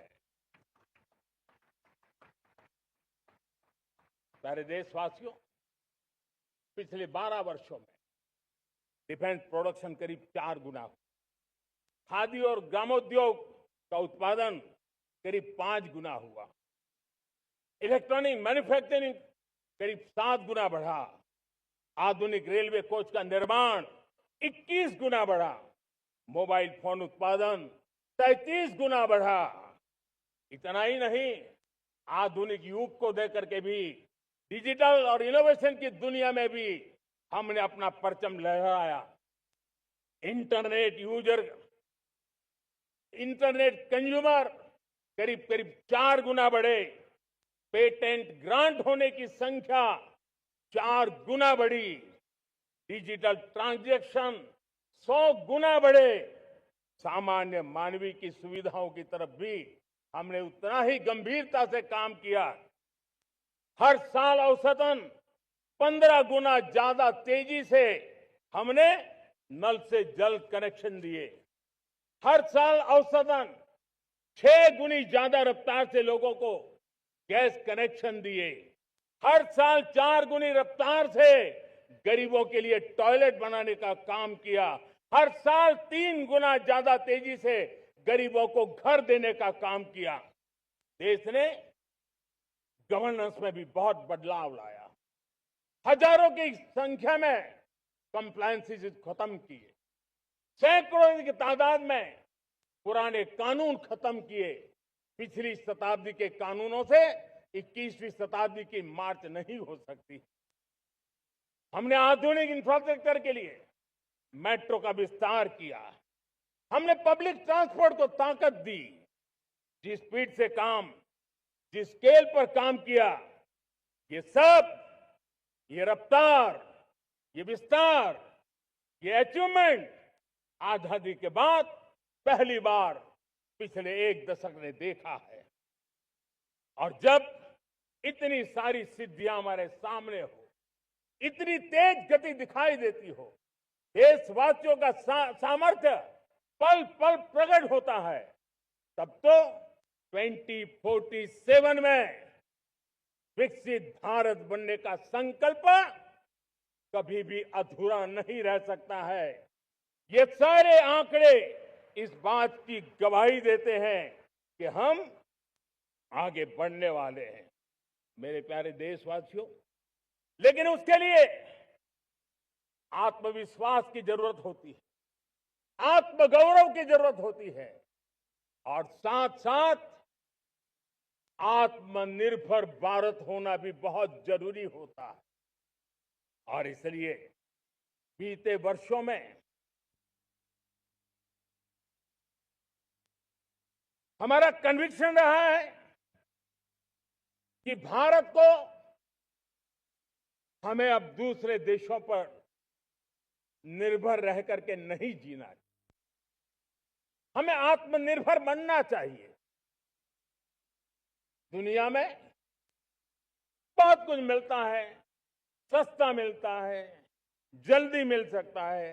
Speaker 19: प्यारे देशवासियों, पिछले 12 वर्षों में डिफेंस प्रोडक्शन करीब 4 गुना हुआ, खादी और ग्रामोद्योग का उत्पादन करीब 5 गुना हुआ, इलेक्ट्रॉनिक मैन्युफैक्चरिंग करीब 7 गुना बढ़ा, आधुनिक रेलवे कोच का निर्माण 21 गुना बढ़ा, मोबाइल फोन उत्पादन 33 गुना बढ़ा। इतना ही नहीं, आधुनिक युग को देकर के भी डिजिटल और इनोवेशन की दुनिया में भी हमने अपना परचम लहराया। इंटरनेट यूजर, इंटरनेट कंज्यूमर करीब करीब 4 गुना बढ़े, पेटेंट ग्रांट होने की संख्या 4 गुना बढ़ी, डिजिटल ट्रांजैक्शन 100 गुना बढ़े। सामान्य मानवीय की सुविधाओं की तरफ भी हमने उतना ही गंभीरता से काम किया। हर साल औसतन 15 गुना ज्यादा तेजी से हमने नल से जल कनेक्शन दिए। हर साल औसतन 6 गुनी ज्यादा रफ्तार से लोगों को गैस कनेक्शन दिए। हर साल 4 गुनी रफ्तार से गरीबों के लिए टॉयलेट बनाने का काम किया। हर साल 3 गुना ज्यादा तेजी से गरीबों को घर देने का काम किया। देश ने गवर्नेंस में भी बहुत बदलाव लाया। हजारों की संख्या में कंप्लायंसेस खत्म किए। सैकड़ों की तादाद में पुराने कानून खत्म किए। पिछली शताब्दी के कानूनों से 21वीं शताब्दी की मार्च नहीं हो सकती। हमने आधुनिक इंफ्रास्ट्रक्चर के लिए मेट्रो का विस्तार किया। हमने पब्लिक ट्रांसपोर्ट को ताकत दी। जिस स्पीड से काम, जिस स्केल पर काम किया, ये सब, ये रफ्तार, ये विस्तार, ये अचीवमेंट आजादी के बाद पहली बार पिछले 1 दशक ने देखा है। और जब इतनी सारी सिद्धियां हमारे सामने हो, इतनी तेज गति दिखाई देती हो, देशवासियों का सामर्थ्य पल पल प्रकट होता है, तब तो 2047 में विकसित भारत बनने का संकल्प कभी भी अधूरा नहीं रह सकता है। ये सारे आंकड़े इस बात की गवाही देते हैं कि हम आगे बढ़ने वाले हैं। मेरे प्यारे देशवासियों, लेकिन उसके लिए आत्मविश्वास की जरूरत होती है, आत्मगौरव की जरूरत होती है, और साथ साथ आत्मनिर्भर भारत होना भी बहुत जरूरी होता है। और इसलिए बीते वर्षों में हमारा कन्विक्शन रहा है कि भारत को हमें अब दूसरे देशों पर निर्भर रह करके नहीं जीना चाहिए। हमें आत्मनिर्भर बनना चाहिए। दुनिया में बहुत कुछ मिलता है, सस्ता मिलता है, जल्दी मिल सकता है,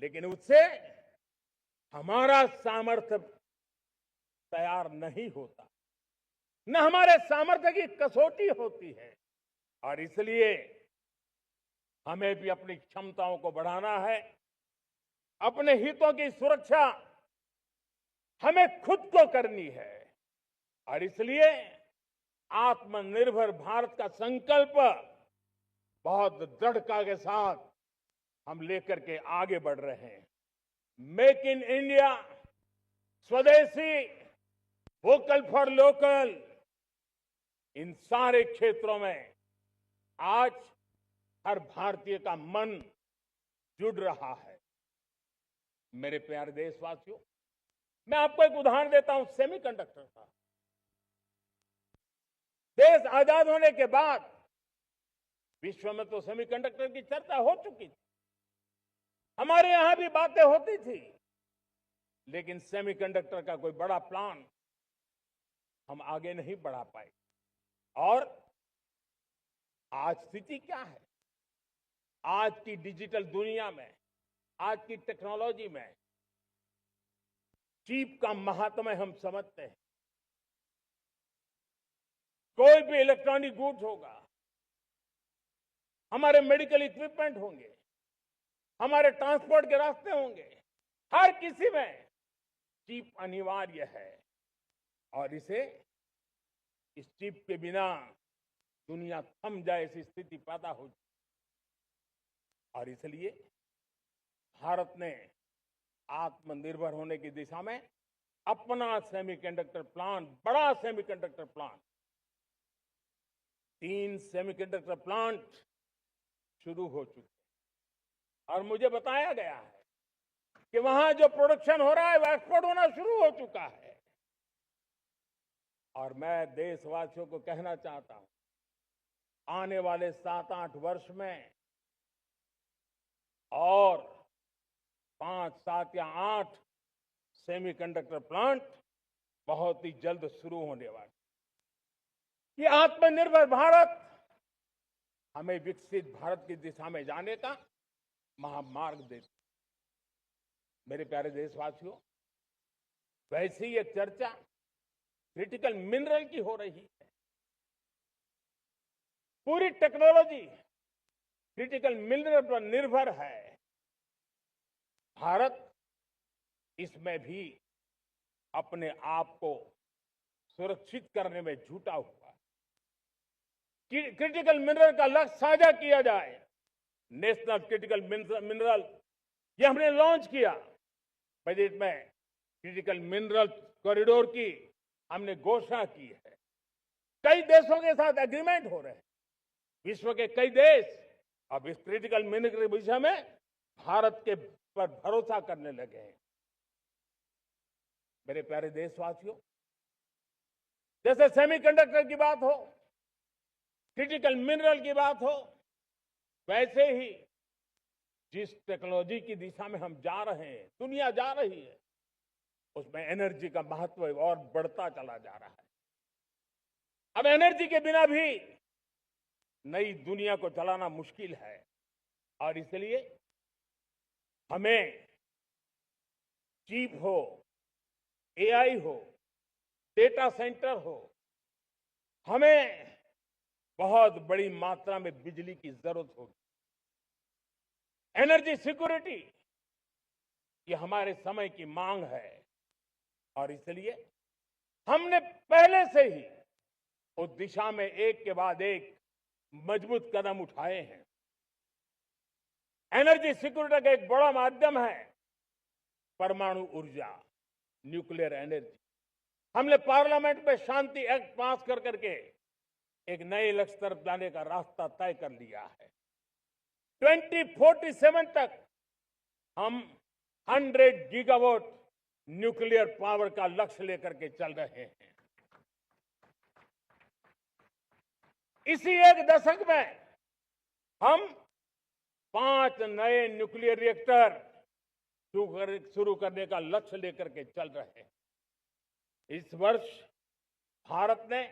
Speaker 19: लेकिन उससे हमारा सामर्थ्य तैयार नहीं होता, न हमारे सामर्थ्य की कसौटी होती है। और इसलिए हमें भी अपनी क्षमताओं को बढ़ाना है। अपने हितों की सुरक्षा हमें खुद को करनी है। और इसलिए आत्मनिर्भर भारत का संकल्प बहुत दृढ़ता के साथ हम लेकर के आगे बढ़ रहे हैं। मेक इन इंडिया, स्वदेशी, वोकल फॉर लोकल, इन सारे क्षेत्रों में आज हर भारतीय का मन जुड़ रहा है। मेरे प्यारे देशवासियों, मैं आपको एक उदाहरण देता हूं सेमीकंडक्टर का। देश आजाद होने के बाद विश्व में तो सेमीकंडक्टर की चर्चा हो चुकी थी, हमारे यहां भी बातें होती थी, लेकिन सेमीकंडक्टर का कोई बड़ा प्लान हम आगे नहीं बढ़ा पाए। और आज स्थिति क्या है? आज की डिजिटल दुनिया में, आज की टेक्नोलॉजी में चिप का महात्म्य हम समझते हैं। कोई भी इलेक्ट्रॉनिक गुड्स होगा, हमारे मेडिकल इक्विपमेंट होंगे, हमारे ट्रांसपोर्ट के रास्ते होंगे, हर किसी में चिप अनिवार्य है। और इस चिप के बिना दुनिया थम जाए ऐसी स्थिति पैदा हो जाए। और इसलिए भारत ने आत्मनिर्भर होने की दिशा में अपना सेमीकंडक्टर प्लांट, बड़ा सेमीकंडक्टर प्लांट, 3 सेमीकंडक्टर प्लांट शुरू हो चुके हैं। और मुझे बताया गया है कि वहां जो प्रोडक्शन हो रहा है वो एक्सपोर्ट होना शुरू हो चुका है। और मैं देशवासियों को कहना चाहता हूं, आने वाले 7-8 वर्ष में और 5, 7 या 8 सेमीकंडक्टर प्लांट बहुत ही जल्द शुरू होने वाले। ये आत्मनिर्भर भारत हमें विकसित भारत की दिशा में जाने का महामार्ग देती है। मेरे प्यारे देशवासियों, वैसे ही एक चर्चा क्रिटिकल मिनरल की हो रही है। पूरी टेक्नोलॉजी क्रिटिकल मिनरल पर निर्भर है। भारत इसमें भी अपने आप को सुरक्षित करने में जुटा हुआ है। क्रिटिकल मिनरल का लक्ष्य साझा किया जाए। नेशनल क्रिटिकल मिनरल ये हमने लॉन्च किया। बजट में क्रिटिकल मिनरल कॉरिडोर की हमने घोषणा की है। कई देशों के साथ एग्रीमेंट हो रहे हैं। विश्व के कई देश अब इस क्रिटिकल मिनरल के विषय में भारत के पर भरोसा करने लगे हैं। मेरे प्यारे देशवासियों, जैसे सेमीकंडक्टर की बात हो, क्रिटिकल मिनरल की बात हो, वैसे ही जिस टेक्नोलॉजी की दिशा में हम जा रहे हैं, दुनिया जा रही है, उसमें एनर्जी का महत्व और बढ़ता चला जा रहा है। अब एनर्जी के बिना भी नई दुनिया को चलाना मुश्किल है और इसलिए हमें चिप हो, एआई हो, डेटा सेंटर हो, हमें बहुत बड़ी मात्रा में बिजली की जरूरत होगी। एनर्जी सिक्योरिटी ये हमारे समय की मांग है और इसलिए हमने पहले से ही उस दिशा में एक के बाद एक मजबूत कदम उठाए हैं। एनर्जी सिक्योरिटी का एक बड़ा माध्यम है परमाणु ऊर्जा, न्यूक्लियर एनर्जी। हमने पार्लियामेंट में शांति एक्ट पास कर करके एक नए लक्ष्य तरफ जाने का रास्ता तय कर लिया है। 2047 तक हम 100 गीगावाट न्यूक्लियर पावर का लक्ष्य लेकर के चल रहे हैं। इसी एक दशक में हम 5 नए न्यूक्लियर रिएक्टर शुरू करने का लक्ष्य लेकर के चल रहे हैं। इस वर्ष भारत ने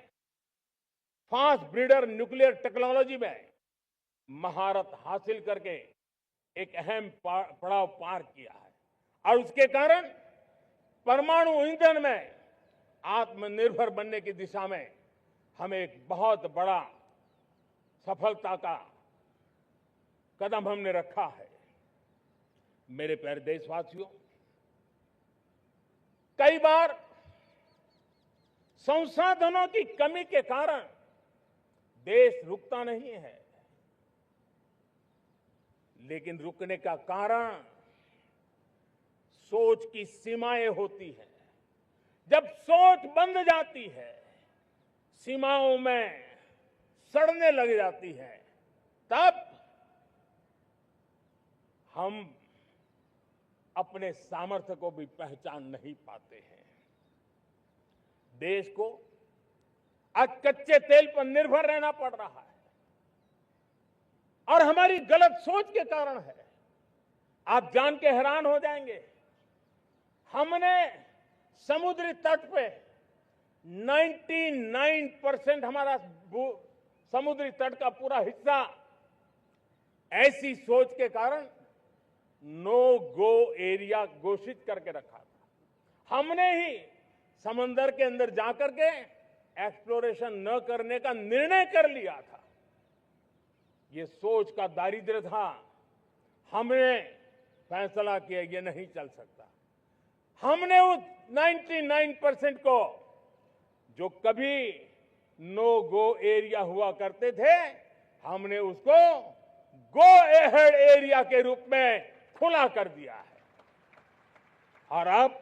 Speaker 19: फास्ट ब्रीडर न्यूक्लियर टेक्नोलॉजी में महारत हासिल करके एक अहम पड़ाव पार किया है और उसके कारण परमाणु ईंधन में आत्मनिर्भर बनने की दिशा में हमें एक बहुत बड़ा सफलता का कदम हमने रखा है। मेरे प्यारे देशवासियों, कई बार संसाधनों की कमी के कारण देश रुकता नहीं है, लेकिन रुकने का कारण सोच की सीमाएं होती हैं। जब सोच बंद जाती है, सीमाओं में सड़ने लग जाती है, तब हम अपने सामर्थ्य को भी पहचान नहीं पाते हैं। देश को आज कच्चे तेल पर निर्भर रहना पड़ रहा है और हमारी गलत सोच के कारण है। आप जान के हैरान हो जाएंगे, हमने समुद्री तट पे 99% हमारा समुद्री तट का पूरा हिस्सा ऐसी सोच के कारण नो गो एरिया घोषित करके रखा था। हमने ही समंदर के अंदर जाकर के एक्सप्लोरेशन न करने का निर्णय कर लिया था। ये सोच का दारिद्र्य था। हमने फैसला किया ये नहीं चल सकता। हमने उस 99% को जो कभी नो गो एरिया हुआ करते थे, हमने उसको गो एहेड एरिया के रूप में खुला कर दिया है और अब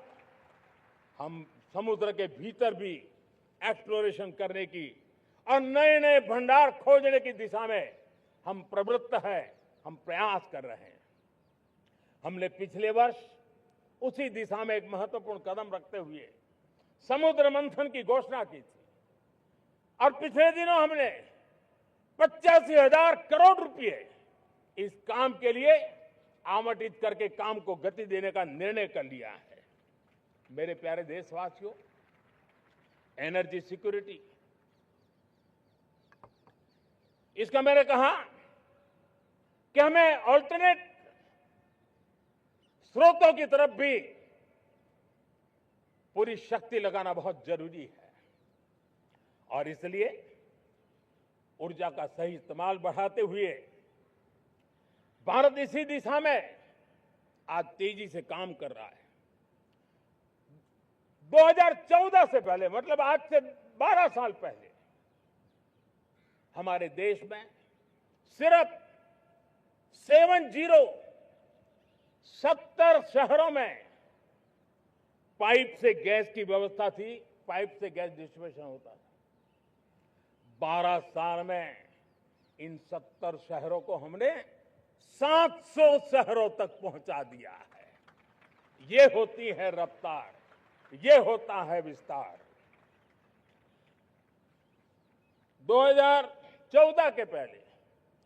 Speaker 19: हम समुद्र के भीतर भी एक्सप्लोरेशन करने की और नए नए भंडार खोजने की दिशा में हम प्रवृत्त हैं, हम प्रयास कर रहे हैं। हमने पिछले वर्ष उसी दिशा में एक महत्वपूर्ण कदम रखते हुए समुद्र मंथन की घोषणा की थी और पिछले दिनों हमने 85,000 करोड़ रुपए इस काम के लिए आवंटित करके काम को गति देने का निर्णय कर लिया है। मेरे प्यारे देशवासियों, एनर्जी सिक्योरिटी, इसका मैंने कहा कि हमें ऑल्टरनेट स्रोतों की तरफ भी पूरी शक्ति लगाना बहुत जरूरी है और इसलिए ऊर्जा का सही इस्तेमाल बढ़ाते हुए भारत इसी दिशा में आज तेजी से काम कर रहा है। 2014 से पहले, मतलब आज से 12 साल पहले, हमारे देश में सिर्फ 70 शहरों में पाइप से गैस की व्यवस्था थी, पाइप से गैस डिस्ट्रीब्यूशन होता था। 12 साल में इन 70 शहरों को हमने 700 शहरों तक पहुंचा दिया है। ये होती है रफ्तार, ये होता है विस्तार। 2014 के पहले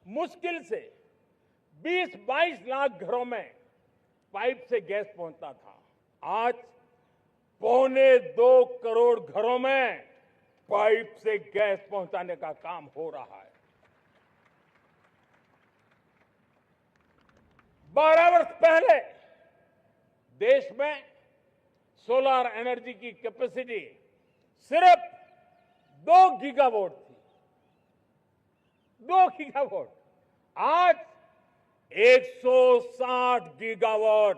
Speaker 19: मुश्किल से 20-22 लाख घरों में पाइप से गैस पहुंचता था। आज 1.25 करोड़ घरों में पाइप से गैस पहुंचाने का काम हो रहा है। 12 वर्ष पहले देश में सोलर एनर्जी की कैपेसिटी सिर्फ 2 गीगावाट थी। 2 गीगावाट, आज 160 गीगावाट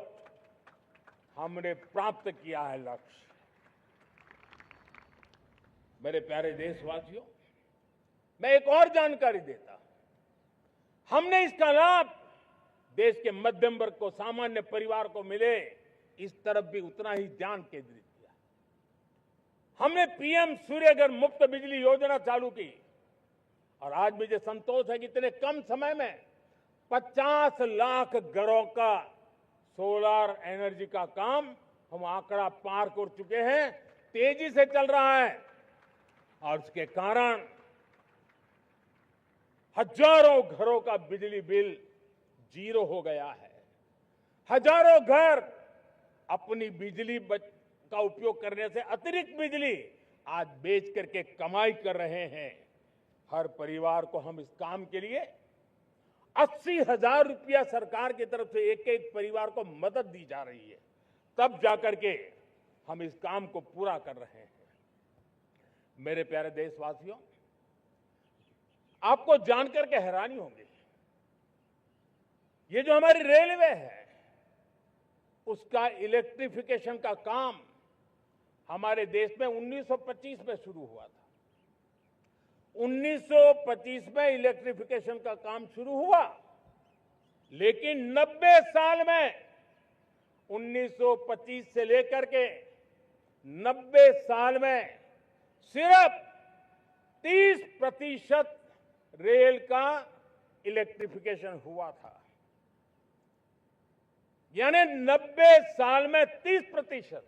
Speaker 19: हमने प्राप्त किया है लक्ष्य। मेरे प्यारे देशवासियों, मैं एक और जानकारी देता हूं। हमने इसका लाभ देश के मध्यम वर्ग को, सामान्य परिवार को मिले, इस तरफ भी उतना ही ध्यान केंद्रित किया। हमने पीएम सूर्यघर मुफ्त बिजली योजना चालू की और आज मुझे संतोष है कि इतने कम समय में 50 लाख घरों का सोलर एनर्जी का काम हम आंकड़ा पार कर चुके हैं। तेजी से चल रहा है और इसके कारण हजारों घरों का बिजली बिल 0 हो गया है। हजारों घर अपनी बिजली का उपयोग करने से अतिरिक्त बिजली आज बेच करके कमाई कर रहे हैं। हर परिवार को हम इस काम के लिए 80,000 रुपया सरकार की तरफ से एक एक परिवार को मदद दी जा रही है, तब जाकर के हम इस काम को पूरा कर रहे हैं। मेरे प्यारे देशवासियों, आपको जानकर के हैरानी होगी, ये जो हमारी रेलवे है उसका इलेक्ट्रिफिकेशन का काम हमारे देश में 1925 में शुरू हुआ था। 1925 में इलेक्ट्रिफिकेशन का काम शुरू हुआ, लेकिन 90 साल में 1925 से लेकर के 90 साल में सिर्फ 30% रेल का इलेक्ट्रिफिकेशन हुआ था। यानी 90 साल में 30%।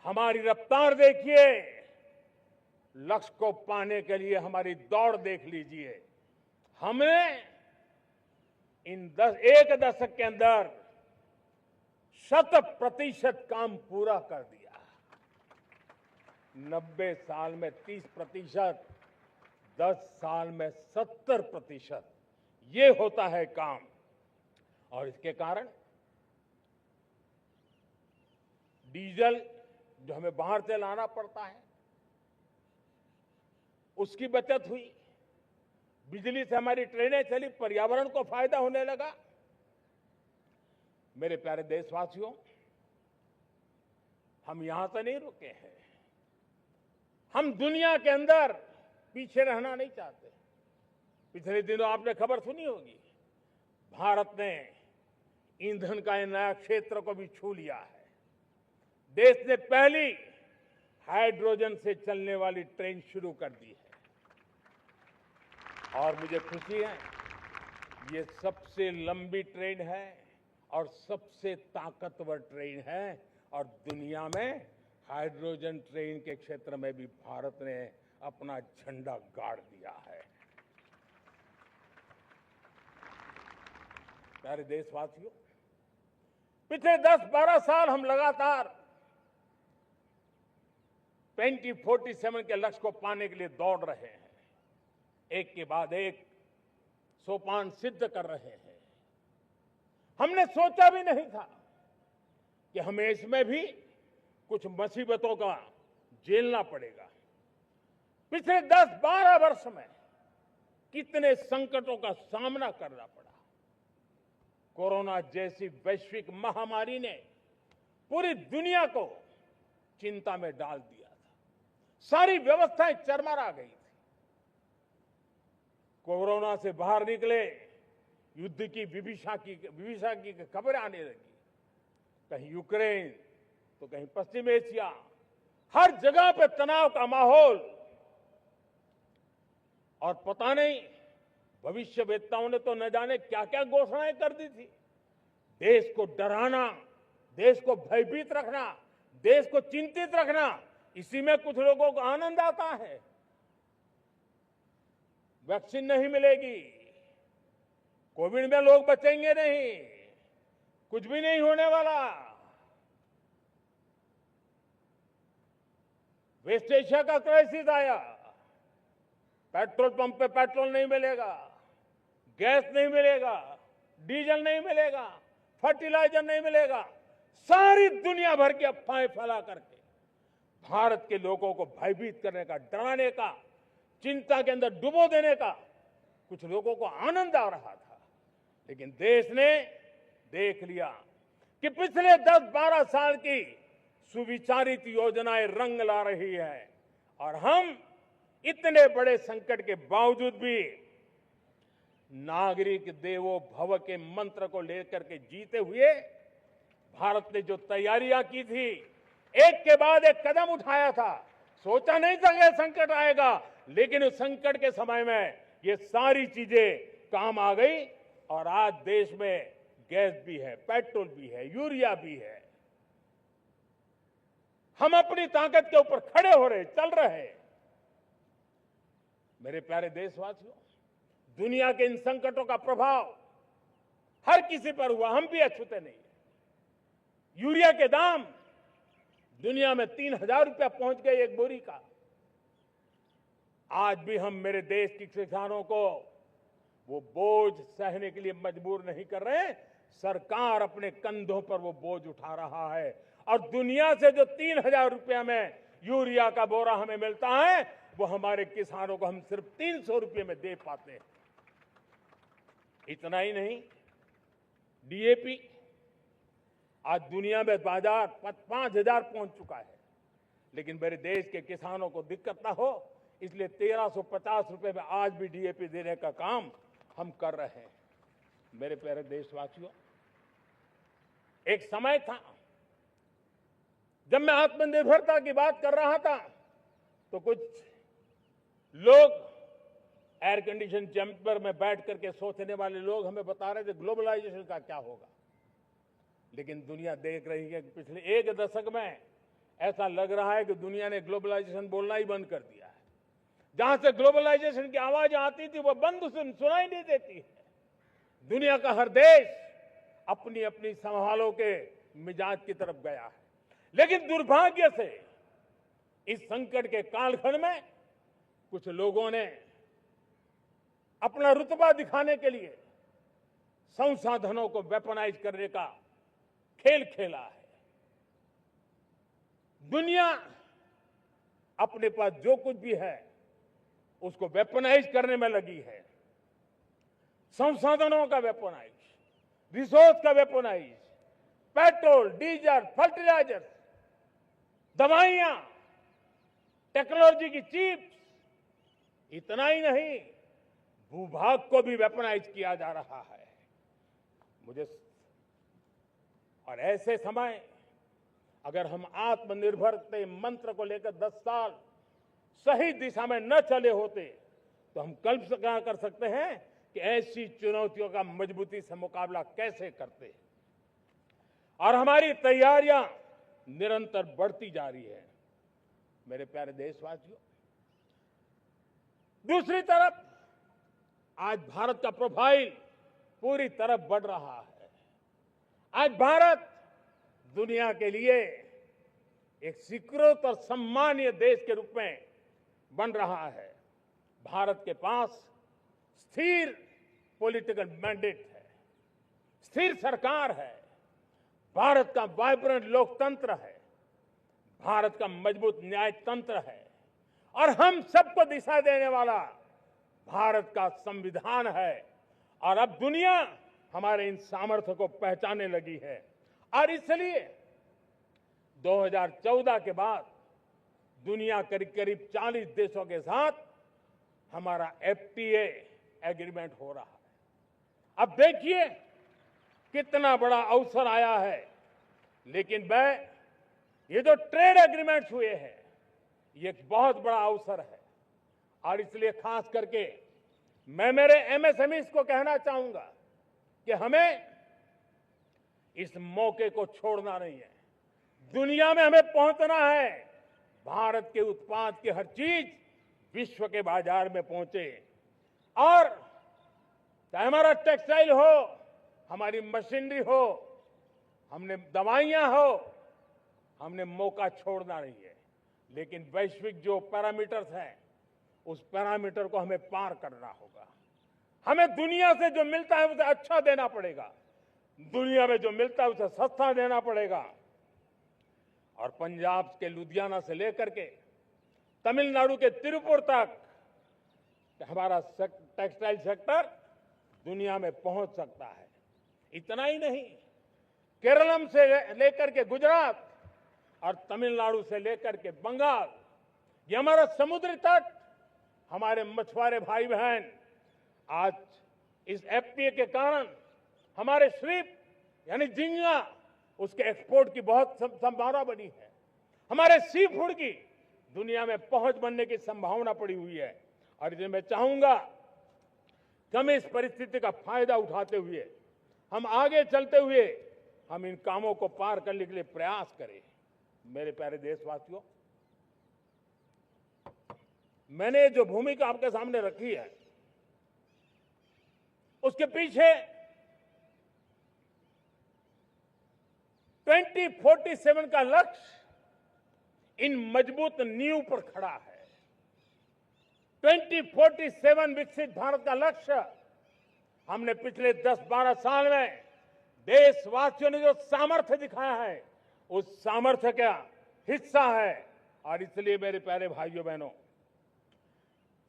Speaker 19: हमारी रफ्तार देखिए, लक्ष्य को पाने के लिए हमारी दौड़ देख लीजिए। हमने एक दशक के अंदर 100% काम पूरा कर दिया। 90 साल में 30%, 10 साल में 70%, ये होता है काम। और इसके कारण डीजल जो हमें बाहर से लाना पड़ता है उसकी बचत हुई, बिजली से हमारी ट्रेनें चली, पर्यावरण को फायदा होने लगा। मेरे प्यारे देशवासियों, हम यहां से नहीं रुके हैं, हम दुनिया के अंदर पीछे रहना नहीं चाहते। पिछले दिनों आपने खबर सुनी होगी, भारत ने ईंधन का नया क्षेत्र को भी छू लिया है। देश ने पहली हाइड्रोजन से चलने वाली ट्रेन शुरू कर दी है और मुझे खुशी है, ये सबसे लंबी ट्रेन है और सबसे ताकतवर ट्रेन है और दुनिया में हाइड्रोजन ट्रेन के क्षेत्र में भी भारत ने अपना झंडा गाड़ दिया है। प्यारे देशवासियों, पिछले 10-12 साल हम लगातार 2047 के लक्ष्य को पाने के लिए दौड़ रहे हैं, एक के बाद एक सोपान सिद्ध कर रहे हैं। हमने सोचा भी नहीं था कि हमें इसमें भी कुछ मुसीबतों का झेलना पड़ेगा। पिछले 10-12 वर्ष में कितने संकटों का सामना करना पड़ा। कोरोना जैसी वैश्विक महामारी ने पूरी दुनिया को चिंता में डाल दिया था। सारी व्यवस्थाएं चरमरा गई थी। कोरोना से बाहर निकले, युद्ध की विभीषा की खबरें आने लगी। कहीं यूक्रेन तो कहीं पश्चिम एशिया, हर जगह पे तनाव का माहौल। और पता नहीं भविष्यवेत्ताओं ने तो न जाने क्या क्या घोषणाएं कर दी थी। देश को डराना, देश को भयभीत रखना, देश को चिंतित रखना, इसी में कुछ लोगों को आनंद आता है। वैक्सीन नहीं मिलेगी, कोविड में लोग बचेंगे नहीं, कुछ भी नहीं होने वाला। वेस्ट एशिया का क्राइसिस आया, पेट्रोल पंप पे पेट्रोल नहीं मिलेगा, गैस नहीं मिलेगा, डीजल नहीं मिलेगा, फर्टिलाइजर नहीं मिलेगा। सारी दुनिया भर की अफवाहें फैला करके भारत के लोगों को भयभीत करने का, डराने का, चिंता के अंदर डुबो देने का कुछ लोगों को आनंद आ रहा था। लेकिन देश ने देख लिया कि पिछले 10-12 साल की सुविचारित योजनाएं रंग ला रही है और हम इतने बड़े संकट के बावजूद भी नागरिक देवो भव के मंत्र को लेकर के जीते हुए भारत ने जो तैयारियां की थी, एक के बाद एक कदम उठाया था। सोचा नहीं था कि संकट आएगा, लेकिन उस संकट के समय में ये सारी चीजें काम आ गई और आज देश में गैस भी है, पेट्रोल भी है, यूरिया भी है। हम अपनी ताकत के ऊपर खड़े हो रहे, चल रहे। मेरे प्यारे देशवासियों, दुनिया के इन संकटों का प्रभाव हर किसी पर हुआ, हम भी अछूते नहीं। यूरिया के दाम दुनिया में 3,000 रुपया पहुंच गए एक बोरी का। आज भी हम मेरे देश के किसानों को वो बोझ सहने के लिए मजबूर नहीं कर रहे हैं। सरकार अपने कंधों पर वो बोझ उठा रहा है और दुनिया से जो 3,000 रुपया में यूरिया का बोरा हमें मिलता है, वो हमारे किसानों को हम सिर्फ 300 रुपये में दे पाते हैं। इतना ही नहीं, डीएपी आज दुनिया में बाजार 5,000 पहुंच चुका है। लेकिन मेरे देश के किसानों को दिक्कत ना हो, इसलिए 1,350 रुपये में आज भी डीएपी देने का काम हम कर रहे हैं। मेरे प्यारे देशवासियों, एक समय था जब मैं आत्मनिर्भरता की बात कर रहा था तो कुछ लोग एयर कंडीशन चैम्बर में बैठ करके सोचने वाले लोग हमें बता रहे थे ग्लोबलाइजेशन का क्या होगा। लेकिन दुनिया देख रही है कि पिछले एक दशक में ऐसा लग रहा है कि दुनिया ने ग्लोबलाइजेशन बोलना ही बंद कर दिया है। जहां से ग्लोबलाइजेशन की आवाज आती थी वो बंद सुनाई नहीं देती है। दुनिया का हर देश अपनी अपनी संभालों के मिजाज की तरफ गया है। लेकिन दुर्भाग्य से इस संकट के कालखंड में कुछ लोगों ने अपना रुतबा दिखाने के लिए संसाधनों को वेपनाइज करने का खेल खेला है। दुनिया अपने पास जो कुछ भी है उसको वेपनाइज करने में लगी है। संसाधनों का वेपनाइज, रिसोर्स का वेपनाइज, पेट्रोल, डीजल, फर्टिलाइजर, दवाइयां, टेक्नोलॉजी की चिप्स, इतना ही नहीं, भूभाग को भी वेपनाइज किया जा रहा है। और ऐसे समय अगर हम आत्मनिर्भर के मंत्र को लेकर 10 साल सही दिशा में न चले होते तो हम कल्पना कर सकते हैं कि ऐसी चुनौतियों का मजबूती से मुकाबला कैसे करते हैं। और हमारी तैयारियां निरंतर बढ़ती जा रही है। मेरे प्यारे देशवासियों, दूसरी तरफ आज भारत का प्रोफाइल पूरी तरफ बढ़ रहा है। आज भारत दुनिया के लिए एक स्वीकृत और सम्मानीय देश के रूप में बन रहा है। भारत के पास स्थिर पॉलिटिकल मैंडेट है, स्थिर सरकार है, भारत का वाइब्रेंट लोकतंत्र है, भारत का मजबूत न्याय तंत्र है और हम सबको दिशा देने वाला भारत का संविधान है। और अब दुनिया हमारे इन सामर्थ्य को पहचानने लगी है और इसलिए 2014 के बाद दुनिया करीब करीब 40 देशों के साथ हमारा FTA एग्रीमेंट हो रहा है। अब देखिए कितना बड़ा अवसर आया है, लेकिन ये जो ट्रेड एग्रीमेंट्स हुए हैं ये एक बहुत बड़ा अवसर है और इसलिए खास करके मैं मेरे MSMEs को कहना चाहूंगा कि हमें इस मौके को छोड़ना नहीं है। दुनिया में हमें पहुंचना है, भारत के उत्पाद की हर चीज विश्व के बाजार में पहुंचे और चाहे हमारा टेक्सटाइल हो, हमारी मशीनरी हो, हमने दवाइयां हो, हमने मौका छोड़ना नहीं है। लेकिन वैश्विक जो पैरामीटर्स हैं उस पैरामीटर को हमें पार करना होगा। हमें दुनिया से जो मिलता है उसे अच्छा देना पड़ेगा, दुनिया में जो मिलता है उसे सस्ता देना पड़ेगा। और पंजाब के लुधियाना से लेकर के तमिलनाडु के तिरुपुर तक हमारा टेक्सटाइल सेक्टर दुनिया में पहुंच सकता है। इतना ही नहीं, केरलम से लेकर के गुजरात और तमिलनाडु से लेकर के बंगाल, ये हमारा समुद्री तट, हमारे मछुआरे भाई बहन आज इस FTA के कारण हमारे श्रिप यानी झींगा उसके एक्सपोर्ट की बहुत संभावना बनी है। हमारे सी फूड की दुनिया में पहुंच बनने की संभावना पड़ी हुई है और इसलिए मैं चाहूंगा कि हम इस परिस्थिति का फायदा उठाते हुए, हम आगे चलते हुए हम इन कामों को पार करने के लिए प्रयास करें। मेरे प्यारे देशवासियों, मैंने जो भूमिका आपके सामने रखी है उसके पीछे 2047 का लक्ष्य इन मजबूत नींव पर खड़ा है। 2047 विकसित भारत का लक्ष्य हमने पिछले 10-12 साल में देशवासियों ने जो सामर्थ्य दिखाया है उस सामर्थ्य का हिस्सा है। और इसलिए मेरे प्यारे भाइयों बहनों,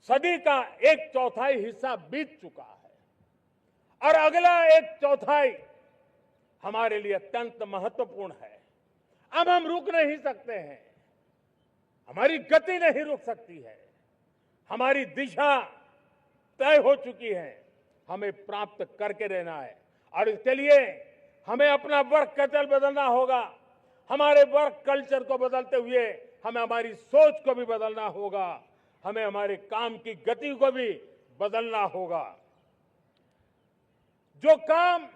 Speaker 19: सदी का 1/4 हिस्सा बीत चुका है और अगला 1/4 हमारे लिए अत्यंत महत्वपूर्ण है। अब हम रुक नहीं सकते हैं, हमारी गति नहीं रुक सकती है, हमारी दिशा तय हो चुकी है, हमें प्राप्त करके रहना है। और इसके लिए हमें अपना वर्क कल्चर बदलना होगा, हमारे वर्क कल्चर को बदलते हुए हमें हमारी सोच को भी बदलना होगा, हमें हमारे काम की गति को भी बदलना होगा। जो काम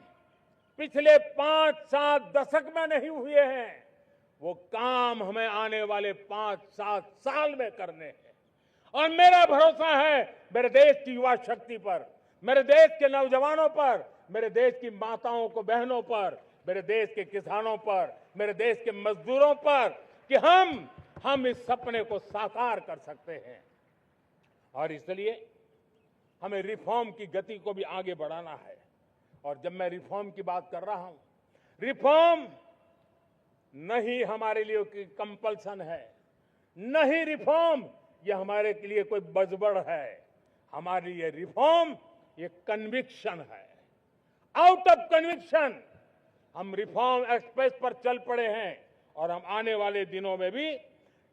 Speaker 19: पिछले 5-7 दशक में नहीं हुए हैं वो काम हमें आने वाले 5-7 साल में करने हैं। और मेरा भरोसा है मेरे देश की युवा शक्ति पर, मेरे देश के नौजवानों पर, मेरे देश की माताओं को बहनों पर, मेरे देश के किसानों पर, मेरे देश के मजदूरों पर कि हम इस सपने को साकार कर सकते हैं। और इसलिए हमें रिफॉर्म की गति को भी आगे बढ़ाना है। और जब मैं रिफॉर्म की बात कर रहा हूं, रिफॉर्म नहीं हमारे लिए कोई कंपल्सन है, नहीं रिफॉर्म ये हमारे के लिए कोई बजबड़ है, हमारे लिए रिफॉर्म ये कन्विक्शन है। आउट ऑफ कन्विक्शन हम रिफॉर्म एक्सप्रेस पर चल पड़े हैं और हम आने वाले दिनों में भी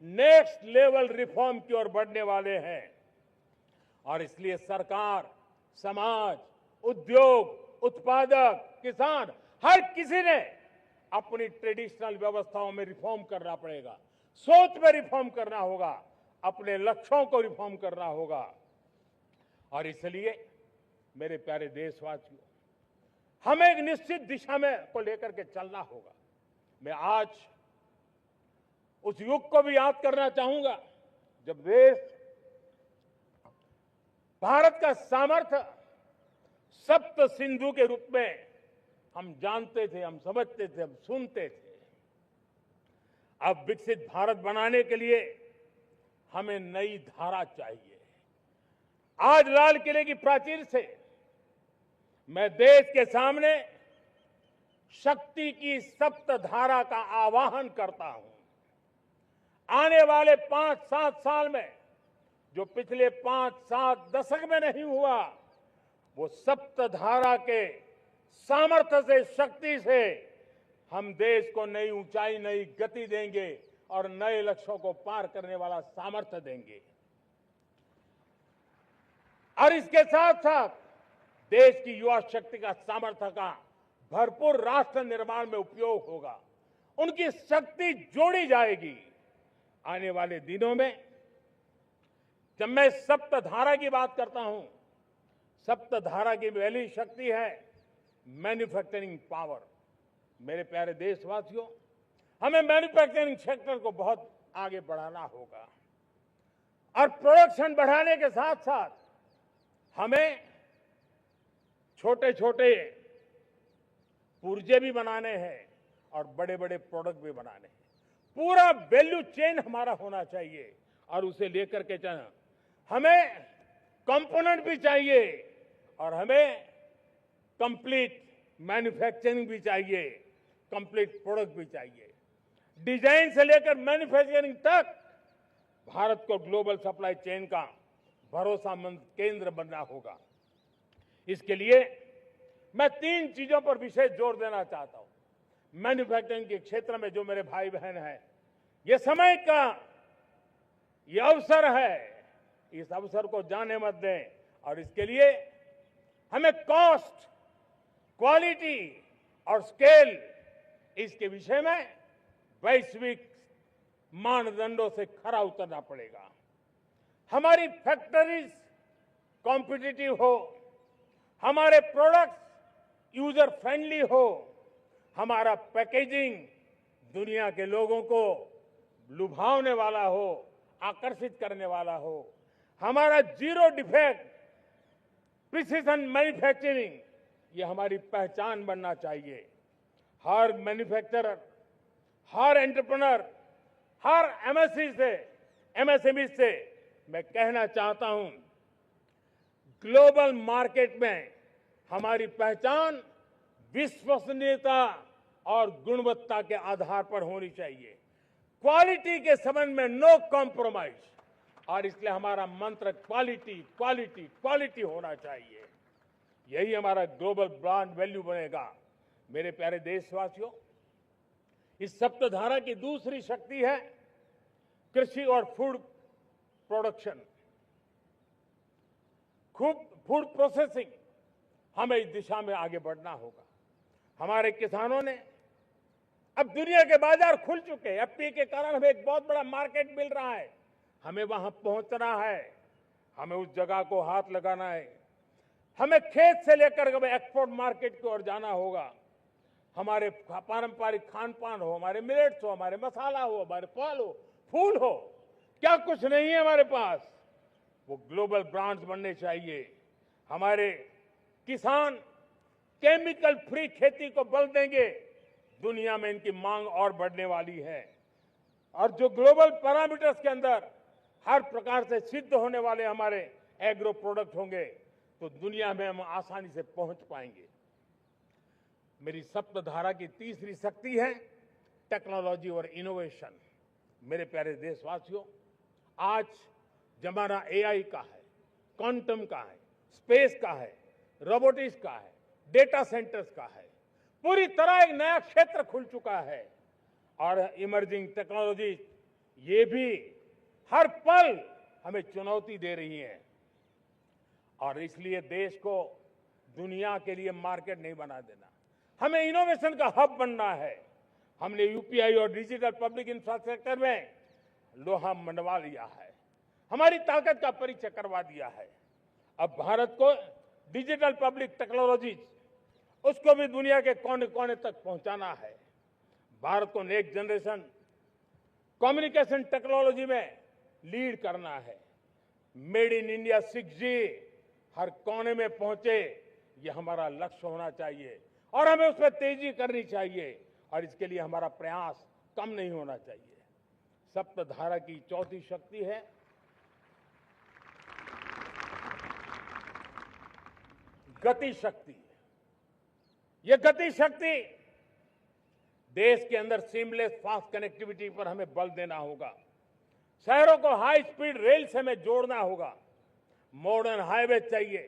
Speaker 19: नेक्स्ट लेवल रिफॉर्म की ओर बढ़ने वाले हैं। और इसलिए सरकार, समाज, उद्योग, उत्पादक, किसान, हर किसी ने अपनी ट्रेडिशनल व्यवस्थाओं में रिफॉर्म करना पड़ेगा, सोच में रिफॉर्म करना होगा, अपने लक्ष्यों को रिफॉर्म करना होगा। और इसलिए मेरे प्यारे देशवासियों, हमें एक निश्चित दिशा में को लेकर के चलना होगा। मैं आज उस युग को भी याद करना चाहूंगा जब देश भारत का सामर्थ्य सप्त सिंधु के रूप में हम जानते थे, हम समझते थे, हम सुनते थे। अब विकसित भारत बनाने के लिए हमें नई धारा चाहिए। आज लाल किले की प्राचीर से मैं देश के सामने शक्ति की सप्तधारा का आवाहन करता हूं। आने वाले 5-7 साल में जो पिछले 5-7 दशक में नहीं हुआ, वो सप्तधारा के सामर्थ्य से, शक्ति से हम देश को नई ऊंचाई, नई गति देंगे और नए लक्ष्यों को पार करने वाला सामर्थ्य देंगे। और इसके साथ साथ देश की युवा शक्ति का सामर्थ्य का भरपूर राष्ट्र निर्माण में उपयोग होगा, उनकी शक्ति जोड़ी जाएगी। आने वाले दिनों में जब मैं सप्तधारा की बात करता हूं, सप्तधारा की पहली शक्ति है मैन्युफैक्चरिंग पावर। मेरे प्यारे देशवासियों, हमें मैन्युफैक्चरिंग सेक्टर को बहुत आगे बढ़ाना होगा और प्रोडक्शन बढ़ाने के साथ साथ हमें छोटे छोटे पुर्जे भी बनाने हैं और बड़े बड़े प्रोडक्ट भी बनाने हैं। पूरा वैल्यू चेन हमारा होना चाहिए और उसे लेकर के चलना। हमें कंपोनेंट भी चाहिए और हमें कंप्लीट मैन्युफैक्चरिंग भी चाहिए, कंप्लीट प्रोडक्ट भी चाहिए। डिजाइन से लेकर मैन्युफैक्चरिंग तक भारत को ग्लोबल सप्लाई चेन का भरोसामंद केंद्र बनना होगा। इसके लिए मैं 3 चीजों पर विशेष जोर देना चाहता हूं। मैन्युफैक्चरिंग के क्षेत्र में जो मेरे भाई बहन हैं, ये समय का ये अवसर है, इस अवसर को जाने मत दें और इसके लिए हमें कॉस्ट, क्वालिटी और स्केल, इसके विषय में वैश्विक मानदंडों से खरा उतरना पड़ेगा। हमारी फैक्ट्रीज कॉम्पिटिटिव हो, हमारे प्रोडक्ट्स यूजर फ्रेंडली हो, हमारा पैकेजिंग दुनिया के लोगों को लुभावने वाला हो, आकर्षित करने वाला हो, हमारा जीरो डिफेक्ट प्रिसिजन मैन्युफैक्चरिंग, ये हमारी पहचान बनना चाहिए। हर मैन्युफैक्चरर, हर एंटरप्रेन्योर, हर एमएसएमई से मैं कहना चाहता हूं, ग्लोबल मार्केट में हमारी पहचान विश्वसनीयता और गुणवत्ता के आधार पर होनी चाहिए। क्वालिटी के संबंध में नो कॉम्प्रोमाइज, और इसलिए हमारा मंत्र क्वालिटी, क्वालिटी, क्वालिटी होना चाहिए। यही हमारा ग्लोबल ब्रांड वैल्यू बनेगा। मेरे प्यारे देशवासियों, इस सप्तधारा की दूसरी शक्ति है कृषि और फूड प्रोडक्शन, फूड प्रोसेसिंग। हमें इस दिशा में आगे बढ़ना होगा। हमारे किसानों ने, अब दुनिया के बाजार खुल चुके हैं, एफपीए के कारण हमें एक बहुत बड़ा मार्केट मिल रहा है। हमें वहां पहुंचना है, हमें उस जगह को हाथ लगाना है। हमें खेत से लेकर एक्सपोर्ट मार्केट की ओर जाना होगा। हमारे पारंपरिक खान पान हो, हमारे मिलेट्स हो, हमारे मसाला हो, हमारे फल हो, फूल हो, क्या कुछ नहीं है हमारे पास, वो ग्लोबल ब्रांड्स बनने चाहिए। हमारे किसान केमिकल फ्री खेती को बल देंगे, दुनिया में इनकी मांग और बढ़ने वाली है। और जो ग्लोबल पैरामीटर्स के अंदर हर प्रकार से सिद्ध होने वाले हमारे एग्रो प्रोडक्ट होंगे, तो दुनिया में हम आसानी से पहुंच पाएंगे। मेरी सप्तधारा की तीसरी शक्ति है टेक्नोलॉजी और इनोवेशन। मेरे प्यारे देशवासियों, आज जमाना एआई का है, क्वांटम का है, स्पेस का है, रोबोटिक्स का है, डेटा सेंटर्स का है। पूरी तरह एक नया क्षेत्र खुल चुका है और इमर्जिंग टेक्नोलॉजी ये भी हर पल हमें चुनौती दे रही है। और इसलिए देश को दुनिया के लिए मार्केट नहीं बना देना, हमें इनोवेशन का हब बनना है। हमने यूपीआई और डिजिटल पब्लिक इंफ्रास्ट्रक्चर में लोहा मनवा लिया है, हमारी ताकत का परिचय करवा दिया है। अब भारत को डिजिटल पब्लिक टेक्नोलॉजी, उसको भी दुनिया के कोने कोने तक पहुंचाना है। भारत को नेक्स्ट जनरेशन कम्युनिकेशन टेक्नोलॉजी में लीड करना है। मेड इन इंडिया 6G हर कोने में पहुंचे, ये हमारा लक्ष्य होना चाहिए और हमें उस पर तेजी करनी चाहिए और इसके लिए हमारा प्रयास कम नहीं होना चाहिए। सप्तधारा की चौथी शक्ति है गति शक्ति। ये गति शक्ति देश के अंदर सीमलेस फास्ट कनेक्टिविटी पर हमें बल देना होगा। शहरों को हाई स्पीड रेल से हमें जोड़ना होगा। मॉडर्न हाईवे चाहिए,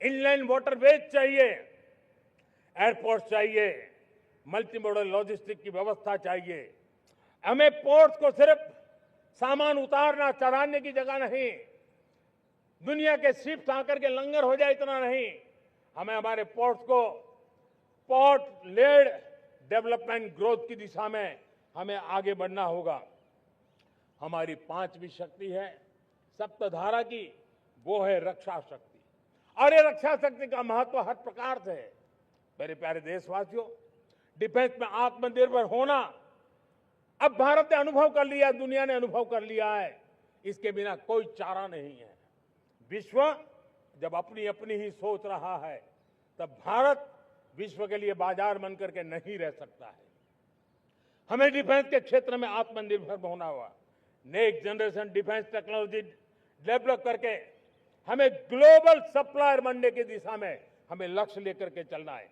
Speaker 19: इनलैंड वाटरवेज चाहिए, एयरपोर्ट चाहिए, मल्टी मॉडल लॉजिस्टिक की व्यवस्था चाहिए। हमें पोर्ट्स को सिर्फ सामान उतारना चढ़ाने की जगह नहीं, दुनिया के शिप्स आकर के लंगर हो जाए इतना नहीं, हमें हमारे पोर्ट्स को पोर्ट लेड डेवलपमेंट ग्रोथ की दिशा में हमें आगे बढ़ना होगा। हमारी पांचवी शक्ति है सप्तधारा की, वो है रक्षा शक्ति। और ये रक्षा शक्ति का महत्व हर प्रकार से है। मेरे प्यारे देशवासियों, डिफेंस में आत्मनिर्भर होना अब भारत ने अनुभव कर लिया, दुनिया ने अनुभव कर लिया है, इसके बिना कोई चारा नहीं है। विश्व जब अपनी अपनी ही सोच रहा है, तब भारत विश्व के लिए बाजार बन करके नहीं रह सकता है। हमें डिफेंस के क्षेत्र में आत्मनिर्भर होना होगा। Next generation defence technology develop करके हमें ग्लोबल सप्लायर बनने की दिशा में हमें लक्ष्य लेकर के चलना है।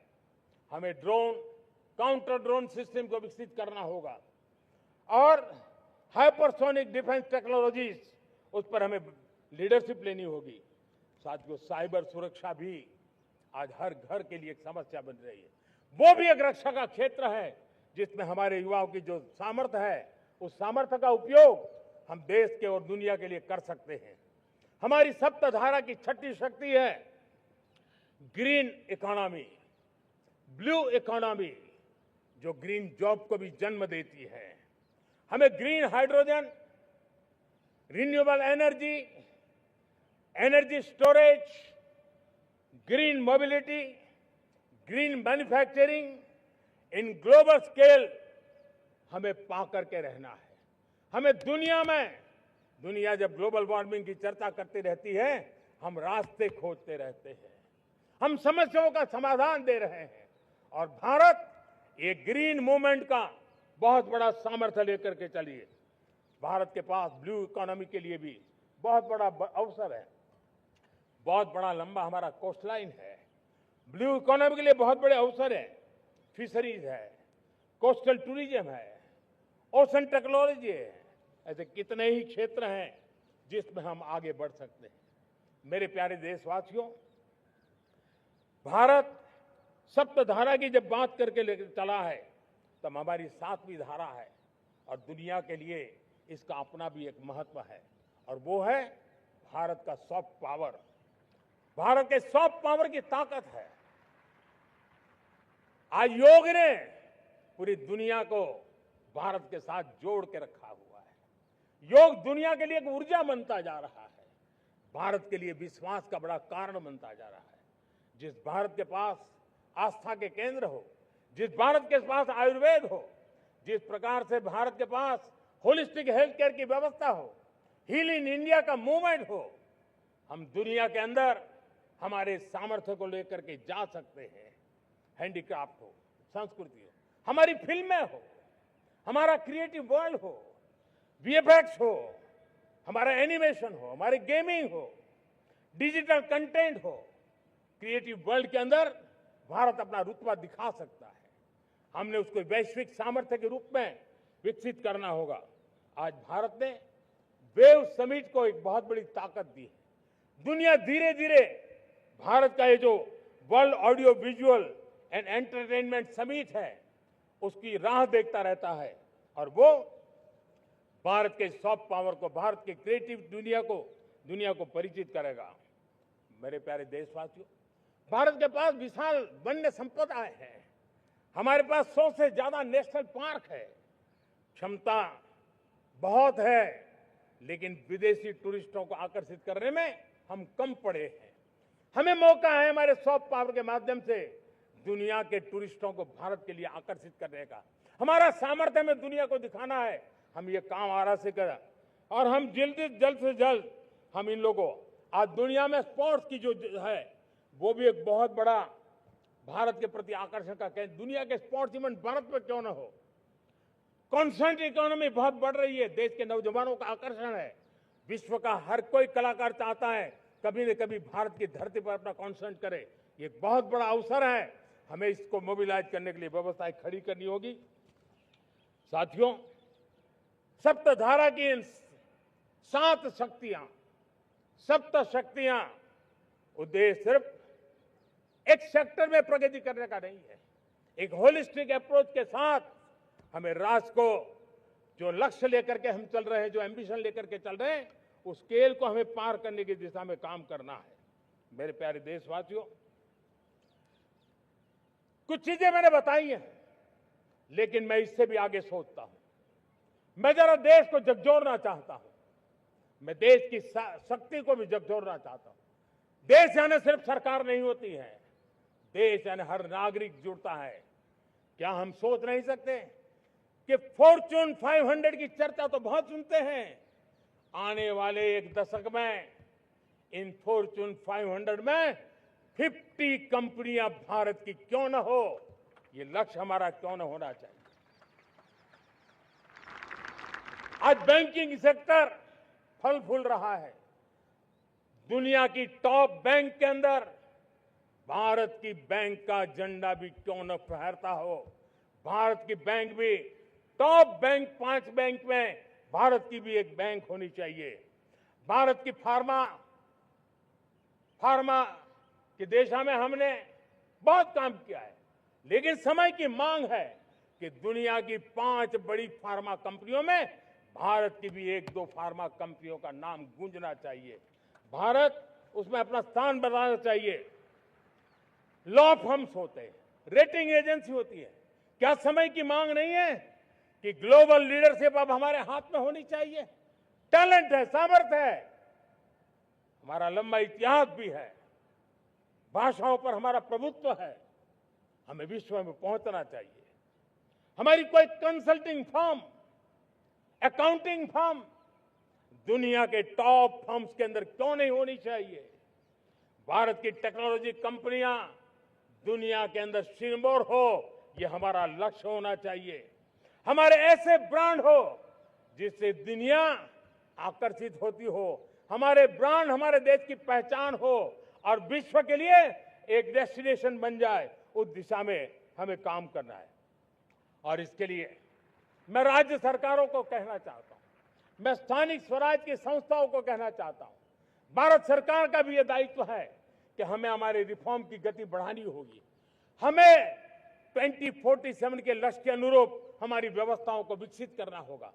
Speaker 19: हमें ड्रोन, काउंटर ड्रोन सिस्टम को विकसित करना होगा और हाइपरसोनिक डिफेंस टेक्नोलॉजीज, उस पर हमें लीडरशिप लेनी होगी। साथियों, साइबर सुरक्षा भी आज हर घर के लिए एक समस्या बन रही है। वो भी एक रक्षा का क्षेत्र है जिसमें हमारे युवाओं की जो सामर्थ्य है, उस सामर्थ्य का उपयोग हम देश के और दुनिया के लिए कर सकते हैं। हमारी सप्तधारा की छठी शक्ति है ग्रीन इकोनॉमी, ब्लू इकोनॉमी, जो ग्रीन जॉब को भी जन्म देती है। हमें green hydrogen, renewable energy, energy storage, green mobility, green manufacturing in global scale हमें पा करके रहना है। हमें दुनिया जब ग्लोबल वार्मिंग की चर्चा करती रहती है, हम रास्ते खोजते रहते हैं, हम समस्याओं का समाधान दे रहे हैं। और भारत ये ग्रीन मूवमेंट का बहुत बड़ा सामर्थ्य लेकर के चलिए। भारत के पास ब्लू इकोनॉमी के लिए भी बहुत बड़ा अवसर है। बहुत बड़ा लंबा हमारा कोस्ट लाइन है। ब्लू इकोनॉमी के लिए बहुत बड़े अवसर है। फिशरीज है, कोस्टल टूरिज्म है, ओशन टेक्नोलॉजी है। ऐसे कितने ही क्षेत्र हैं जिसमें हम आगे बढ़ सकते हैं। मेरे प्यारे देशवासियों, भारत सप्तधारा की जब बात करके लेकर चला है, तब हमारी सातवीं धारा है और दुनिया के लिए इसका अपना भी एक महत्व है, और वो है भारत का सॉफ्ट पावर। भारत के सॉफ्ट पावर की ताकत है। आज योग ने पूरी दुनिया को भारत के साथ जोड़ के रखा हुआ है। योग दुनिया के लिए एक ऊर्जा बनता जा रहा है, भारत के लिए विश्वास का बड़ा कारण बनता जा रहा है। जिस भारत के पास आस्था के केंद्र हो, जिस भारत के पास आयुर्वेद हो, जिस प्रकार से भारत के पास होलिस्टिक हेल्थ केयर की व्यवस्था हो, हील इन इंडिया का मूवमेंट हो, हम दुनिया के अंदर हमारे सामर्थ्य को लेकर के जा सकते हैं। हैंडीक्राफ्ट हो, संस्कृति हो, हमारी फिल्में हो, हमारा क्रिएटिव वर्ल्ड हो, वीएफएक्स हो, हमारा एनिमेशन हो, हमारी गेमिंग हो, डिजिटल कंटेंट हो, क्रिएटिव वर्ल्ड के अंदर भारत अपना रुतबा दिखा सकता है। हमने उसको वैश्विक सामर्थ्य के रूप में विकसित करना होगा। आज भारत ने वेव समिट को एक बहुत बड़ी ताकत दी है। दुनिया धीरे धीरे भारत का ये जो world audio visual and entertainment summit है, उसकी राह देखता रहता है, और वो भारत के सॉफ्ट पावर को, भारत के क्रिएटिव दुनिया को परिचित करेगा। मेरे प्यारे देशवासियों, भारत के पास विशाल वन्य संपदा है। हमारे पास 100 से ज्यादा नेशनल पार्क है। क्षमता बहुत है, लेकिन विदेशी टूरिस्टों को आकर्षित करने में हम कम पड़े हैं। हमें मौका है हमारे सॉफ्ट पावर के माध्यम से दुनिया के टूरिस्टों को भारत के लिए आकर्षित करने का। हमारा सामर्थ्य हमें दुनिया को दिखाना है। हम ये काम आरा से करें, और हम जल्द से जल्द हम इन लोगों, आज दुनिया में स्पोर्ट्स की जो है, वो भी एक बहुत बड़ा भारत के प्रति आकर्षण का केंद्र। दुनिया के स्पोर्ट्स इवेंट भारत में क्यों ना हो। कॉन्स्टेंट इकोनॉमी बहुत बढ़ रही है, देश के नौजवानों का आकर्षण है। विश्व का हर कोई कलाकार चाहता है कभी न कभी भारत की धरती पर अपना कॉन्सर्ट करे। ये एक बहुत बड़ा अवसर है, हमें इसको मोबिलाइज करने के लिए व्यवस्थाएं खड़ी करनी होगी। साथियों, सप्तधारा की इन 7 शक्तियां, सप्त शक्तियां उद्देश्य सिर्फ एक सेक्टर में प्रगति करने का नहीं है। एक होलिस्टिक अप्रोच के साथ हमें राष्ट्र को जो लक्ष्य लेकर के हम चल रहे हैं, जो एम्बिशन लेकर के चल रहे हैं, उस स्केल को हमें पार करने की दिशा में काम करना है। मेरे प्यारे देशवासियों, कुछ चीजें मैंने बताई हैं, लेकिन मैं इससे भी आगे सोचता हूं। मैं जरा देश को झकझोरना चाहता हूं। मैं देश की शक्ति को भी झकझोरना चाहता हूं। देश यानी सिर्फ सरकार नहीं होती है, देश यानी हर नागरिक जुड़ता है। क्या हम सोच नहीं सकते कि फॉर्च्यून 500 की चर्चा तो बहुत सुनते हैं, आने वाले एक दशक में इन फॉर्च्यून 500 में 50 कंपनियां भारत की क्यों न हो, ये लक्ष्य हमारा क्यों न होना चाहिए। आज बैंकिंग सेक्टर फल फूल रहा है। दुनिया की टॉप बैंक के अंदर भारत की बैंक का झंडा भी क्यों न फहरता हो। भारत की बैंक भी टॉप बैंक 5 बैंक में भारत की भी एक बैंक होनी चाहिए। भारत की फार्मा की दिशा में हमने बहुत काम किया है, लेकिन समय की मांग है कि दुनिया की 5 बड़ी फार्मा कंपनियों में भारत की भी 1-2 फार्मा कंपनियों का नाम गूंजना चाहिए। भारत उसमें अपना स्थान बनाना चाहिए। लॉ फर्म्स होते हैं, रेटिंग एजेंसी होती है। क्या समय की मांग नहीं है कि ग्लोबल लीडरशिप अब हमारे हाथ में होनी चाहिए? टैलेंट है, सामर्थ्य है, हमारा लंबा इतिहास भी है, भाषाओं पर हमारा प्रभुत्व है। हमें विश्व में पहुंचना चाहिए। हमारी कोई कंसल्टिंग फर्म, अकाउंटिंग फर्म दुनिया के टॉप फर्म्स के अंदर क्यों नहीं होनी चाहिए? भारत की टेक्नोलॉजी कंपनियां दुनिया के अंदर सिरमौर हो, यह हमारा लक्ष्य होना चाहिए। हमारे ऐसे ब्रांड हो जिससे दुनिया आकर्षित होती हो, हमारे ब्रांड हमारे देश की पहचान हो और विश्व के लिए एक डेस्टिनेशन बन जाए, उस दिशा में हमें काम करना है। और इसके लिए मैं राज्य सरकारों को कहना चाहता हूं, मैं स्थानिक स्वराज की संस्थाओं को कहना चाहता हूं, भारत सरकार का भी यह दायित्व है कि हमें हमारे रिफॉर्म की गति बढ़ानी होगी। हमें 2047 के लक्ष्य के अनुरूप हमारी व्यवस्थाओं को विकसित करना होगा।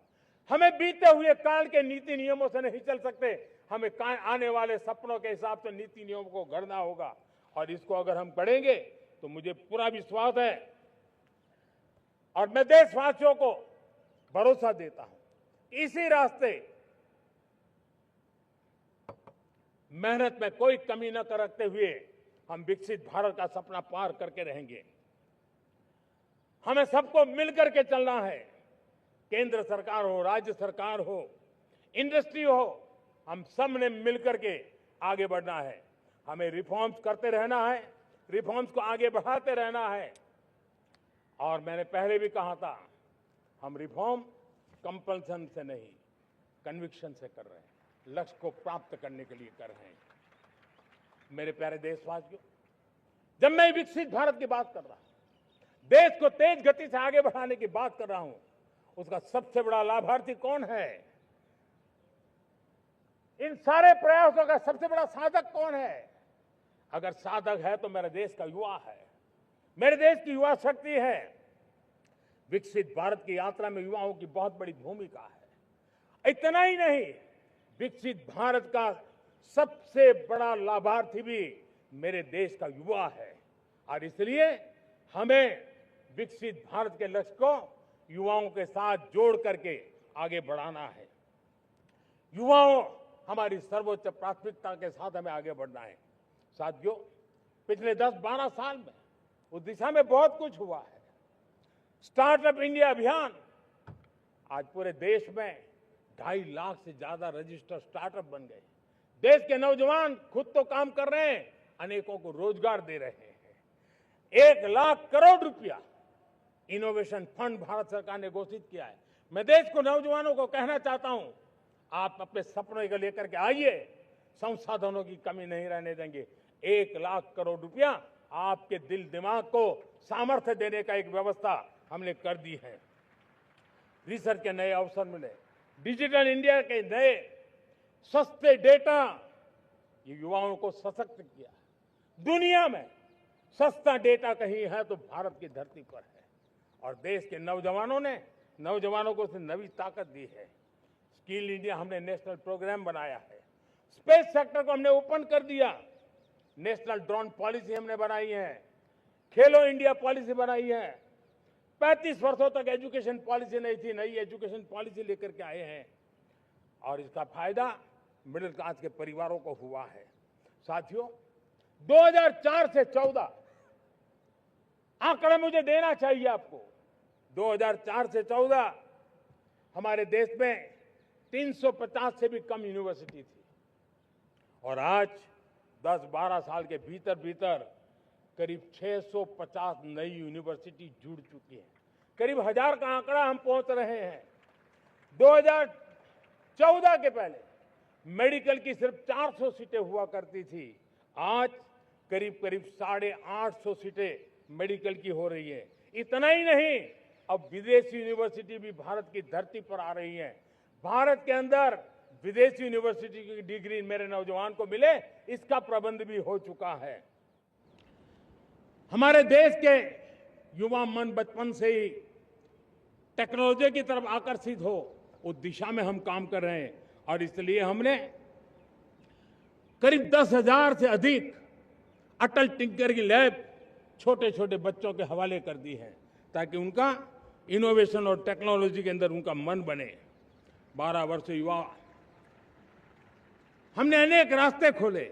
Speaker 19: हमें बीते हुए काल के नीति नियमों से नहीं चल सकते, हमें आने वाले सपनों के हिसाब से नीति नियमों को गढ़ना होगा। और इसको अगर हम गढ़ेंगे तो मुझे पूरा विश्वास है और मैं देशवासियों को भरोसा देता हूं, इसी रास्ते मेहनत में कोई कमी न करते हुए हम विकसित भारत का सपना पार करके रहेंगे। हमें सबको मिलकर के चलना है। केंद्र सरकार हो, राज्य सरकार हो, इंडस्ट्री हो, हम सब ने मिलकर के आगे बढ़ना है। हमें रिफॉर्म्स करते रहना है, रिफॉर्म्स को आगे बढ़ाते रहना है। और मैंने पहले भी कहा था, हम रिफॉर्म कंपल्सन से नहीं, कन्विक्शन से कर रहे हैं, लक्ष्य को प्राप्त करने के लिए कर रहे हैं। मेरे प्यारे देशवासियों, जब मैं विकसित भारत की बात कर रहा हूं, देश को तेज गति से आगे बढ़ाने की बात कर रहा हूं, उसका सबसे बड़ा लाभार्थी कौन है? इन सारे प्रयासों का सबसे बड़ा साधक कौन है? अगर साधक है तो मेरे देश का युवा है, मेरे देश की युवा शक्ति है। विकसित भारत की यात्रा में युवाओं की बहुत बड़ी भूमिका है। इतना ही नहीं, विकसित भारत का सबसे बड़ा लाभार्थी भी मेरे देश का युवा है। और इसलिए हमें विकसित भारत के लक्ष्य को युवाओं के साथ जोड़ करके आगे बढ़ाना है। युवाओं हमारी सर्वोच्च प्राथमिकता के साथ हमें आगे बढ़ना है। साथियों, पिछले 10-12 साल में उस दिशा में बहुत कुछ हुआ है। स्टार्टअप इंडिया अभियान, आज पूरे देश में 2.5 लाख से ज्यादा रजिस्टर्ड स्टार्टअप बन गए। देश के नौजवान खुद तो काम कर रहे हैं, अनेकों को रोजगार दे रहे हैं। 1 लाख करोड़ रुपया इनोवेशन फंड भारत सरकार ने घोषित किया है। मैं देश को, नौजवानों को कहना चाहता हूं, आप अपने सपनों को लेकर के आइए, संसाधनों की कमी नहीं रहने देंगे। 1 लाख करोड़ रुपया आपके दिल दिमाग को सामर्थ्य देने का एक व्यवस्था हमने कर दी है। रिसर्च के नए अवसर मिले, डिजिटल इंडिया के नए सस्ते डेटा, ये युवाओं को सशक्त किया। दुनिया में सस्ता डेटा कहीं है तो भारत की धरती पर है, और देश के नौजवानों को उसने नई ताकत दी है। स्किल इंडिया हमने नेशनल प्रोग्राम बनाया है, स्पेस सेक्टर को हमने ओपन कर दिया, नेशनल ड्रोन पॉलिसी हमने बनाई है, खेलो इंडिया पॉलिसी बनाई है। 35 वर्षों तक एजुकेशन पॉलिसी नहीं थी, नई एजुकेशन पॉलिसी लेकर के आए हैं, और इसका फायदा मिडिल क्लास के परिवारों को हुआ है। साथियों, 2004 से 14 आंकड़े मुझे देना चाहिए आपको। 2004 से 14 हमारे देश में 350 से भी कम यूनिवर्सिटी थी, और आज 10-12 साल के भीतर करीब 650 नई यूनिवर्सिटी जुड़ चुकी है। करीब 1000 का आंकड़ा हम पहुंच रहे हैं। 2014 के पहले मेडिकल की सिर्फ 400 सीटें हुआ करती थी, आज करीब 850 सीटें मेडिकल की हो रही है। इतना ही नहीं, अब विदेशी यूनिवर्सिटी भी भारत की धरती पर आ रही है। भारत के अंदर विदेशी यूनिवर्सिटी की डिग्री मेरे नौजवान को मिले, इसका प्रबंध भी हो चुका है। हमारे देश के युवा मन बचपन से ही टेक्नोलॉजी की तरफ आकर्षित हो, उस दिशा में हम काम कर रहे हैं, और इसलिए हमने करीब 10,000 से अधिक अटल टिंकरिंग लैब छोटे छोटे बच्चों के हवाले कर दी है, ताकि उनका इनोवेशन और टेक्नोलॉजी के अंदर उनका मन बने। 12 वर्ष युवा, हमने अनेक रास्ते खोले।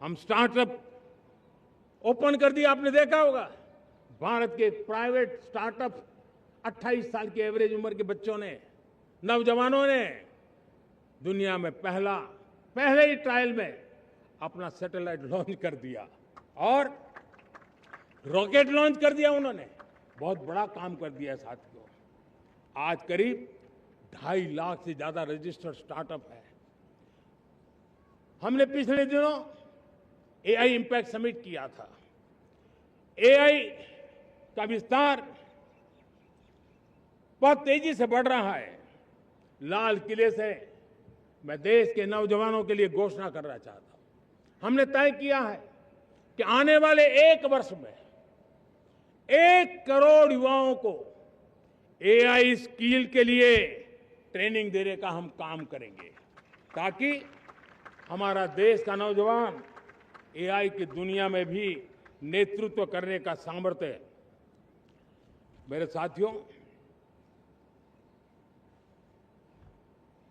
Speaker 19: हम स्टार्टअप ओपन कर दिया, आपने देखा होगा। भारत के प्राइवेट स्टार्टअप 28 साल की एवरेज उम्र के बच्चों ने, नौजवानों ने दुनिया में पहले ही ट्रायल में अपना सैटेलाइट लॉन्च कर दिया और रॉकेट लॉन्च कर दिया। उन्होंने बहुत बड़ा काम कर दिया साथियों। आज करीब 2.5 लाख से ज्यादा रजिस्टर्ड स्टार्टअप है। हमने पिछले दिनों एआई इंपैक्ट समिट किया था। एआई का विस्तार बहुत तेजी से बढ़ रहा है। लाल किले से मैं देश के नौजवानों के लिए घोषणा करना चाहता हूं। हमने तय किया है कि आने वाले 1 वर्ष में 1 करोड़ युवाओं को एआई स्किल के लिए ट्रेनिंग देने का हम काम करेंगे, ताकि हमारा देश का नौजवान एआई की दुनिया में भी नेतृत्व करने का सामर्थ्य। मेरे साथियों,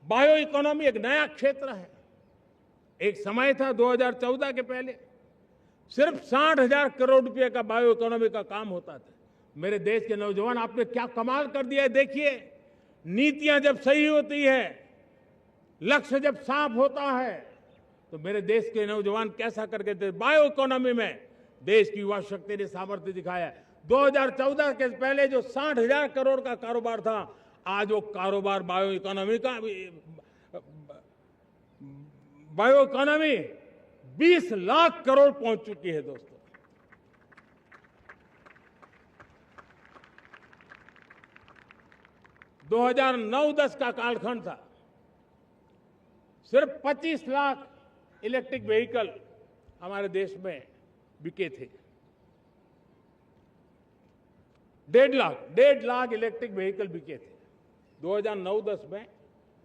Speaker 19: बायो इकोनॉमी एक नया क्षेत्र है। एक समय था 2014 के पहले सिर्फ 60,000 करोड़ रुपए का बायो इकोनॉमी का काम होता था। मेरे देश के नौजवान, आपने क्या कमाल कर दिया है। देखिए, नीतियां जब सही होती है, लक्ष्य जब साफ होता है, तो मेरे देश के नौजवान कैसा करके थे। बायो इकोनॉमी में देश की युवा शक्ति ने सामर्थ्य दिखाया है। 2014 के पहले जो 60,000 करोड़ का कारोबार था, आज वो कारोबार बायो इकोनॉमी 20 लाख करोड़ पहुंच चुकी है। दोस्तों, दो 2009-10 का कालखंड था, सिर्फ 25 लाख इलेक्ट्रिक व्हीकल हमारे देश में बिके थे। 1.5 लाख इलेक्ट्रिक व्हीकल बिके थे 2009-10 में।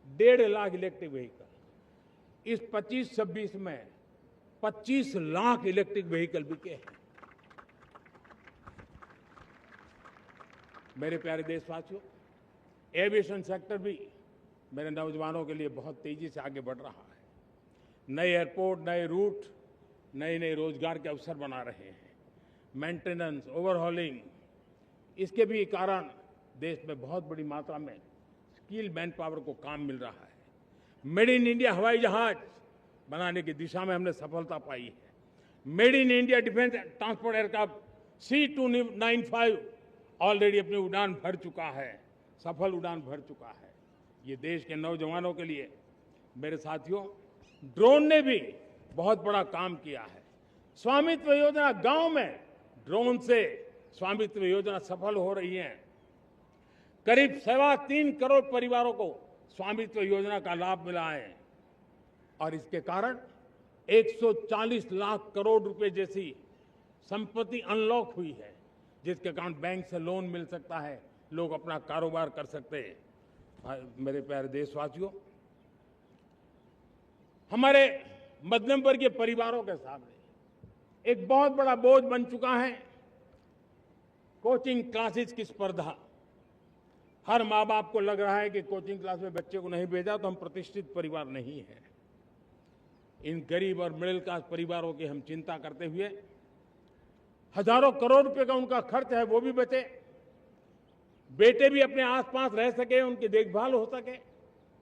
Speaker 19: 1.5 लाख इलेक्ट्रिक व्हीकल। इस 25-26 में 25 लाख इलेक्ट्रिक व्हीकल बिके हैं। मेरे प्यारे देशवासियों, एविएशन सेक्टर भी मेरे नौजवानों के लिए बहुत तेजी से आगे बढ़ रहा है। नए एयरपोर्ट, नए रूट, नए रोजगार के अवसर बना रहे हैं। मेंटेनेंस, ओवरहॉलिंग, इसके भी कारण देश में बहुत बड़ी मात्रा में स्किल मैन पावर को काम मिल रहा है। मेड इन इंडिया हवाई जहाज बनाने की दिशा में हमने सफलता पाई है। Made in India defence transport aircraft C295 already अपनी उड़ान भर चुका है, सफल उड़ान भर चुका है। ये देश के नौजवानों के लिए, मेरे साथियों, ड्रोन ने भी बहुत बड़ा काम किया है। स्वामित्व योजना, गांव में ड्रोन से स्वामित्व योजना सफल हो रही है। करीब 3.25 करोड़ परिवारों को स्वामित्व योजना का लाभ मिला है और इसके कारण 140 लाख करोड़ रुपए जैसी संपत्ति अनलॉक हुई है, जिसके कारण बैंक से लोन मिल सकता है, लोग अपना कारोबार कर सकते हैं। मेरे प्यारे देशवासियों, हमारे मध्यम वर्गीय परिवारों के सामने एक बहुत बड़ा बोझ बन चुका है कोचिंग क्लासेस की स्पर्धा। हर माँ बाप को लग रहा है कि कोचिंग क्लास में बच्चे को नहीं भेजा तो हम प्रतिष्ठित परिवार नहीं है। इन गरीब और मिडिल क्लास परिवारों की हम चिंता करते हुए हजारों करोड़ रुपए का उनका खर्च है वो भी बचे, बेटे भी अपने आसपास रह सके, उनकी देखभाल हो सके,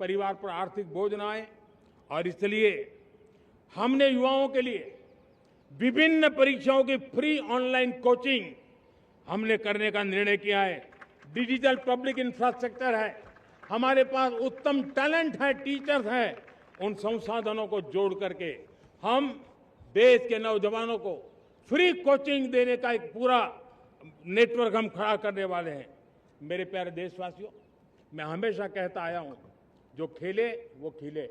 Speaker 19: परिवार पर आर्थिक बोझ ना आए। और इसलिए हमने युवाओं के लिए विभिन्न परीक्षाओं की फ्री ऑनलाइन कोचिंग हमने करने का निर्णय किया है। डिजिटल पब्लिक इंफ्रास्ट्रक्चर है, हमारे पास उत्तम टैलेंट है, टीचर्स हैं, उन संसाधनों को जोड़ करके हम देश के नौजवानों को फ्री कोचिंग देने का एक पूरा नेटवर्क हम खड़ा करने वाले हैं। मेरे प्यारे देशवासियों, मैं हमेशा कहता आया हूं, जो खेले वो खिले।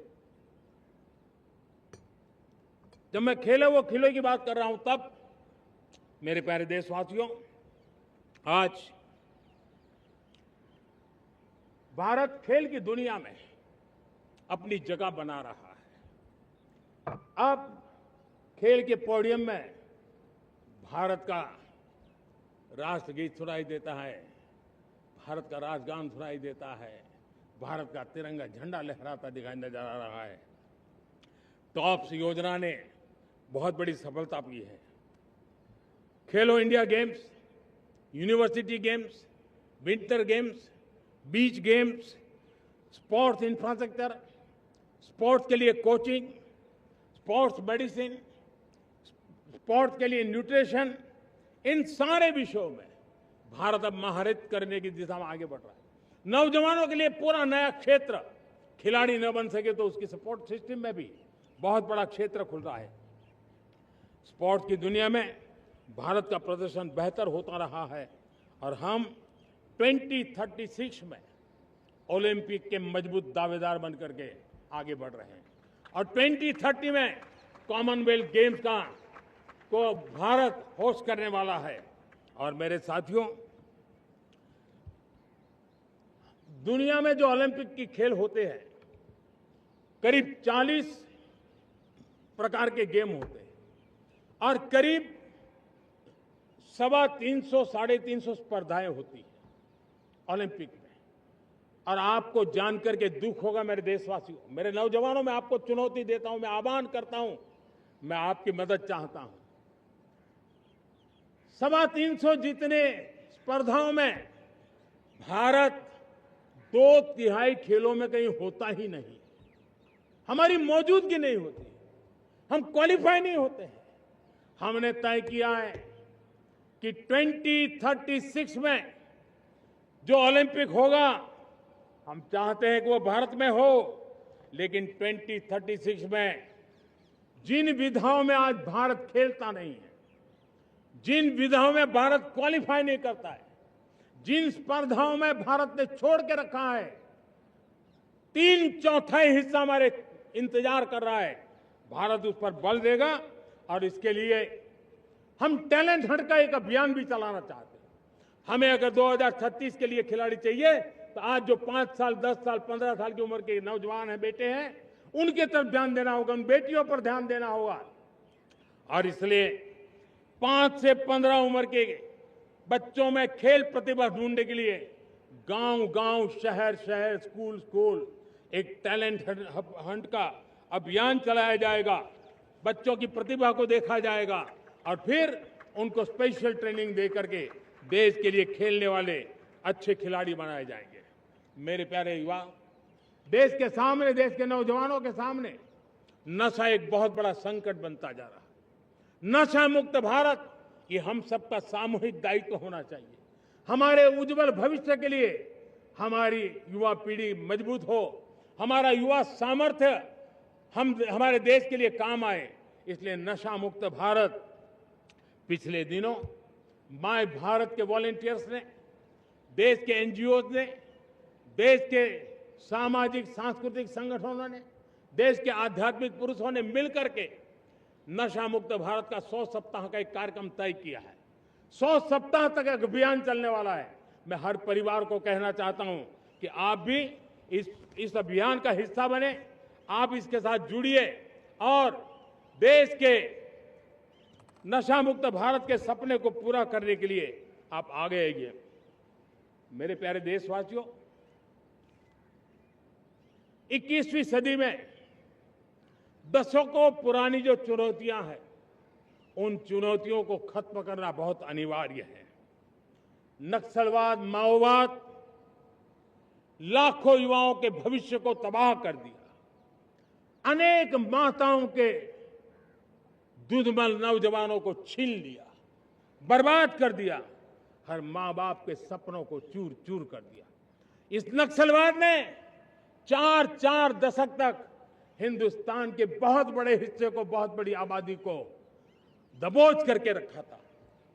Speaker 19: जब मैं खेले वो खिले की बात कर रहा हूं, तब मेरे प्यारे देशवासियों, आज भारत खेल की दुनिया में अपनी जगह बना रहा है। अब खेल के पोडियम में भारत का राष्ट्रगीत सुनाई देता है, भारत का राष्ट्रगान सुनाई देता है, भारत का तिरंगा झंडा लहराता दिखाई नजर आ रहा है। टॉप्स योजना ने बहुत बड़ी सफलता पाई है। खेलो India games, university games, winter games, beach games, sports infrastructure, sports के लिए कोचिंग, स्पोर्ट्स मेडिसिन, स्पोर्ट्स के लिए न्यूट्रिशन, इन सारे विषयों में भारत अब महारत करने की दिशा में आगे बढ़ रहा है। नौजवानों के लिए पूरा नया क्षेत्र, खिलाड़ी न बन सके तो उसकी सपोर्ट सिस्टम में भी बहुत बड़ा क्षेत्र खुल रहा है। स्पोर्ट्स की दुनिया में भारत का प्रदर्शन बेहतर होता रहा है और हम 2036 में ओलंपिक के मजबूत दावेदार बनकर के आगे बढ़ रहे हैं और 2030 में कॉमनवेल्थ गेम्स को भारत होस्ट करने वाला है। और मेरे साथियों, दुनिया में जो ओलंपिक की खेल होते हैं, करीब 40 प्रकार के गेम होते हैं और करीब 350-350 स्पर्धाएं होती हैं ओलंपिक में। और आपको जानकर के दुख होगा मेरे देशवासियों, मेरे नौजवानों, मैं आपको चुनौती देता हूं, मैं आह्वान करता हूं, मैं आपकी मदद चाहता हूं। 350 जितने स्पर्धाओं में भारत 2/3 खेलों में कहीं होता ही नहीं, हमारी मौजूदगी नहीं होती, हम क्वालिफाई नहीं होते हैं। हमने तय किया है कि 2036 में जो ओलंपिक होगा, हम चाहते हैं कि वो भारत में हो, लेकिन 2036 में जिन विधाओं में आज भारत खेलता नहीं है, जिन विधाओं में भारत क्वालिफाई नहीं करता है, जिन स्पर्धाओं में भारत ने छोड़ के रखा है, 3/4 हिस्सा हमारे इंतजार कर रहा है, भारत उस पर बल देगा। और इसके लिए हम टैलेंट हंट का एक अभियान भी चलाना चाहते हैं। हमें अगर 2036 के लिए खिलाड़ी चाहिए तो आज जो 5 साल, 10 साल, 15 साल की उम्र के नौजवान हैं, बेटे हैं, उनके तरफ ध्यान देना होगा, उन बेटियों पर ध्यान देना होगा। और इसलिए 5 से 15 उम्र के बच्चों में खेल प्रतिभा ढूंढने के लिए गांव-गांव, शहर-शहर, स्कूल-स्कूल एक टैलेंट हंट का अभियान चलाया जाएगा। बच्चों की प्रतिभा को देखा जाएगा और फिर उनको स्पेशल ट्रेनिंग दे करके देश के लिए खेलने वाले अच्छे खिलाड़ी बनाए जाएंगे। मेरे प्यारे युवा, देश के सामने, देश के नौजवानों के सामने नशा एक बहुत बड़ा संकट बनता जा रहा है। नशा मुक्त भारत, ये हम सबका सामूहिक दायित्व होना चाहिए। हमारे उज्जवल भविष्य के लिए हमारी युवा पीढ़ी मजबूत हो, हमारा युवा सामर्थ्य हमारे देश के लिए काम आए, इसलिए नशा मुक्त भारत। पिछले दिनों माय भारत के वॉलंटियर्स ने, देश के एनजीओ ने देश के सामाजिक सांस्कृतिक संगठनों ने, देश के आध्यात्मिक पुरुषों ने मिलकर के नशा मुक्त भारत का 100 सप्ताह का एक कार्यक्रम तय किया है। 100 सप्ताह तक एक अभियान चलने वाला है। मैं हर परिवार को कहना चाहता हूं कि आप भी इस अभियान का हिस्सा बने, आप इसके साथ जुड़िए और देश के नशा मुक्त भारत के सपने को पूरा करने के लिए आप आगे आइए। मेरे प्यारे देशवासियों, 21वीं सदी में दशकों पुरानी जो चुनौतियां हैं, उन चुनौतियों को खत्म करना बहुत अनिवार्य है। नक्सलवाद, माओवाद लाखों युवाओं के भविष्य को तबाह कर दिया, अनेक माताओं के दुधमल नौजवानों को छीन लिया, बर्बाद कर दिया, हर मां बाप के सपनों को चूर चूर कर दिया। इस नक्सलवाद ने 4 दशक तक हिंदुस्तान के बहुत बड़े हिस्से को, बहुत बड़ी आबादी को दबोच करके रखा था,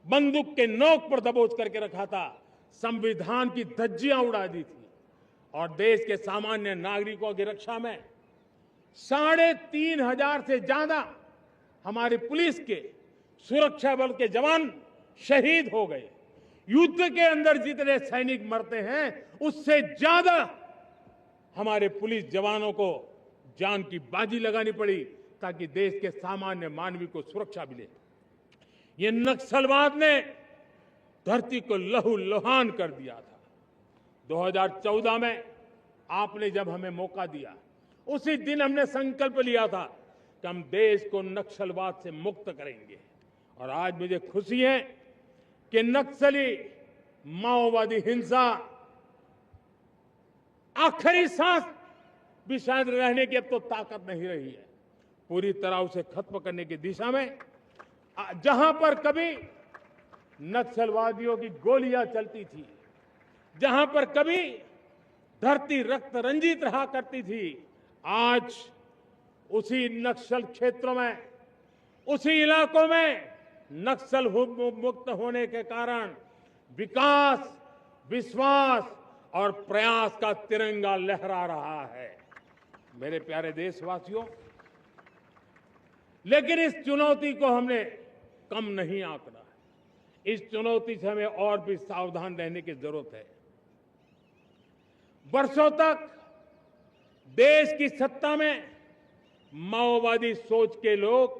Speaker 19: बंदूक के नोक पर दबोच करके रखा था, संविधान की धज्जियां उड़ा दी थी और देश के सामान्य नागरिकों की रक्षा में 3,500 से ज्यादा हमारी पुलिस के, सुरक्षा बल के जवान शहीद हो गए। युद्ध के अंदर जितने सैनिक मरते हैं, उससे ज्यादा हमारे पुलिस जवानों को जान की बाजी लगानी पड़ी ताकि देश के सामान्य मानवी को सुरक्षा मिले। ये नक्सलवाद ने धरती को लहूलुहान कर दिया था। 2014 में आपने जब हमें मौका दिया, उसी दिन हमने संकल्प लिया था कि हम देश को नक्सलवाद से मुक्त करेंगे। और आज मुझे खुशी है कि नक्सली माओवादी हिंसा आखिरी सांस भी शायद रहने की अब तो ताकत नहीं रही है। पूरी तरह उसे खत्म करने की दिशा में जहां पर कभी नक्सलवादियों की गोलियां चलती थी, जहां पर कभी धरती रक्त रंजित रहा करती थी, आज उसी नक्सल क्षेत्रों में, उसी इलाकों में नक्सल मुक्त होने के कारण विकास, विश्वास और प्रयास का तिरंगा लहरा रहा है। मेरे प्यारे देशवासियों, लेकिन इस चुनौती को हमने कम नहीं आंकना है। इस चुनौती से हमें और भी सावधान रहने की जरूरत है। वर्षों तक देश की सत्ता में माओवादी सोच के लोग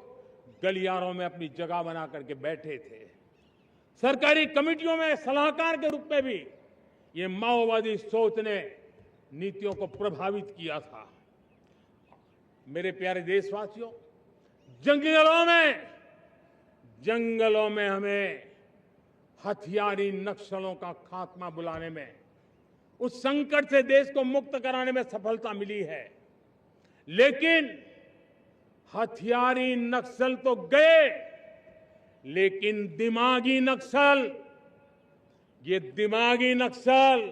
Speaker 19: गलियारों में अपनी जगह बना करके बैठे थे। सरकारी कमेटियों में सलाहकार के रूप में भी ये माओवादी सोच ने नीतियों को प्रभावित किया था। मेरे प्यारे देशवासियों, जंगलों में हमें हथियारी नक्सलों का खात्मा बुलाने में, उस संकट से देश को मुक्त कराने में सफलता मिली है। लेकिन हथियारी नक्सल तो गए, लेकिन दिमागी नक्सल, ये दिमागी नक्सल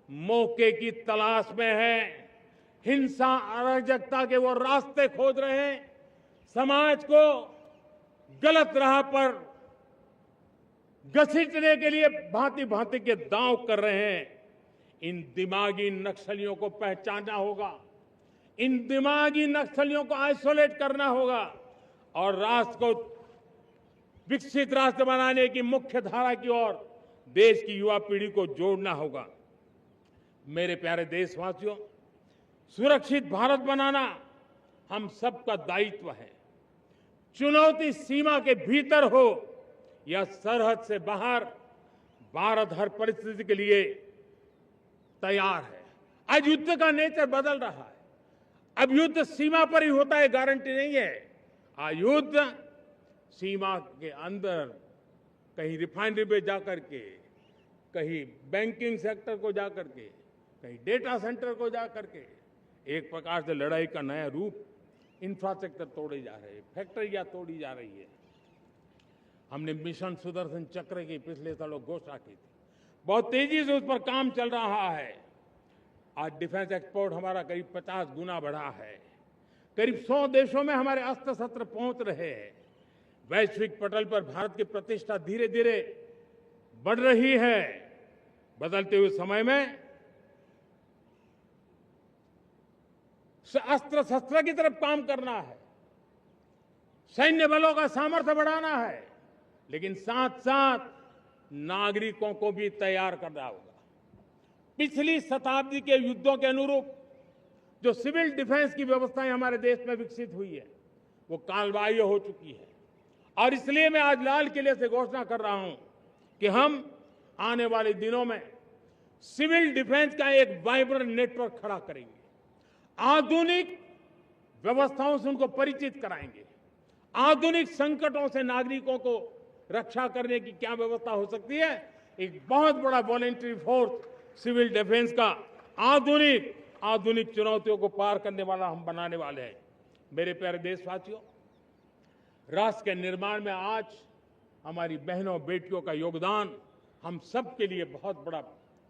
Speaker 19: मौके की तलाश में है, हिंसा अराजकता के वो रास्ते खोज रहे हैं, समाज को गलत राह पर घसीटने के लिए भांति भांति के दांव कर रहे हैं। इन दिमागी नक्सलियों को पहचानना होगा, इन दिमागी नक्सलियों को आइसोलेट करना होगा और राष्ट्र को विकसित राष्ट्र बनाने की मुख्य धारा की ओर देश की युवा पीढ़ी को जोड़ना होगा। मेरे प्यारे देशवासियों, सुरक्षित भारत बनाना हम सबका दायित्व है। चुनौती सीमा के भीतर हो या सरहद से बाहर, भारत हर परिस्थिति के लिए तैयार है। आज युद्ध का नेचर बदल रहा है। अब युद्ध सीमा पर ही होता है, गारंटी नहीं है। आज युद्ध सीमा के अंदर, कहीं रिफाइनरी पे जाकर के, कहीं बैंकिंग सेक्टर को जाकर के, कहीं डेटा सेंटर को जाकर के, एक प्रकार से लड़ाई का नया रूप, इंफ्रास्ट्रक्चर तोड़े जा रहे हैं, फैक्ट्रियां तोड़ी जा रही है। हमने मिशन सुदर्शन चक्र की पिछले सालों घोषणा की थी, बहुत तेजी से उस पर काम चल रहा है। आज डिफेंस एक्सपोर्ट हमारा करीब 50 गुना बढ़ा है। करीब 100 देशों में हमारे अस्त्र शस्त्र पहुंच रहे हैं। वैश्विक पटल पर भारत की प्रतिष्ठा धीरे धीरे बढ़ रही है। बदलते हुए समय में अस्त्र शस्त्र की तरफ काम करना है, सैन्य बलों का सामर्थ्य बढ़ाना है, लेकिन साथ साथ नागरिकों को भी तैयार करना होगा। पिछली शताब्दी के युद्धों के अनुरूप जो सिविल डिफेंस की व्यवस्थाएं हमारे देश में विकसित हुई है वो कालबाह्य हो चुकी है, और इसलिए मैं आज लाल किले से घोषणा कर रहा हूं कि हम आने वाले दिनों में सिविल डिफेंस का एक वाइब्रेंट नेटवर्क खड़ा करेंगे, आधुनिक व्यवस्थाओं से उनको परिचित कराएंगे, आधुनिक संकटों से नागरिकों को रक्षा करने की क्या व्यवस्था हो सकती है, एक बहुत बड़ा वॉलेंटरी फोर्स सिविल डिफेंस का आधुनिक चुनौतियों को पार करने वाला हम बनाने वाले हैं। मेरे प्यारे देशवासियों, राष्ट्र के निर्माण में आज हमारी बहनों बेटियों का योगदान हम सब के लिए बहुत बड़ा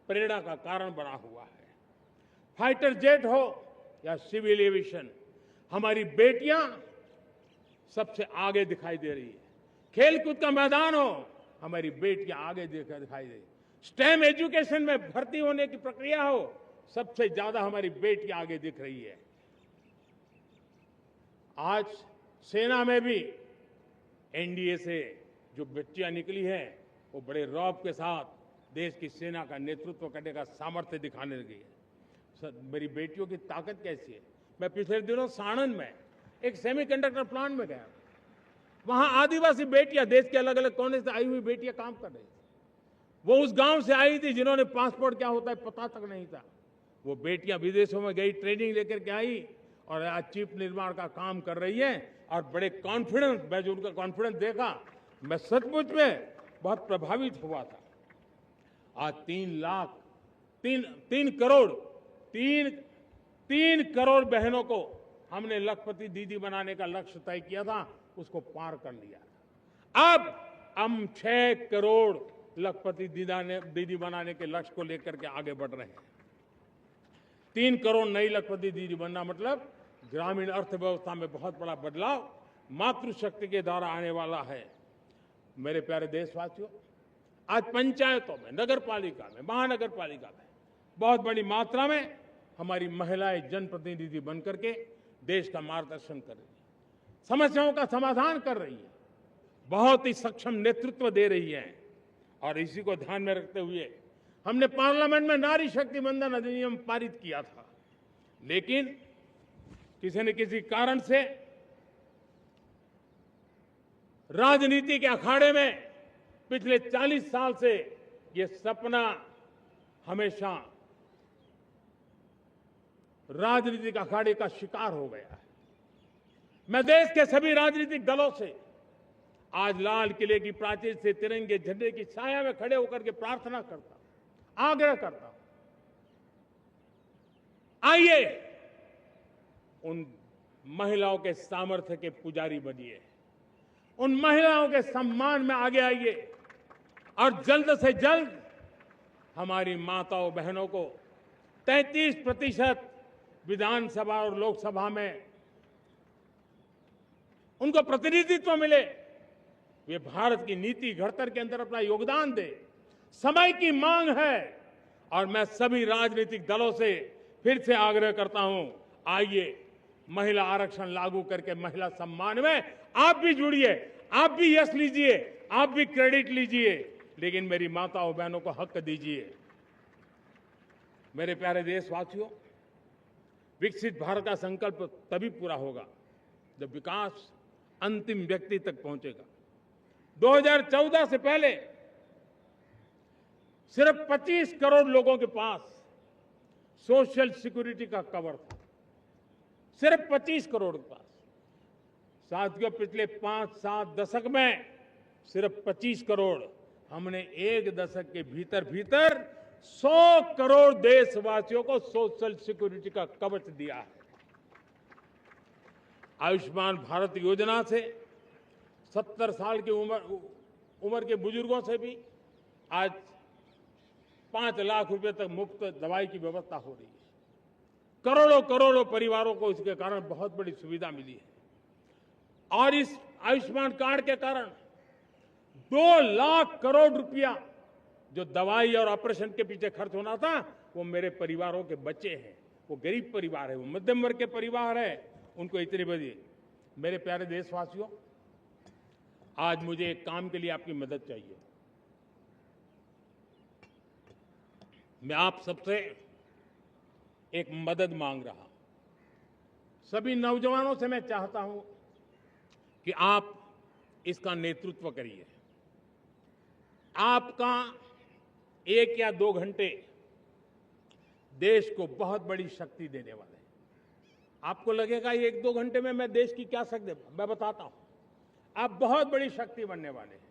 Speaker 19: प्रेरणा का कारण बना हुआ है। फाइटर जेट हो या सिविल एविएशन, हमारी बेटियां सबसे आगे दिखाई दे रही है। खेलकूद का मैदान हो, हमारी बेटियां आगे दिखाई दे रही है। स्टेम एजुकेशन में भर्ती होने की प्रक्रिया हो, सबसे ज्यादा हमारी बेटियां आगे दिख रही है। आज सेना में भी एनडीए से जो बच्चियां निकली हैं वो बड़े रौब के साथ देश की सेना का नेतृत्व करने का सामर्थ्य दिखाने लगी है। मेरी बेटियों की ताकत कैसी है। मैं पिछले दिनों साणंद में एक सेमीकंडक्टर प्लांट में गया, वहां आदिवासी बेटियां, देश के अलग अलग कोने से आई हुई बेटियां काम कर रही थी। वो उस गांव से आई थी जिन्होंने पासपोर्ट क्या होता है पता तक नहीं था। वो बेटियां विदेशों में गई, ट्रेनिंग लेकर के आई और आज चिप निर्माण का काम कर रही है और बड़े कॉन्फिडेंस, मैं जो उनका कॉन्फिडेंस देखा, मैं सचमुच में बहुत प्रभावित हुआ था। आज 3 करोड़ बहनों को हमने लखपति दीदी बनाने का लक्ष्य तय किया था, उसको पार कर लिया। अब हम 6 करोड़ लखपति दीदी बनाने के लक्ष्य को लेकर के आगे बढ़ रहे हैं। 3 करोड़ नई लखपति दीदी बनना मतलब ग्रामीण अर्थव्यवस्था में बहुत बड़ा बदलाव मातृशक्ति के द्वारा आने वाला है। मेरे प्यारे देशवासियों, आज पंचायतों में, नगर पालिका में, महानगर पालिका में बहुत बड़ी मात्रा में हमारी महिलाएं जनप्रतिनिधि बनकर के देश का मार्गदर्शन कर रही है, समस्याओं का समाधान कर रही है, बहुत ही सक्षम नेतृत्व दे रही है। और इसी को ध्यान में रखते हुए हमने पार्लियामेंट में नारी शक्ति वंदन अधिनियम पारित किया था, लेकिन किसी न किसी कारण से राजनीति के अखाड़े में पिछले 40 साल से ये सपना हमेशा राजनीतिक अखाड़े का शिकार हो गया है। मैं देश के सभी राजनीतिक दलों से आज लाल किले की प्राचीर से तिरंगे झंडे की छाया में खड़े होकर के प्रार्थना करता हूं, आग्रह करता हूं, आइए उन महिलाओं के सामर्थ्य के पुजारी बनिए, उन महिलाओं के सम्मान में आगे आइए और जल्द से जल्द हमारी माताओं बहनों को 33% विधानसभा और लोकसभा में उनको प्रतिनिधित्व मिले, वे भारत की नीति घड़तर के अंदर अपना योगदान दे। समय की मांग है और मैं सभी राजनीतिक दलों से फिर से आग्रह करता हूं, आइए महिला आरक्षण लागू करके महिला सम्मान में आप भी जुड़िए, आप भी यश लीजिए, आप भी क्रेडिट लीजिए, लेकिन मेरी माताओं बहनों को हक दीजिए। मेरे प्यारे देशवासियों, विकसित भारत का संकल्प तभी पूरा होगा जब विकास अंतिम व्यक्ति तक पहुंचेगा। 2014 से पहले सिर्फ 25 करोड़ लोगों के पास सोशल सिक्योरिटी का कवर था, सिर्फ 25 करोड़ के पास। साथियों, पिछले 5-7 दशक में सिर्फ 25 करोड़, हमने एक दशक के भीतर 100 करोड़ देशवासियों को सोशल सिक्योरिटी का कवच दिया है। आयुष्मान भारत योजना से 70 साल की उम्र के बुजुर्गों से भी आज 5 लाख रुपए तक मुफ्त दवाई की व्यवस्था हो रही है। करोड़ों परिवारों को इसके कारण बहुत बड़ी सुविधा मिली है। और इस आयुष्मान कार्ड के कारण 2 लाख करोड़ रुपया जो दवाई और ऑपरेशन के पीछे खर्च होना था, वो मेरे परिवारों के बच्चे हैं, वो गरीब परिवार है, वो मध्यम वर्ग के परिवार है, उनको इतनी बड़ी। मेरे प्यारे देशवासियों, आज मुझे एक काम के लिए आपकी मदद चाहिए। मैं आप सबसे एक मदद मांग रहा हूं। सभी नौजवानों से मैं चाहता हूं कि आप इसका नेतृत्व करिए। आपका 1 या 2 घंटे देश को बहुत बड़ी शक्ति देने वाले हैं। आपको लगेगा 1-2 घंटे में मैं देश की क्या शक्ति, मैं बताता हूं, आप बहुत बड़ी शक्ति बनने वाले हैं।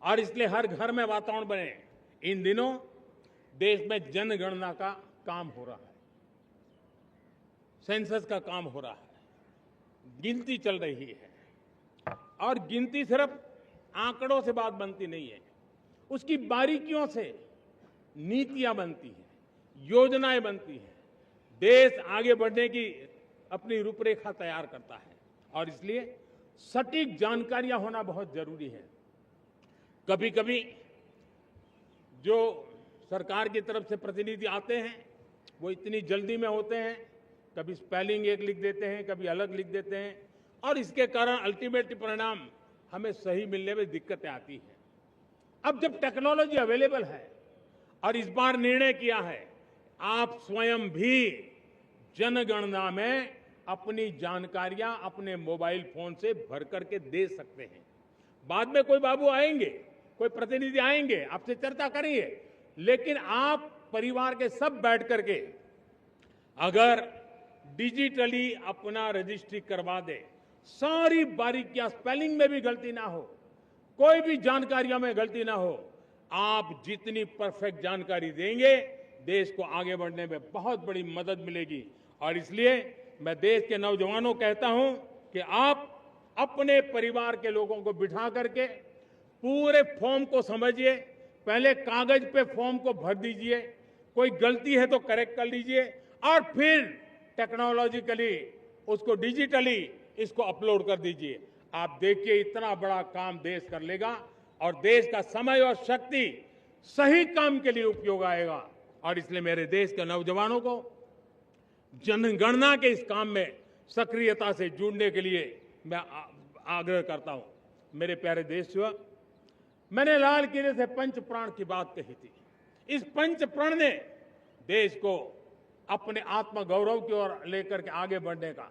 Speaker 19: और इसलिए हर घर में वातावरण बने। इन दिनों देश में जनगणना का काम हो रहा है, सेंसस का काम हो रहा है, गिनती चल रही है। और गिनती सिर्फ आंकड़ों से बात बनती नहीं है, उसकी बारीकियों से नीतियां बनती हैं, योजनाएं बनती हैं। देश आगे बढ़ने की अपनी रूपरेखा तैयार करता है और इसलिए सटीक जानकारियां होना बहुत जरूरी है। कभी कभी जो सरकार की तरफ से प्रतिनिधि आते हैं वो इतनी जल्दी में होते हैं, कभी स्पेलिंग एक लिख देते हैं, कभी अलग लिख देते हैं और इसके कारण अल्टीमेट परिणाम हमें सही मिलने में दिक्कतें आती हैं। अब जब टेक्नोलॉजी अवेलेबल है और इस बार निर्णय किया है, आप स्वयं भी जनगणना में अपनी जानकारियां अपने मोबाइल फोन से भर करके दे सकते हैं। बाद में कोई बाबू आएंगे, कोई प्रतिनिधि आएंगे, आपसे चर्चा करेंगे, लेकिन आप परिवार के सब बैठ करके अगर डिजिटली अपना रजिस्ट्री करवा दे, सारी बारीकियां, स्पेलिंग में भी गलती ना हो, कोई भी जानकारियों में गलती ना हो, आप जितनी परफेक्ट जानकारी देंगे देश को आगे बढ़ने में बहुत बड़ी मदद मिलेगी। और इसलिए मैं देश के नौजवानों को कहता हूं कि आप अपने परिवार के लोगों को बिठा करके पूरे फॉर्म को समझिए, पहले कागज पे फॉर्म को भर दीजिए, कोई गलती है तो करेक्ट कर लीजिए और फिर टेक्नोलॉजिकली उसको डिजिटली इसको अपलोड कर दीजिए। आप देखिए इतना बड़ा काम देश कर लेगा और देश का समय और शक्ति सही काम के लिए उपयोग आएगा। और इसलिए मेरे देश के नौजवानों को जनगणना के इस काम में सक्रियता से जुड़ने के लिए मैं आग्रह करता हूं। मेरे प्यारे देशवासियों, मैंने लाल किले से पंच प्राण की बात कही थी। इस पंच प्राण ने देश को अपने आत्मगौरव की ओर लेकर के आगे बढ़ने का,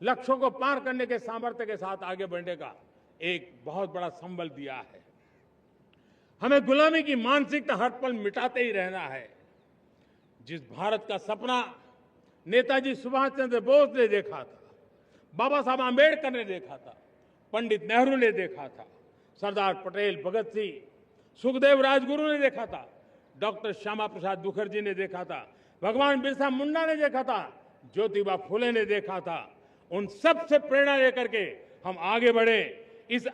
Speaker 19: लक्ष्यों को पार करने के सामर्थ्य के साथ आगे बढ़ने का एक बहुत बड़ा संबल दिया है। हमें गुलामी की मानसिकता हर पल मिटाते ही रहना है। जिस भारत का सपना नेताजी सुभाष चंद्र बोस ने देखा था, बाबा साहब आंबेडकर ने देखा था, पंडित नेहरू ने देखा था, सरदार पटेल, भगत सिंह, सुखदेव राजगुरु ने देखा था, डॉक्टर श्यामा प्रसाद मुखर्जी ने देखा था, भगवान बिरसा मुंडा ने देखा था, ज्योतिबा फुले ने देखा था, उन सब से प्रेरणा लेकर के हम आगे बढ़े। इस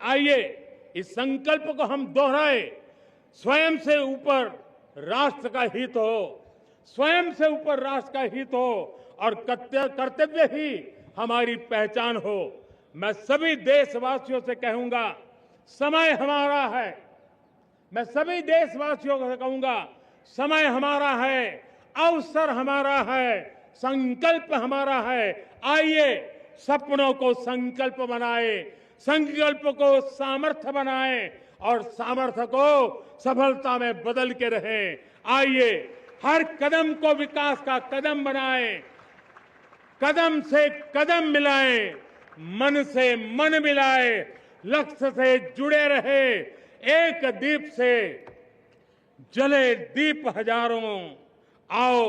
Speaker 19: संकल्प को हम दोहराए, स्वयं से ऊपर राष्ट्र का हित हो, स्वयं से ऊपर राष्ट्र का हित हो और कर्तव्य ही हमारी पहचान हो। मैं सभी देशवासियों से कहूंगा, समय हमारा है। मैं सभी देशवासियों से कहूंगा, समय हमारा है, अवसर हमारा है, संकल्प हमारा है। आइए सपनों को संकल्प बनाए, संकल्प को सामर्थ्य बनाए और सामर्थ्य को सफलता में बदल के रहे। आइए हर कदम को विकास का कदम बनाए, कदम से कदम मिलाए, मन से मन मिलाए, लक्ष्य से जुड़े रहे। एक दीप से जले दीप हजारों, आओ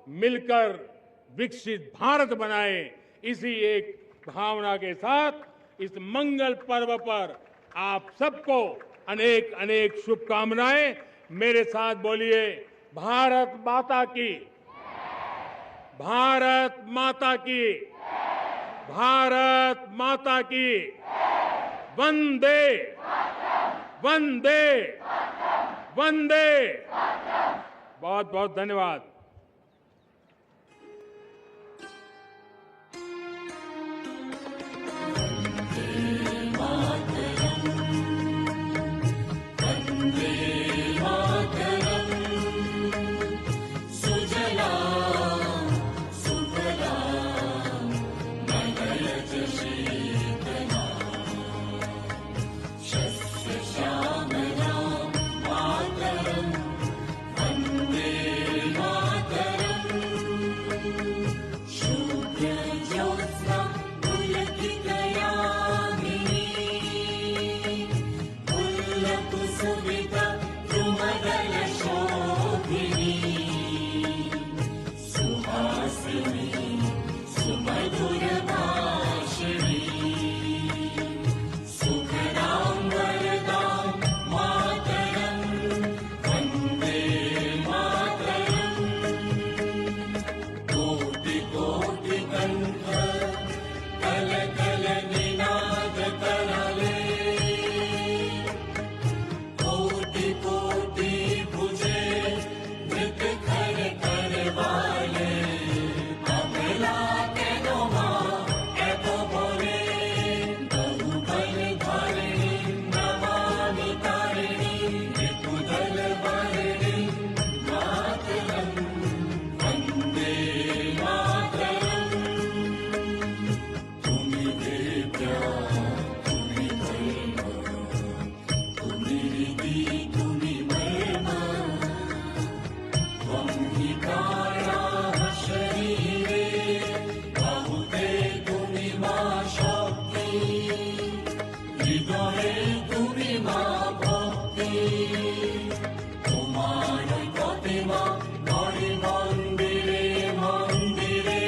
Speaker 19: मिलकर विकसित भारत बनाए। इसी एक भावना के साथ इस मंगल पर्व पर आप सबको अनेक अनेक शुभकामनाएं। मेरे साथ बोलिए, भारत माता की, भारत माता की, भारत माता की, वंदे वंदे वंदे। बहुत बहुत धन्यवाद।
Speaker 8: सुजलां তোমার প্রতিমা গড়ে মন্দিরে মন্দিরে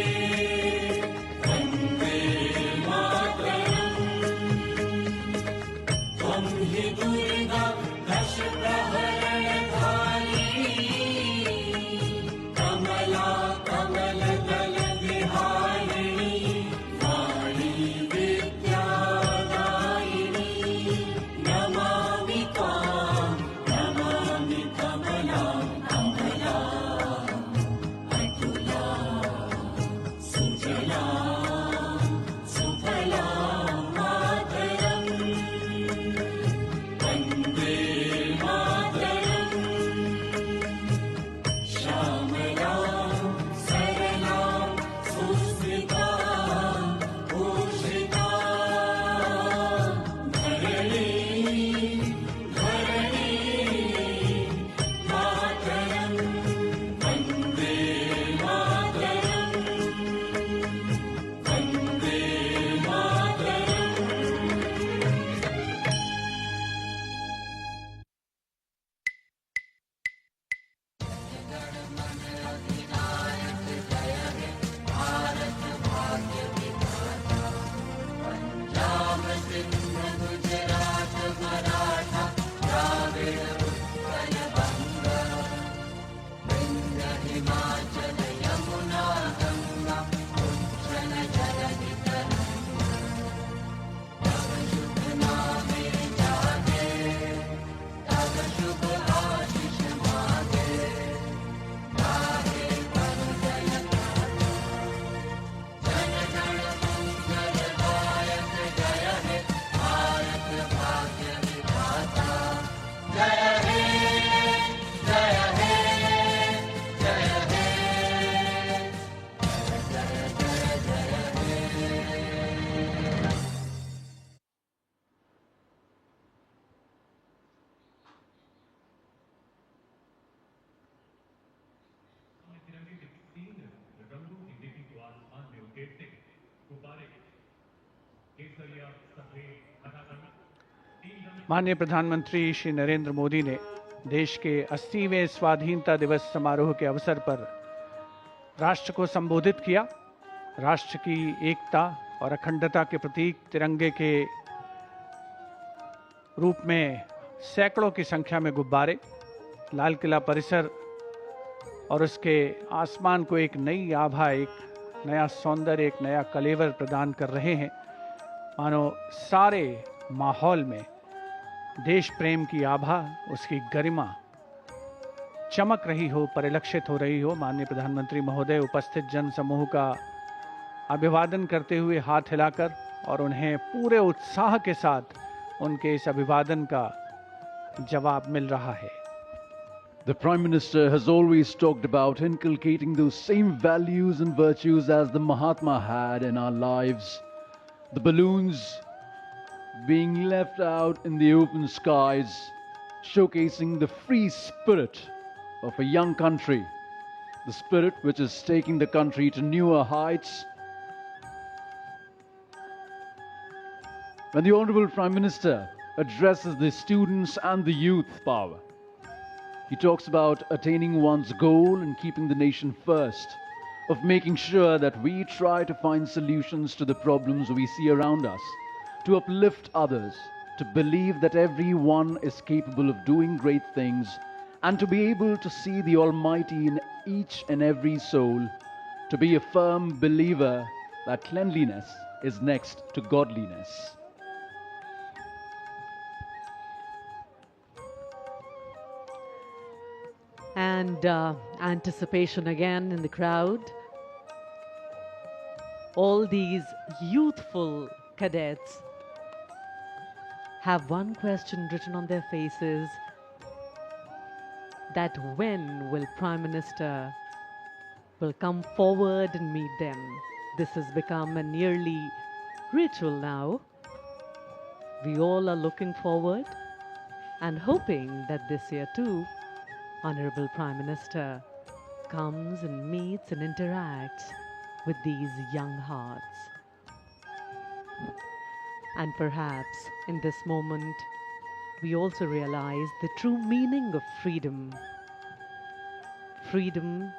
Speaker 8: বন্দে মাতরম ত্বং হি দুর্গা দশ প্রহরণধারিণী कमला कमल दल विहारिणी वाणी विद्यादायिनी नमामि त्वां नमामि कमलां कमलां अतुलां सुजलां सुफलां मातरं वन्दे मातरम् श्यामलां सरलां सुस्मितां भूषितां धरणीं मातरं वन्दे मातरं वन्दे मातरम् पंजाब सिंध गुजरात मराठा द्राविड़ उत्कल बंग विंध्य हिमाचल यमुना गंगा उज्जल जलधि तरंग तब शुभ नामे जागे तब शुभ आशीष मागे गाहे पर जय जन गण मंगलदायक जय हे भारत भाग्य विधाता जय हे जय हे जय हे जय जय जय हे
Speaker 1: माननीय प्रधानमंत्री श्री नरेंद्र मोदी ने देश के 80वें स्वाधीनता दिवस समारोह के अवसर पर राष्ट्र को संबोधित किया। राष्ट्र की एकता और अखंडता के प्रतीक तिरंगे के रूप में सैकड़ों की संख्या में गुब्बारे लाल किला परिसर और उसके आसमान को एक नई आभा, एक नया सौंदर्य, एक नया कलेवर प्रदान कर रहे हैं। मानो सारे माहौल में देश प्रेम की आभा, उसकी गरिमा चमक रही हो, परिलक्षित हो रही हो। माननीय प्रधानमंत्री महोदय उपस्थित जन समूह का अभिवादन करते हुए हाथ हिलाकर और उन्हें पूरे उत्साह के साथ उनके इस अभिवादन का जवाब मिल रहा है।
Speaker 10: The Prime Minister has always talked about inculcating those same values and virtues as the Mahatma had in our lives. The balloons being left out in the open skies, showcasing the free spirit of a young country, the spirit which is taking the country to newer heights. When the Honorable Prime Minister addresses the students and the youth power, he talks about attaining one's goal and keeping the nation first, of making sure that we try to find solutions to the problems we see around us, to uplift others, to believe that everyone is capable of doing great things, and to be able to see the Almighty in each and every soul, to be a firm believer that cleanliness is next to godliness.
Speaker 6: And anticipation again in the crowd. All these youthful cadets have one question written on their faces, that when will Prime Minister will come forward and meet them. This has become a nearly ritual now. We all are looking forward and hoping that this year too, Honorable Prime Minister comes and meets and interacts with these young hearts. And perhaps in this moment, we also realize the true meaning of freedom. Freedom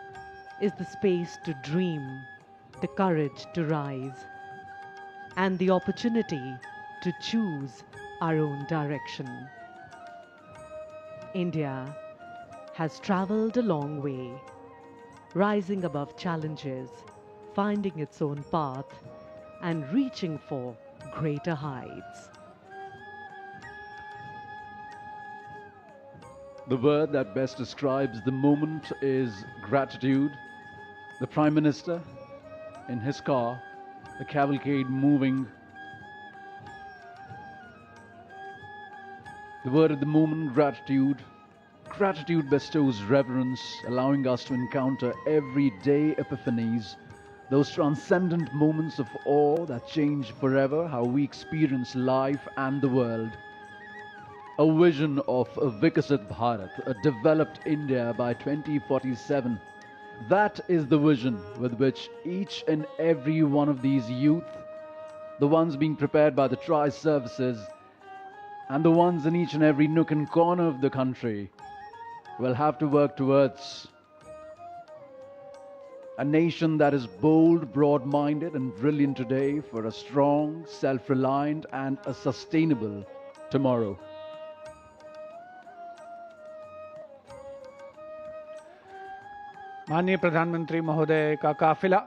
Speaker 6: is the space to dream, the courage to rise, and the opportunity to choose our own direction. India has traveled a long way, rising above challenges, finding its own path, and reaching for greater heights.
Speaker 10: The word that best describes the moment is gratitude. The Prime Minister, in his car, the cavalcade moving. The word at the moment, gratitude. Gratitude bestows reverence, allowing us to encounter everyday epiphanies, those transcendent moments of awe that change forever how we experience life and the world. A vision of a Vikasit Bharat, a developed India by 2047. That is the vision with which each and every one of these youth, the ones being prepared by the tri-services, and the ones in each and every nook and corner of the country, will have to work towards. A nation that is bold, broad-minded and brilliant today for a strong, self-reliant and a sustainable tomorrow.
Speaker 1: माननीय प्रधानमंत्री महोदय का काफिला,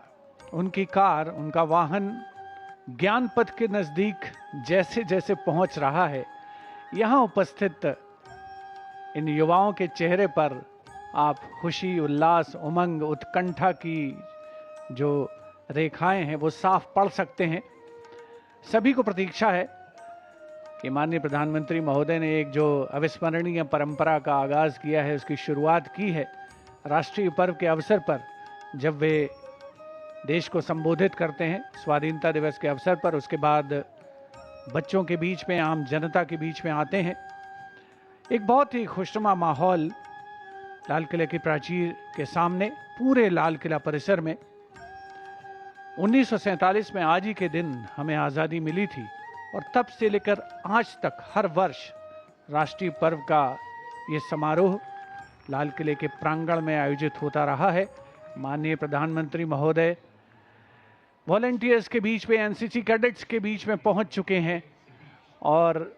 Speaker 1: उनकी car, उनका वाहन ज्ञान पथ के नजदीक जैसे जैसे पहुंच रहा है, यहां उपस्थित इन युवाओं के चेहरे पर आप खुशी, उल्लास, उमंग, उत्कंठा की जो रेखाएं हैं वो साफ पढ़ सकते हैं। सभी को प्रतीक्षा है कि माननीय प्रधानमंत्री महोदय ने एक जो अविस्मरणीय परंपरा का आगाज किया है, उसकी शुरुआत की है राष्ट्रीय पर्व के अवसर पर, जब वे देश को संबोधित करते हैं स्वाधीनता दिवस के अवसर पर। उसके बाद बच्चों के बीच में, आम जनता के बीच में आते हैं। एक बहुत ही खुशनुमा माहौल लाल किले की प्राचीर के सामने, पूरे लाल किला परिसर में। 1947 में आज ही के दिन हमें आज़ादी मिली थी और तब से लेकर आज तक हर वर्ष राष्ट्रीय पर्व का ये समारोह लाल किले के प्रांगण में आयोजित होता रहा है। माननीय प्रधानमंत्री महोदय वॉलंटियर्स के बीच में, एनसीसी कैडेट्स के बीच में पहुंच चुके हैं और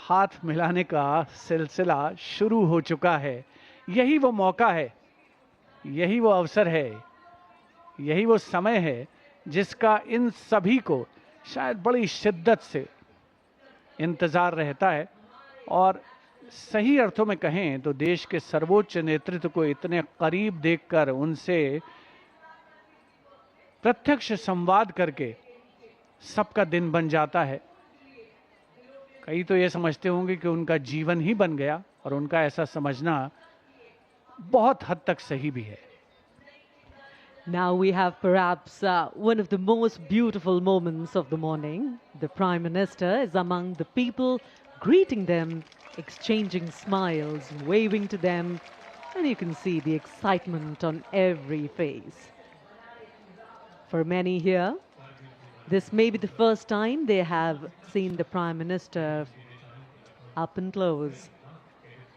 Speaker 1: हाथ मिलाने का सिलसिला शुरू हो चुका है। यही वो मौका है, यही वो अवसर है, यही वो समय है जिसका इन सभी को शायद बड़ी शिद्दत से इंतजार रहता है। और सही अर्थों में कहें तो देश के सर्वोच्च नेतृत्व को इतने करीब देखकर, उनसे प्रत्यक्ष संवाद करके सबका दिन बन जाता है। कई तो ये समझते होंगे कि उनका जीवन ही बन गया, और उनका ऐसा समझना बहुत हद तक सही भी है।
Speaker 6: Now we have perhaps one of the most beautiful moments of the morning. The Prime Minister is among the people, greeting them, exchanging smiles, waving to them, and you can see the excitement on every face. For many here, this may be the first time they have seen the Prime Minister up and close.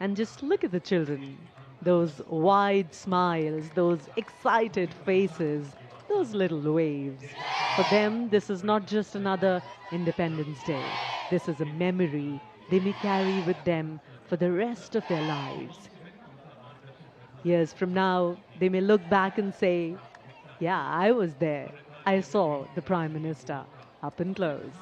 Speaker 6: And just look at the children, those wide smiles, those excited faces, those little waves. For them, this is not just another Independence Day. This is a memory they may carry with them for the rest of their lives. Years from now, they may look back and say, yeah, I was there. I saw the Prime Minister up and close.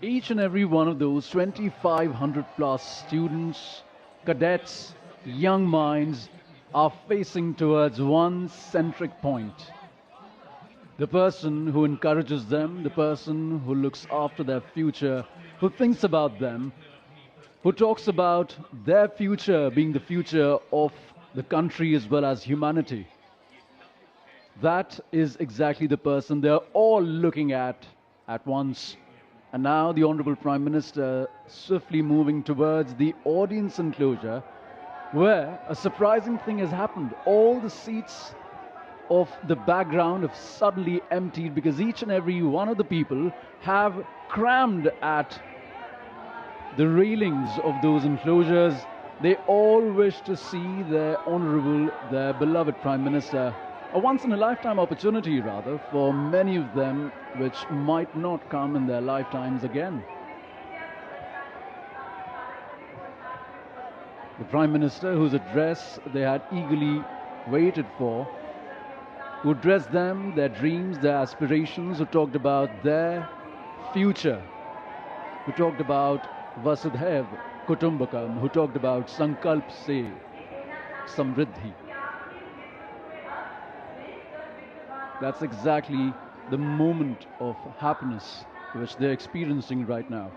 Speaker 10: Each and every one of those 2,500 plus students, cadets, young minds are facing towards one centric point. The person who encourages them, the person who looks after their future, who thinks about them, who talks about their future being the future of the country as well as humanity. That is exactly the person they're all looking at once. And now the Honorable Prime Minister swiftly moving towards the audience enclosure, where a surprising thing has happened. All the seats of the background have suddenly emptied because each and every one of the people have crammed at the railings of those enclosures, they all wish to see their honorable, their beloved Prime Minister. A once-in-a-lifetime opportunity, rather, for many of them, which might not come in their lifetimes again. The Prime Minister, whose address they had eagerly waited for, who addressed them, their dreams, their aspirations, who talked about their future, who talked about Vasudhaiv Kutumbakam, who talked about Sankalp Se Samriddhi. That's exactly the moment of happiness which they're experiencing right now.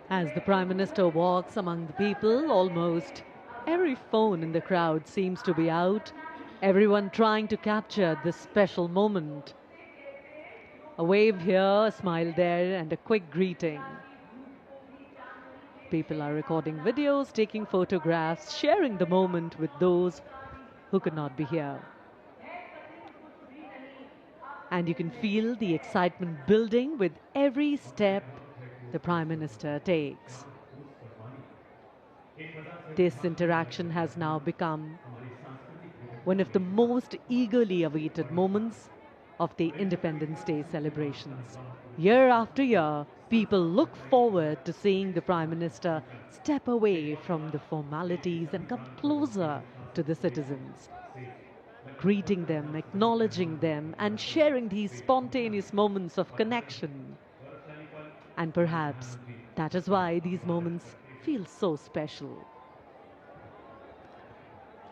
Speaker 6: As the Prime Minister walks among the people, almost every phone in the crowd seems to be out, everyone trying to capture this special moment. A wave here, a smile there, and a quick greeting. People are recording videos, taking photographs, sharing the moment with those who could not be here. And you can feel the excitement building with every step the Prime Minister takes. This interaction has now become one of the most eagerly awaited moments of the Independence Day celebrations. Year after year, people look forward to seeing the Prime Minister step away from the formalities and come closer to the citizens, greeting them, acknowledging them, and sharing these spontaneous moments of connection. And perhaps that is why these moments feel so special.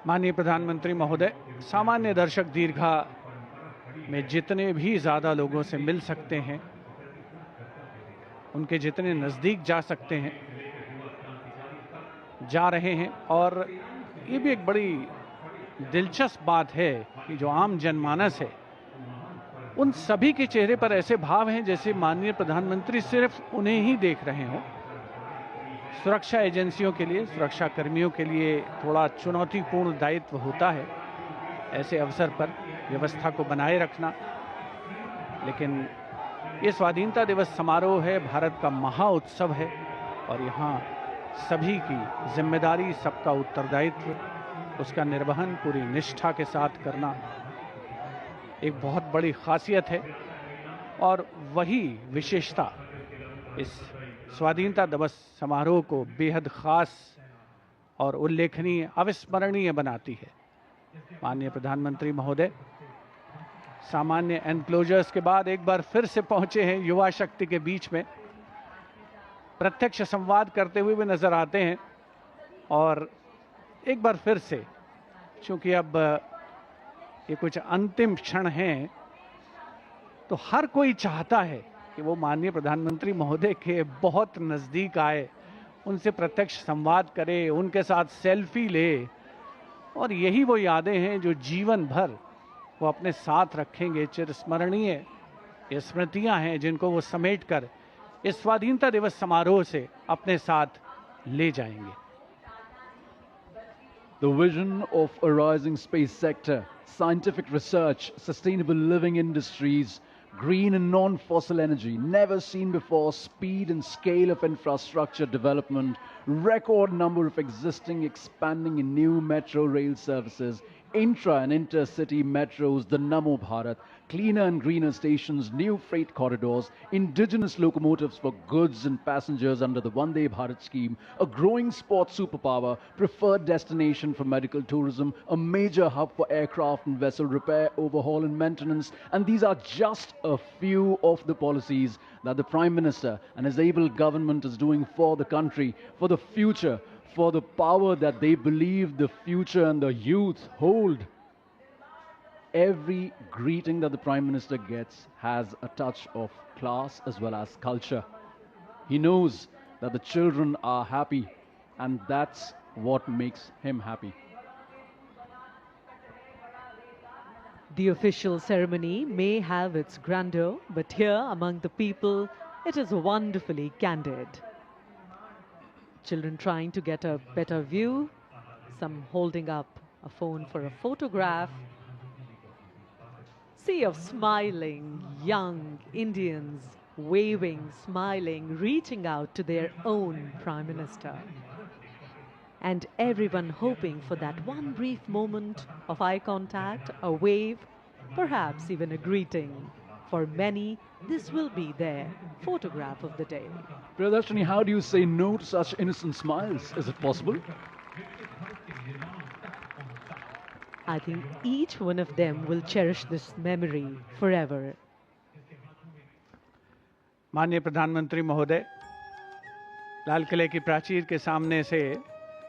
Speaker 1: माननीय प्रधानमंत्री महोदय, सामान्य दर्शक दीर्घा में जितने भी ज़्यादा लोगों से मिल सकते हैं, उनके जितने नज़दीक जा सकते हैं, जा रहे हैं। और ये भी एक बड़ी दिलचस्प बात है कि जो आम जनमानस है, उन सभी के चेहरे पर ऐसे भाव हैं जैसे माननीय प्रधानमंत्री सिर्फ उन्हें ही देख रहे हों। सुरक्षा एजेंसियों के लिए, सुरक्षा कर्मियों के लिए थोड़ा चुनौतीपूर्ण दायित्व होता है ऐसे अवसर पर व्यवस्था को बनाए रखना, लेकिन ये स्वाधीनता दिवस समारोह है, भारत का महाउत्सव है और यहाँ सभी की जिम्मेदारी, सबका उत्तरदायित्व, उसका निर्वहन पूरी निष्ठा के साथ करना एक बहुत बड़ी खासियत है। और वही विशेषता इस स्वाधीनता दिवस समारोह को बेहद खास और उल्लेखनीय, अविस्मरणीय बनाती है। माननीय प्रधानमंत्री महोदय सामान्य एनक्लोजर्स के बाद एक बार फिर से पहुंचे हैं युवा शक्ति के बीच में, प्रत्यक्ष संवाद करते हुए भी नजर आते हैं। और एक बार फिर से, चूंकि अब ये कुछ अंतिम क्षण हैं, तो हर कोई चाहता है कि वो माननीय प्रधानमंत्री महोदय के बहुत नज़दीक आए, उनसे प्रत्यक्ष संवाद करे, उनके साथ सेल्फी ले। और यही वो यादें हैं जो जीवन भर वो अपने साथ रखेंगे, चिरस्मरणीय ये स्मृतियां हैं जिनको वो समेट कर इस स्वाधीनता दिवस समारोह से अपने साथ ले जाएंगे।
Speaker 10: The vision of a rising space sector, scientific research, sustainable living industries, green and non-fossil energy, never seen before, speed and scale of infrastructure development, record number of existing, expanding in new metro rail services, intra and intercity metros, the Namo Bharat, cleaner and greener stations, new freight corridors, indigenous locomotives for goods and passengers under the Vande Bharat scheme, a growing sports superpower, preferred destination for medical tourism, a major hub for aircraft and vessel repair, overhaul and maintenance. And these are just a few of the policies that the Prime Minister and his able government is doing for the country, for the future, for the power that they believe the future and the youth hold. Every greeting that the Prime Minister gets has a touch of class as well as culture. He knows that the children are happy, and that's what makes him happy.
Speaker 6: The official ceremony may have its grandeur, but here among the people, it is wonderfully candid. Children trying to get a better view, some holding up a phone for a photograph, sea of smiling young Indians, waving, smiling, reaching out to their own Prime Minister. And everyone hoping for that one brief moment of eye contact, a wave, perhaps even a greeting. For many, this will be their photograph of the day.
Speaker 10: Priyadarshini, how do you say no to such innocent smiles? Is it possible?
Speaker 6: I think each one of them will cherish this memory forever.
Speaker 1: माननीय प्रधानमंत्री महोदय, लाल किले की प्राचीर के सामने से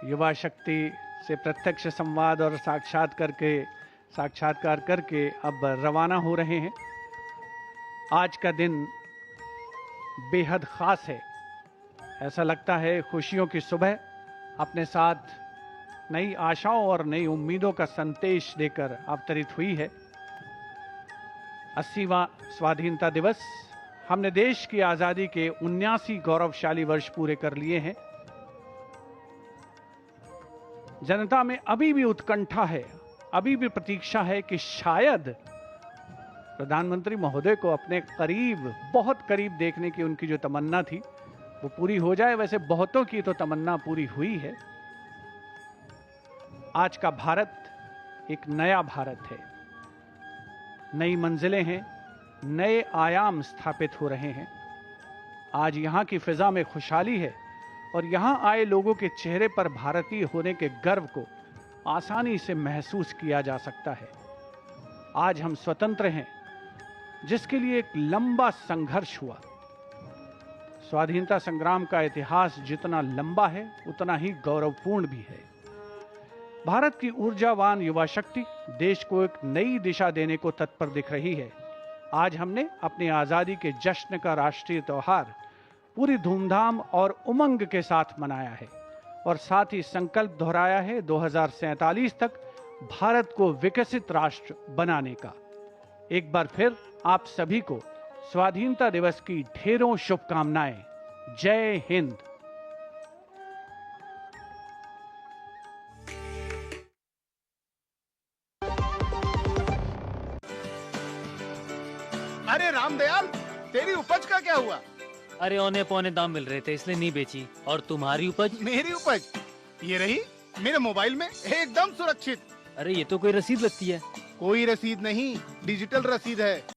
Speaker 1: युवा शक्ति से प्रत्यक्ष संवाद और साक्षात्कार करके अब रवाना हो रहे हैं। आज का दिन बेहद खास है। ऐसा लगता है खुशियों की सुबह अपने साथ नई आशाओं और नई उम्मीदों का संदेश देकर अवतरित हुई है। 80वां स्वाधीनता दिवस, हमने देश की आजादी के 79 गौरवशाली वर्ष पूरे कर लिए हैं। जनता में अभी भी उत्कंठा है, अभी भी प्रतीक्षा है कि शायद प्रधानमंत्री महोदय को अपने करीब, बहुत करीब देखने की उनकी जो तमन्ना थी वो पूरी हो जाए। वैसे बहुतों की तो तमन्ना पूरी हुई है। आज का भारत एक नया भारत है। नई मंजिलें हैं, नए आयाम स्थापित हो रहे हैं। आज यहाँ की फिजा में खुशहाली है और यहाँ आए लोगों के चेहरे पर भारतीय होने के गर्व को आसानी से महसूस किया जा सकता है। आज हम स्वतंत्र हैं, जिसके लिए एक लंबा संघर्ष हुआ। स्वाधीनता संग्राम का इतिहास जितना लंबा है उतना ही गौरवपूर्ण भी है। भारत की ऊर्जावान युवा शक्ति देश को एक नई दिशा देने को तत्पर दिख रही है। आज हमने अपनी आजादी के जश्न का राष्ट्रीय त्योहार पूरी धूमधाम और उमंग के साथ मनाया है और साथ ही संकल्प दोहराया है 2047 तक भारत को विकसित राष्ट्र बनाने का। एक बार फिर आप सभी को स्वाधीनता दिवस की ढेरों शुभकामनाएं। जय हिंद।
Speaker 20: अरे रामदयाल, तेरी उपज का क्या हुआ?
Speaker 21: अरे औने पौने दाम मिल रहे थे इसलिए नहीं बेची। और तुम्हारी उपज?
Speaker 20: मेरी उपज ये रही मेरे मोबाइल में एकदम सुरक्षित।
Speaker 21: अरे ये तो कोई रसीद लगती है।
Speaker 20: कोई रसीद नहीं, डिजिटल रसीद है।